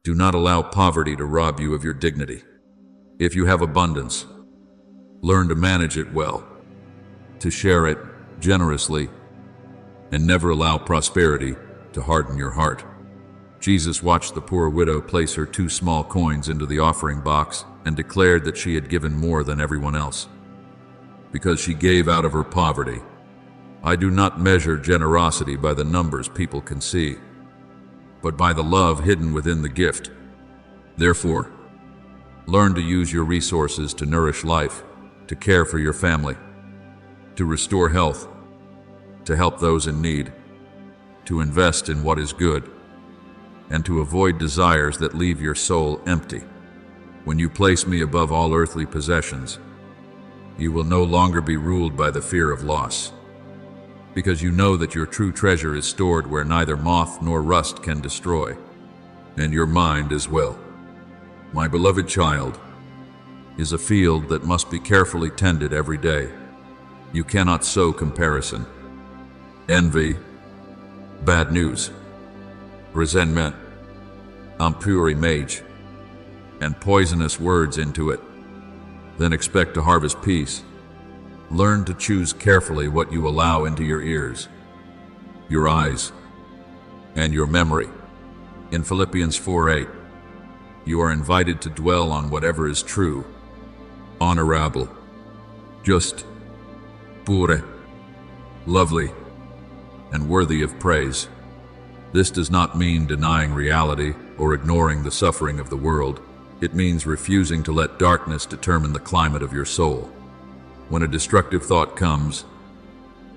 Do not allow poverty to rob you of your dignity. If you have abundance, learn to manage it well, to share it generously, and never allow prosperity to harden your heart. Jesus watched the poor widow place her 2 small coins into the offering box and declared that she had given more than everyone else, because she gave out of her poverty. I do not measure generosity by the numbers people can see, but by the love hidden within the gift. Therefore, learn to use your resources to nourish life, to care for your family, to restore health, to help those in need, to invest in what is good, and to avoid desires that leave your soul empty. When you place me above all earthly possessions, you will no longer be ruled by the fear of loss, because you know that your true treasure is stored where neither moth nor rust can destroy. and your mind as well. My beloved child is a field that must be carefully tended every day. You cannot sow comparison, envy, bad news, resentment, impure image, and poisonous words into it, then expect to harvest peace. Learn to choose carefully what you allow into your ears, your eyes, and your memory. In Philippians 4:8, you are invited to dwell on whatever is true, honorable, just, pure, lovely, and worthy of praise. This does not mean denying reality or ignoring the suffering of the world. It means refusing to let darkness determine the climate of your soul. When a destructive thought comes,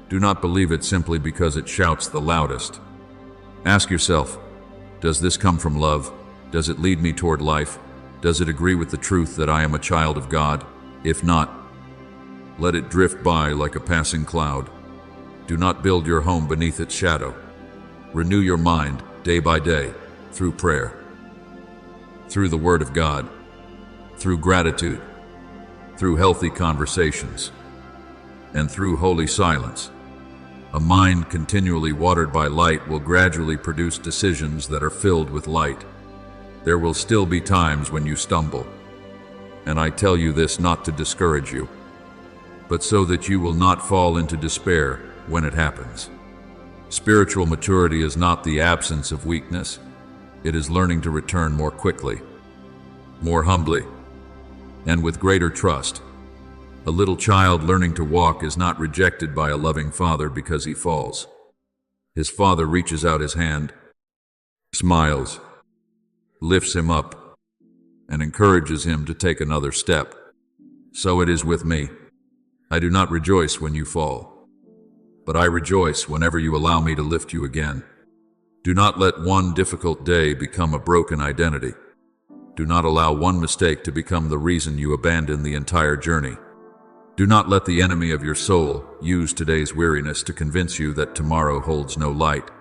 do not believe it simply because it shouts the loudest. Ask yourself, does this come from love? Does it lead me toward life? Does it agree with the truth that I am a child of God? If not, let it drift by like a passing cloud. Do not build your home beneath its shadow. Renew your mind day by day through prayer, through the Word of God, through gratitude, through healthy conversations, and through holy silence. A mind continually watered by light will gradually produce decisions that are filled with light. There will still be times when you stumble, and I tell you this not to discourage you, but so that you will not fall into despair when it happens. Spiritual maturity is not the absence of weakness. It is learning to return more quickly, more humbly, and with greater trust. A little child learning to walk is not rejected by a loving father because he falls. His father reaches out his hand, smiles, lifts him up, and encourages him to take another step. So it is with me. I do not rejoice when you fall, but I rejoice whenever you allow me to lift you again. Do not let one difficult day become a broken identity. Do not allow one mistake to become the reason you abandon the entire journey. Do not let the enemy of your soul use today's weariness to convince you that tomorrow holds no light.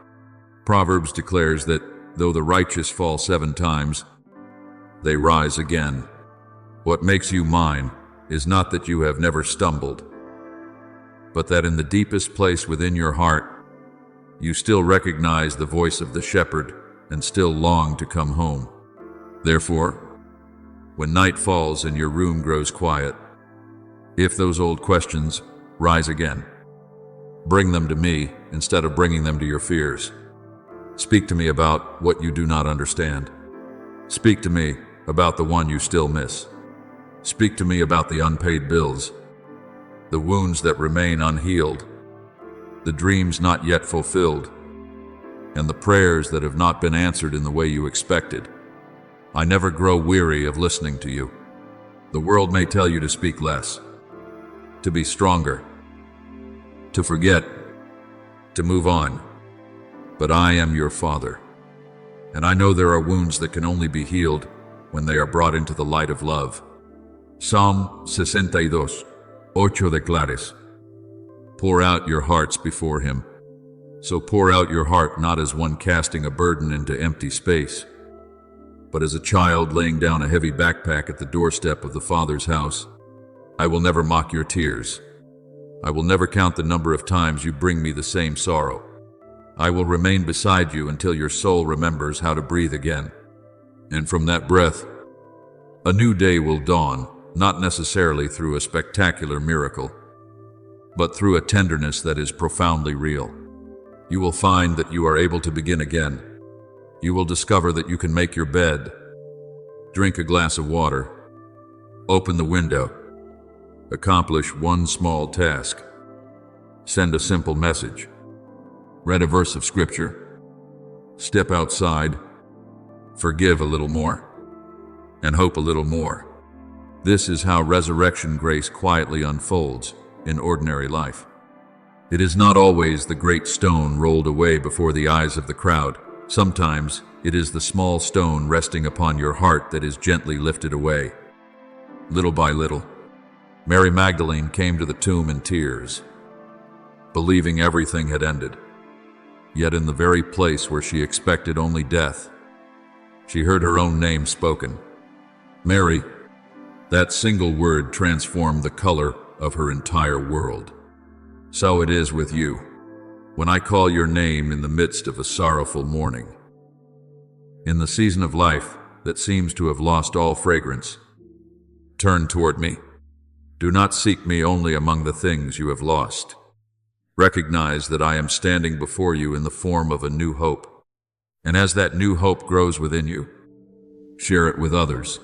Proverbs declares that though the righteous fall 7 times, they rise again. What makes you mine is not that you have never stumbled, but that in the deepest place within your heart, you still recognize the voice of the shepherd and still long to come home. Therefore, when night falls and your room grows quiet, if those old questions rise again, bring them to me instead of bringing them to your fears. Speak to me about what you do not understand. Speak to me about the one you still miss. Speak to me about the unpaid bills, the wounds that remain unhealed, the dreams not yet fulfilled, and the prayers that have not been answered in the way you expected. I never grow weary of listening to you. The world may tell you to speak less, to be stronger, to forget, to move on. But I am your Father, and I know there are wounds that can only be healed when they are brought into the light of love. Psalm 62:8 declares, pour out your hearts before him. So pour out your heart not as one casting a burden into empty space, but as a child laying down a heavy backpack at the doorstep of the Father's house. I will never mock your tears. I will never count the number of times you bring me the same sorrow. I will remain beside you until your soul remembers how to breathe again. And from that breath, a new day will dawn, not necessarily through a spectacular miracle, but through a tenderness that is profoundly real. You will find that you are able to begin again. You will discover that you can make your bed, drink a glass of water, open the window, accomplish one small task, send a simple message, read a verse of scripture, step outside, forgive a little more, and hope a little more. This is how resurrection grace quietly unfolds in ordinary life. It is not always the great stone rolled away before the eyes of the crowd. Sometimes it is the small stone resting upon your heart that is gently lifted away. Little by little, Mary Magdalene came to the tomb in tears, believing everything had ended. Yet in the very place where she expected only death, She heard her own name spoken. Mary. That single word transformed the color of her entire world. So it is with you. When I call your name in the midst of a sorrowful morning, in the season of life that seems to have lost all fragrance, turn toward me. Do not seek me only among the things you have lost. Recognize that I am standing before you in the form of a new hope. And as that new hope grows within you, share it with others.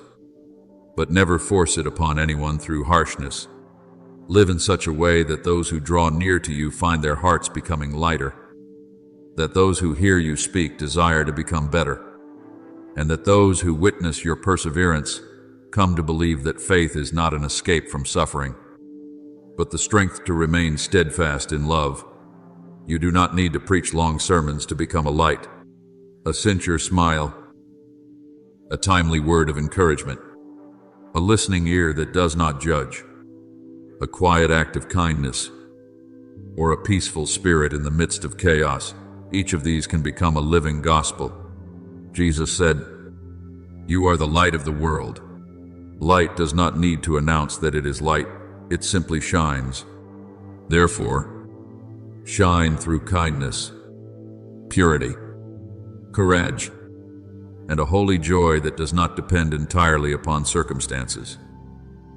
But never force it upon anyone through harshness. Live in such a way that those who draw near to you find their hearts becoming lighter, that those who hear you speak desire to become better, and that those who witness your perseverance come to believe that faith is not an escape from suffering, but the strength to remain steadfast in love. You do not need to preach long sermons to become a light, a sincere smile, a timely word of encouragement, a listening ear that does not judge, a quiet act of kindness, or a peaceful spirit in the midst of chaos. Each of these can become a living gospel. Jesus said, "You are the light of the world." Light does not need to announce that it is light, it simply shines. Therefore, shine through kindness, purity, courage, and a holy joy that does not depend entirely upon circumstances.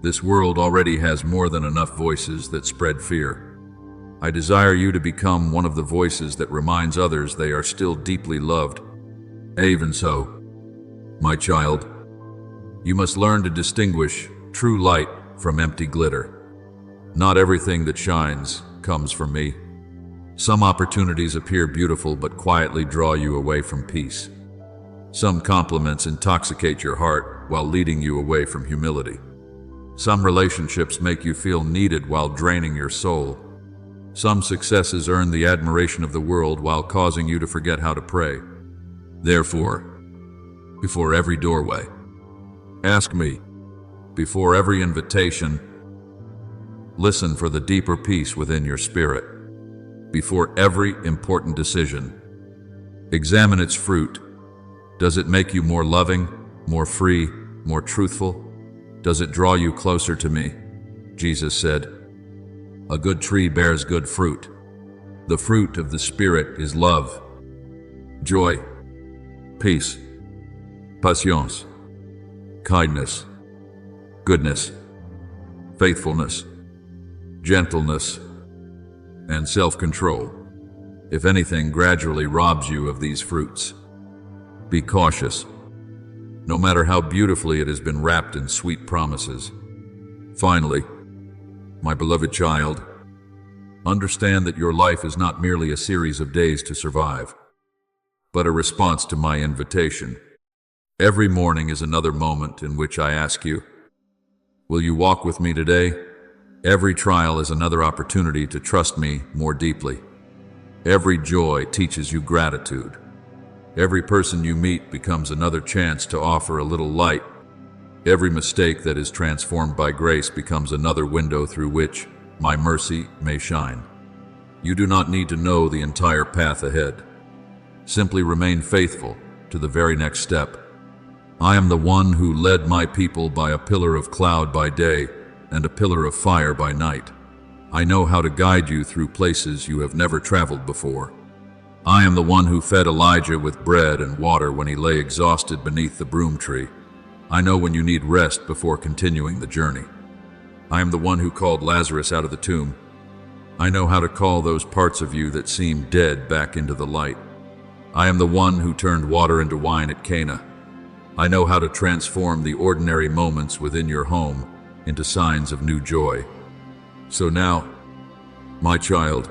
This world already has more than enough voices that spread fear. I desire you to become one of the voices that reminds others they are still deeply loved. Even so, my child, you must learn to distinguish true light from empty glitter. Not everything that shines comes from me. Some opportunities appear beautiful but quietly draw you away from peace. Some compliments intoxicate your heart while leading you away from humility. Some relationships make you feel needed while draining your soul. Some successes earn the admiration of the world while causing you to forget how to pray. Therefore, before every doorway, ask me. Before every invitation, listen for the deeper peace within your spirit. Before every important decision, examine its fruit. Does it make you more loving, more free, more truthful? Does it draw you closer to me? Jesus said, "A good tree bears good fruit. The fruit of the Spirit is love, joy, peace, patience, kindness, goodness, faithfulness, gentleness, and self-control. If anything gradually robs you of these fruits, be cautious. No matter how beautifully it has been wrapped in sweet promises. Finally, my beloved child, understand that your life is not merely a series of days to survive, but a response to my invitation. Every morning is another moment in which I ask you, will you walk with me today? Every trial is another opportunity to trust me more deeply. Every joy teaches you gratitude. Every person you meet becomes another chance to offer a little light. Every mistake that is transformed by grace becomes another window through which my mercy may shine. You do not need to know the entire path ahead. Simply remain faithful to the very next step. I am the one who led my people by a pillar of cloud by day and a pillar of fire by night. I know how to guide you through places you have never traveled before. I am the one who fed Elijah with bread and water when he lay exhausted beneath the broom tree. I know when you need rest before continuing the journey. I am the one who called Lazarus out of the tomb. I know how to call those parts of you that seem dead back into the light. I am the one who turned water into wine at Cana. I know how to transform the ordinary moments within your home into signs of new joy. So now, my child,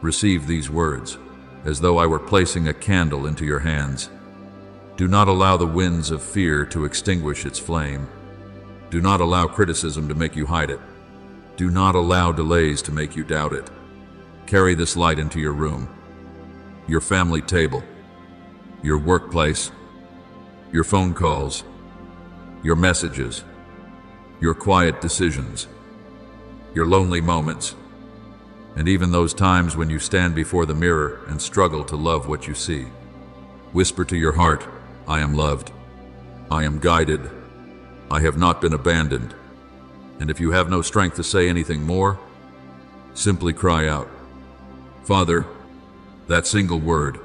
receive these words as though I were placing a candle into your hands. Do not allow the winds of fear to extinguish its flame. Do not allow criticism to make you hide it. Do not allow delays to make you doubt it. Carry this light into your room, your family table, your workplace, your phone calls, your messages, your quiet decisions, your lonely moments, and even those times when you stand before the mirror and struggle to love what you see. Whisper to your heart, I am loved. I am guided. I have not been abandoned. And if you have no strength to say anything more, simply cry out, Father. That single word,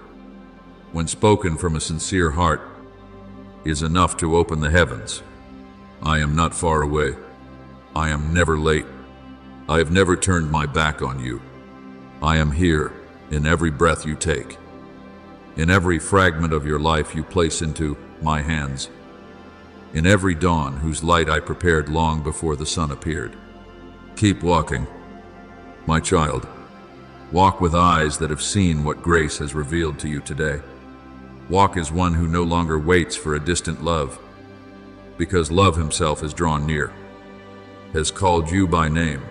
when spoken from a sincere heart, is enough to open the heavens. I am not far away. I am never late. I have never turned my back on you. I am here in every breath you take, in every fragment of your life you place into my hands, in every dawn whose light I prepared long before the sun appeared. Keep walking, my child. Walk with eyes that have seen what grace has revealed to you today. Walk as one who no longer waits for a distant love, because love himself has drawn near, has called you by name,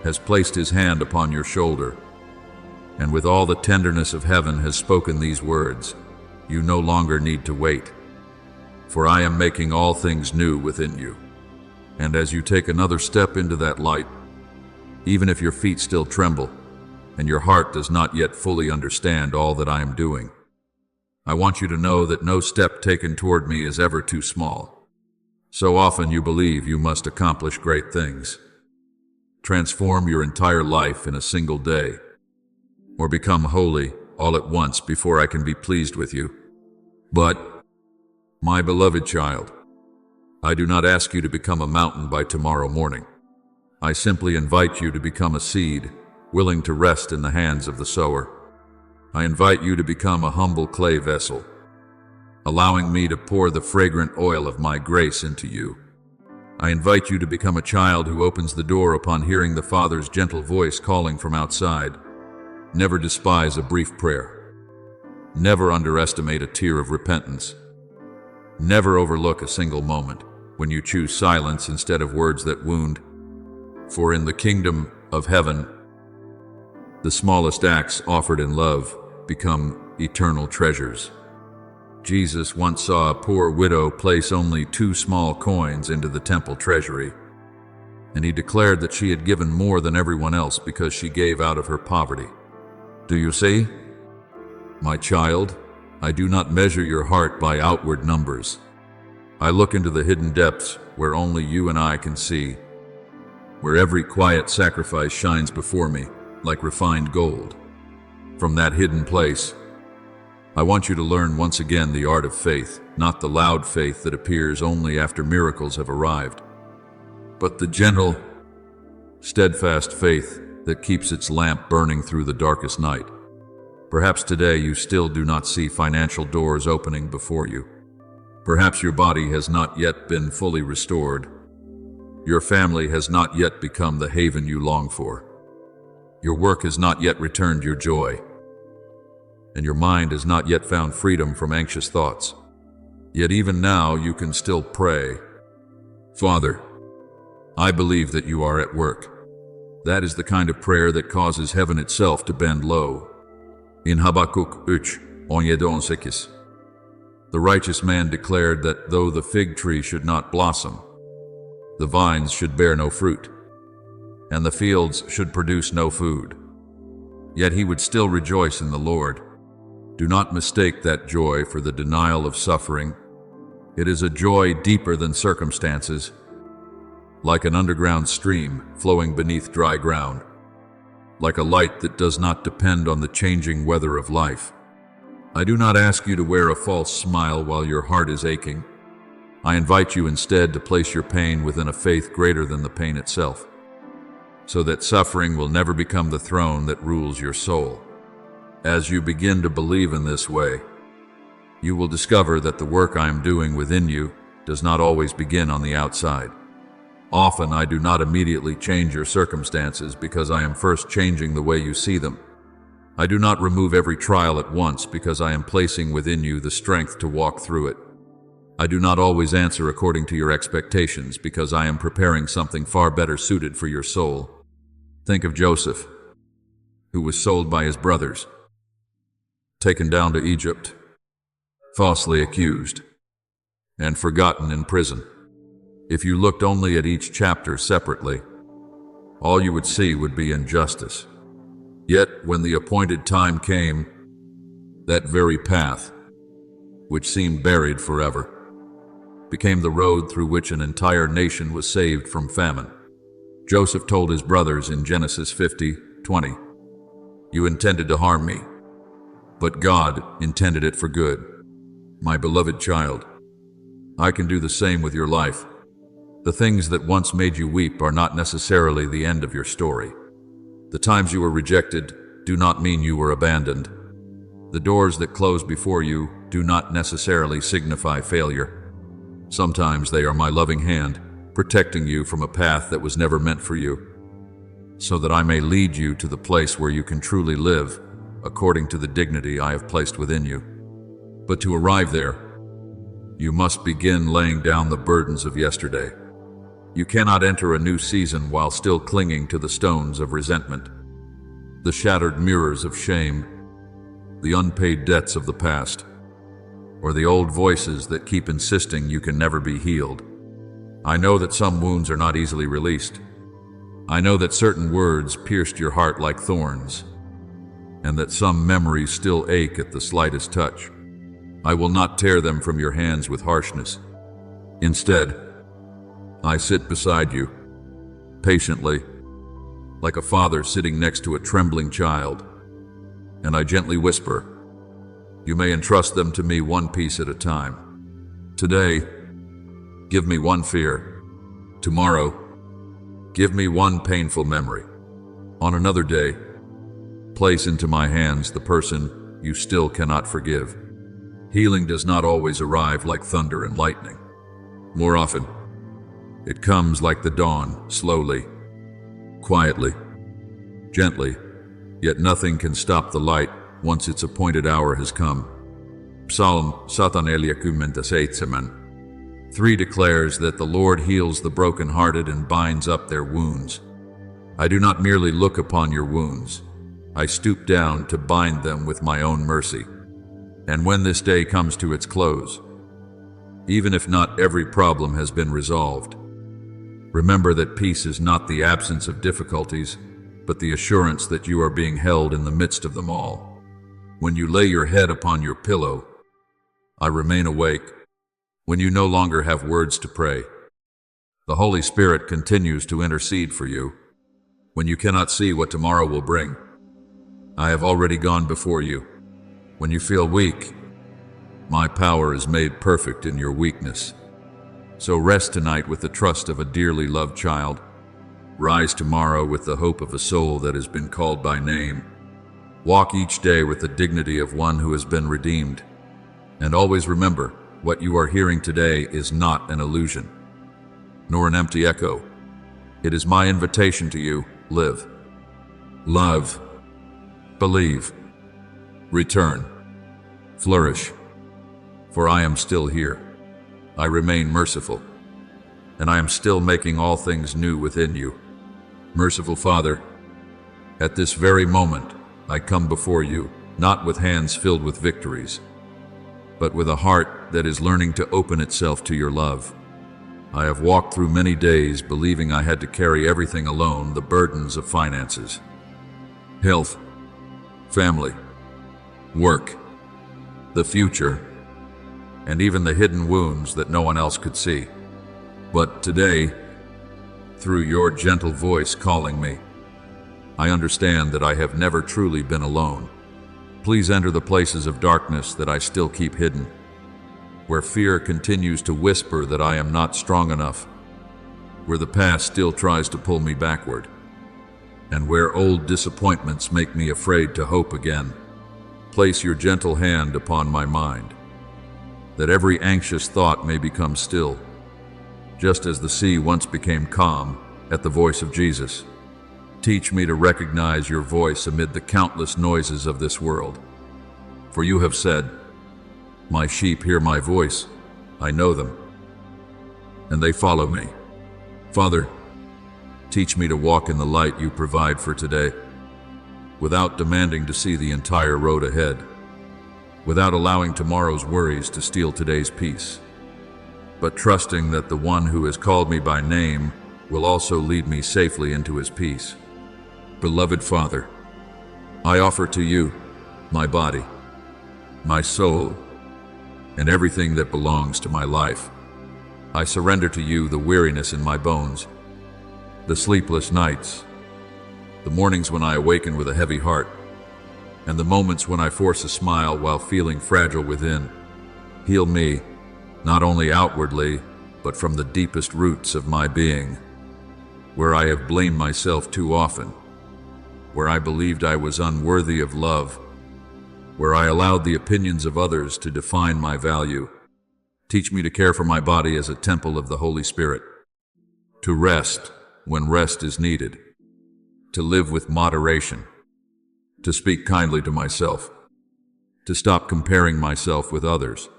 has placed his hand upon your shoulder, and with all the tenderness of heaven has spoken these words, you no longer need to wait, for I am making all things new within you. And as you take another step into that light, even if your feet still tremble, and your heart does not yet fully understand all that I am doing, I want you to know that no step taken toward me is ever too small. So often you believe you must accomplish great things, transform your entire life in a single day, or become holy all at once before I can be pleased with you. But, my beloved child, I do not ask you to become a mountain by tomorrow morning. I simply invite you to become a seed, willing to rest in the hands of the sower. I invite you to become a humble clay vessel, allowing me to pour the fragrant oil of my grace into you. I invite you to become a child who opens the door upon hearing the Father's gentle voice calling from outside. Never despise a brief prayer. Never underestimate a tear of repentance. Never overlook a single moment when you choose silence instead of words that wound. For in the kingdom of heaven, the smallest acts offered in love become eternal treasures. Jesus once saw a poor widow place only 2 small coins into the temple treasury, and he declared that she had given more than everyone else because she gave out of her poverty. Do you see? My child, I do not measure your heart by outward numbers. I look into the hidden depths where only you and I can see, where every quiet sacrifice shines before me like refined gold. From that hidden place, I want you to learn once again the art of faith, not the loud faith that appears only after miracles have arrived, but the gentle, steadfast faith that keeps its lamp burning through the darkest night. Perhaps today you still do not see financial doors opening before you. Perhaps your body has not yet been fully restored. Your family has not yet become the haven you long for. Your work has not yet returned your joy, and your mind has not yet found freedom from anxious thoughts. Yet even now you can still pray, Father, I believe that you are at work. That is the kind of prayer that causes heaven itself to bend low. In Habakkuk 3:17, the righteous man declared that though the fig tree should not blossom, the vines should bear no fruit, and the fields should produce no food, yet he would still rejoice in the Lord. Do not mistake that joy for the denial of suffering. It is a joy deeper than circumstances, like an underground stream flowing beneath dry ground, like a light that does not depend on the changing weather of life. I do not ask you to wear a false smile while your heart is aching. I invite you instead to place your pain within a faith greater than the pain itself, so that suffering will never become the throne that rules your soul. As you begin to believe in this way, you will discover that the work I am doing within you does not always begin on the outside. Often I do not immediately change your circumstances because I am first changing the way you see them. I do not remove every trial at once because I am placing within you the strength to walk through it. I do not always answer according to your expectations because I am preparing something far better suited for your soul. Think of Joseph, who was sold by his brothers, taken down to Egypt, falsely accused, and forgotten in prison. If you looked only at each chapter separately, all you would see would be injustice. Yet, when the appointed time came, that very path which seemed buried forever, became the road through which an entire nation was saved from famine. Joseph told his brothers in Genesis 50:20, "You intended to harm me, but God intended it for good." My beloved child, I can do the same with your life. The things that once made you weep are not necessarily the end of your story. The times you were rejected do not mean you were abandoned. The doors that close before you do not necessarily signify failure. Sometimes they are my loving hand, protecting you from a path that was never meant for you, so that I may lead you to the place where you can truly live according to the dignity I have placed within you. But to arrive there, you must begin laying down the burdens of yesterday. You cannot enter a new season while still clinging to the stones of resentment, the shattered mirrors of shame, the unpaid debts of the past, or the old voices that keep insisting you can never be healed. I know that some wounds are not easily released. I know that certain words pierced your heart like thorns, and that some memories still ache at the slightest touch. I will not tear them from your hands with harshness. Instead, I sit beside you, patiently, like a father sitting next to a trembling child, and I gently whisper, "You may entrust them to me one piece at a time. Today, give me one fear. Tomorrow, give me one painful memory. On another day, place into my hands the person you still cannot forgive." Healing does not always arrive like thunder and lightning. More often, it comes like the dawn, slowly, quietly, gently, yet nothing can stop the light once its appointed hour has come. Psalm 148:3 declares that the Lord heals the brokenhearted and binds up their wounds. I do not merely look upon your wounds. I stoop down to bind them with my own mercy. And when this day comes to its close, even if not every problem has been resolved, remember that peace is not the absence of difficulties, but the assurance that you are being held in the midst of them all. When you lay your head upon your pillow, I remain awake. When you no longer have words to pray, the Holy Spirit continues to intercede for you. When you cannot see what tomorrow will bring, I have already gone before you. When you feel weak, my power is made perfect in your weakness. So rest tonight with the trust of a dearly loved child. Rise tomorrow with the hope of a soul that has been called by name. Walk each day with the dignity of one who has been redeemed. And always remember, what you are hearing today is not an illusion, nor an empty echo. It is my invitation to you: live, love, believe, return, flourish. For I am still here. I remain merciful, and I am still making all things new within you. Merciful Father, at this very moment, I come before you, not with hands filled with victories, but with a heart that is learning to open itself to your love. I have walked through many days believing I had to carry everything alone: the burdens of finances, health, family, work, the future, and even the hidden wounds that no one else could see. But today, through your gentle voice calling me, I understand that I have never truly been alone. Please enter the places of darkness that I still keep hidden, where fear continues to whisper that I am not strong enough, where the past still tries to pull me backward, and where old disappointments make me afraid to hope again. Place your gentle hand upon my mind, that every anxious thought may become still, just as the sea once became calm at the voice of Jesus. Teach me to recognize your voice amid the countless noises of this world. For you have said, "My sheep hear my voice, I know them, and they follow me." Father, teach me to walk in the light you provide for today, without demanding to see the entire road ahead, without allowing tomorrow's worries to steal today's peace, but trusting that the one who has called me by name will also lead me safely into his peace. Beloved Father, I offer to you my body, my soul, and everything that belongs to my life. I surrender to you the weariness in my bones, the sleepless nights, the mornings when I awaken with a heavy heart, and the moments when I force a smile while feeling fragile within. Heal me, not only outwardly, but from the deepest roots of my being, where I have blamed myself too often, where I believed I was unworthy of love, where I allowed the opinions of others to define my value. Teach me to care for my body as a temple of the Holy Spirit, to rest when rest is needed, to live with moderation, to speak kindly to myself, to stop comparing myself with others,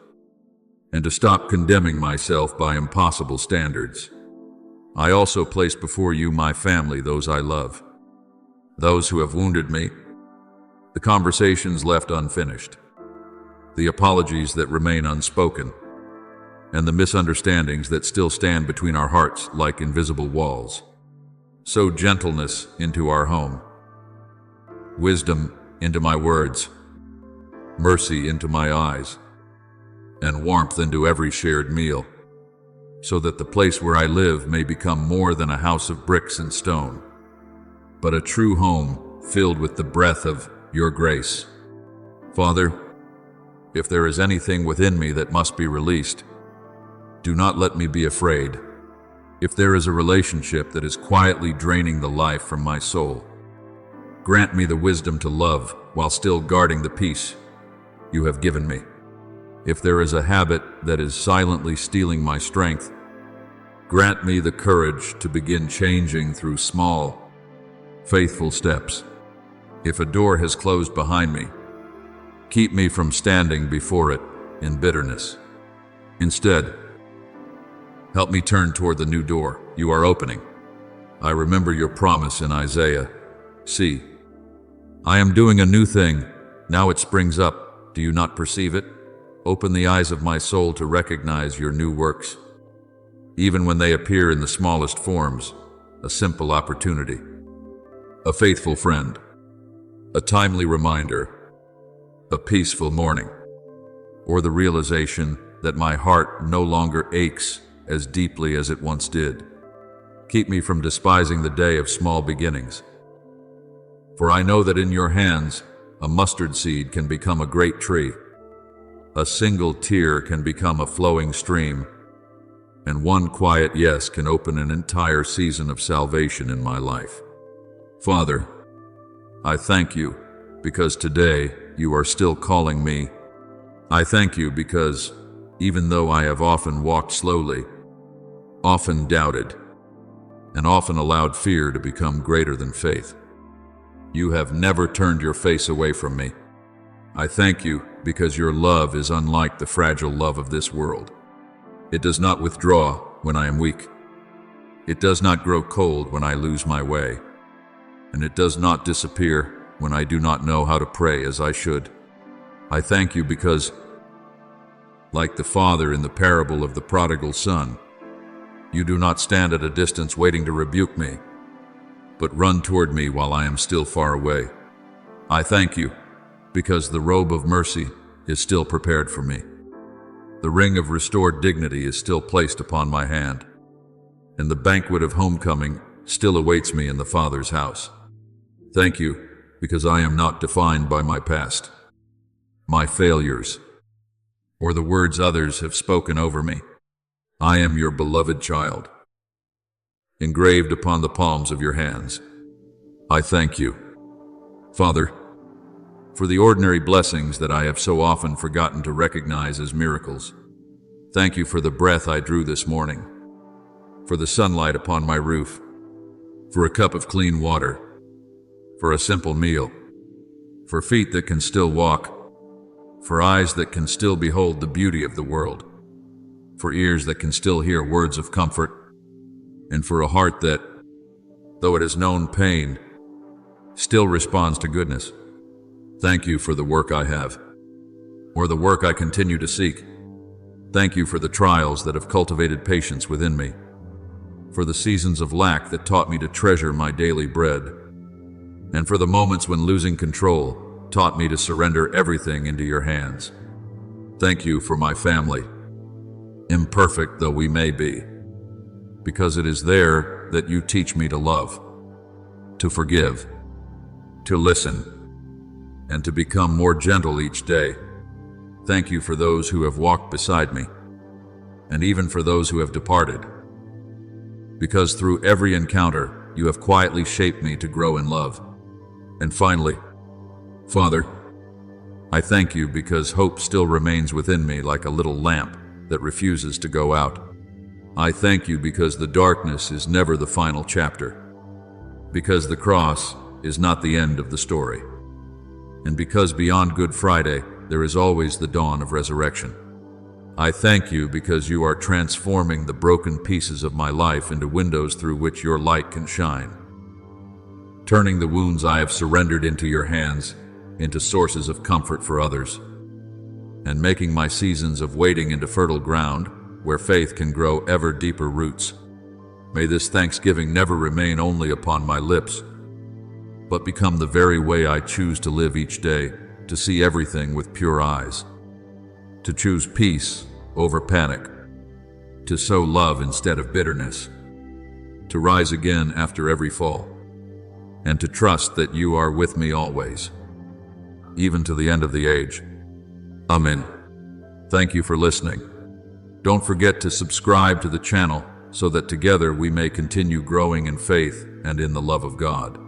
and to stop condemning myself by impossible standards. I also place before you my family, those I love, those who have wounded me, the conversations left unfinished, the apologies that remain unspoken, and the misunderstandings that still stand between our hearts like invisible walls. Sow gentleness into our home, wisdom into my words, mercy into my eyes, and warmth into every shared meal, so that the place where I live may become more than a house of bricks and stone, but a true home filled with the breath of your grace. Father, if there is anything within me that must be released, do not let me be afraid. If there is a relationship that is quietly draining the life from my soul, grant me the wisdom to love while still guarding the peace you have given me. If there is a habit that is silently stealing my strength, grant me the courage to begin changing through small, faithful steps. If a door has closed behind me, keep me from standing before it in bitterness. Instead, help me turn toward the new door you are opening. I remember your promise in Isaiah. See, I am doing a new thing. Now it springs up. Do you not perceive it? Open the eyes of my soul to recognize your new works, even when they appear in the smallest forms. A simple opportunity, a faithful friend, a timely reminder, a peaceful morning, or the realization that my heart no longer aches as deeply as it once did. Keep me from despising the day of small beginnings, for I know that in your hands a mustard seed can become a great tree. A single tear can become a flowing stream, and one quiet yes can open an entire season of salvation in my life. Father, I thank you because today you are still calling me. I thank you because even though I have often walked slowly, often doubted, and often allowed fear to become greater than faith, you have never turned your face away from me. I thank you because your love is unlike the fragile love of this world. It does not withdraw when I am weak. It does not grow cold when I lose my way. And it does not disappear when I do not know how to pray as I should. I thank you because, like the father in the parable of the prodigal son, you do not stand at a distance waiting to rebuke me, but run toward me while I am still far away. I thank you because the robe of mercy is still prepared for me. The ring of restored dignity is still placed upon my hand, and the banquet of homecoming still awaits me in the Father's house. Thank you because I am not defined by my past, my failures, or the words others have spoken over me. I am your beloved child, engraved upon the palms of your hands. I thank you, Father, for the ordinary blessings that I have so often forgotten to recognize as miracles. Thank you for the breath I drew this morning, for the sunlight upon my roof, for a cup of clean water, for a simple meal, for feet that can still walk, for eyes that can still behold the beauty of the world, for ears that can still hear words of comfort, and for a heart that, though it has known pain, still responds to goodness. Thank you for the work I have, or the work I continue to seek. Thank you for the trials that have cultivated patience within me, for the seasons of lack that taught me to treasure my daily bread, and for the moments when losing control taught me to surrender everything into your hands. Thank you for my family, imperfect though we may be, because it is there that you teach me to love, to forgive, to listen, and to become more gentle each day. Thank you for those who have walked beside me, and even for those who have departed, because through every encounter, you have quietly shaped me to grow in love. And finally, Father, I thank you because hope still remains within me like a little lamp that refuses to go out. I thank you because the darkness is never the final chapter, because the cross is not the end of the story, and because beyond Good Friday, there is always the dawn of resurrection. I thank you because you are transforming the broken pieces of my life into windows through which your light can shine, turning the wounds I have surrendered into your hands into sources of comfort for others, and making my seasons of waiting into fertile ground where faith can grow ever deeper roots. May this thanksgiving never remain only upon my lips, but become the very way I choose to live each day, to see everything with pure eyes, to choose peace over panic, to sow love instead of bitterness, to rise again after every fall, and to trust that you are with me always, even to the end of the age. Amen. Thank you for listening. Don't forget to subscribe to the channel so that together we may continue growing in faith and in the love of God.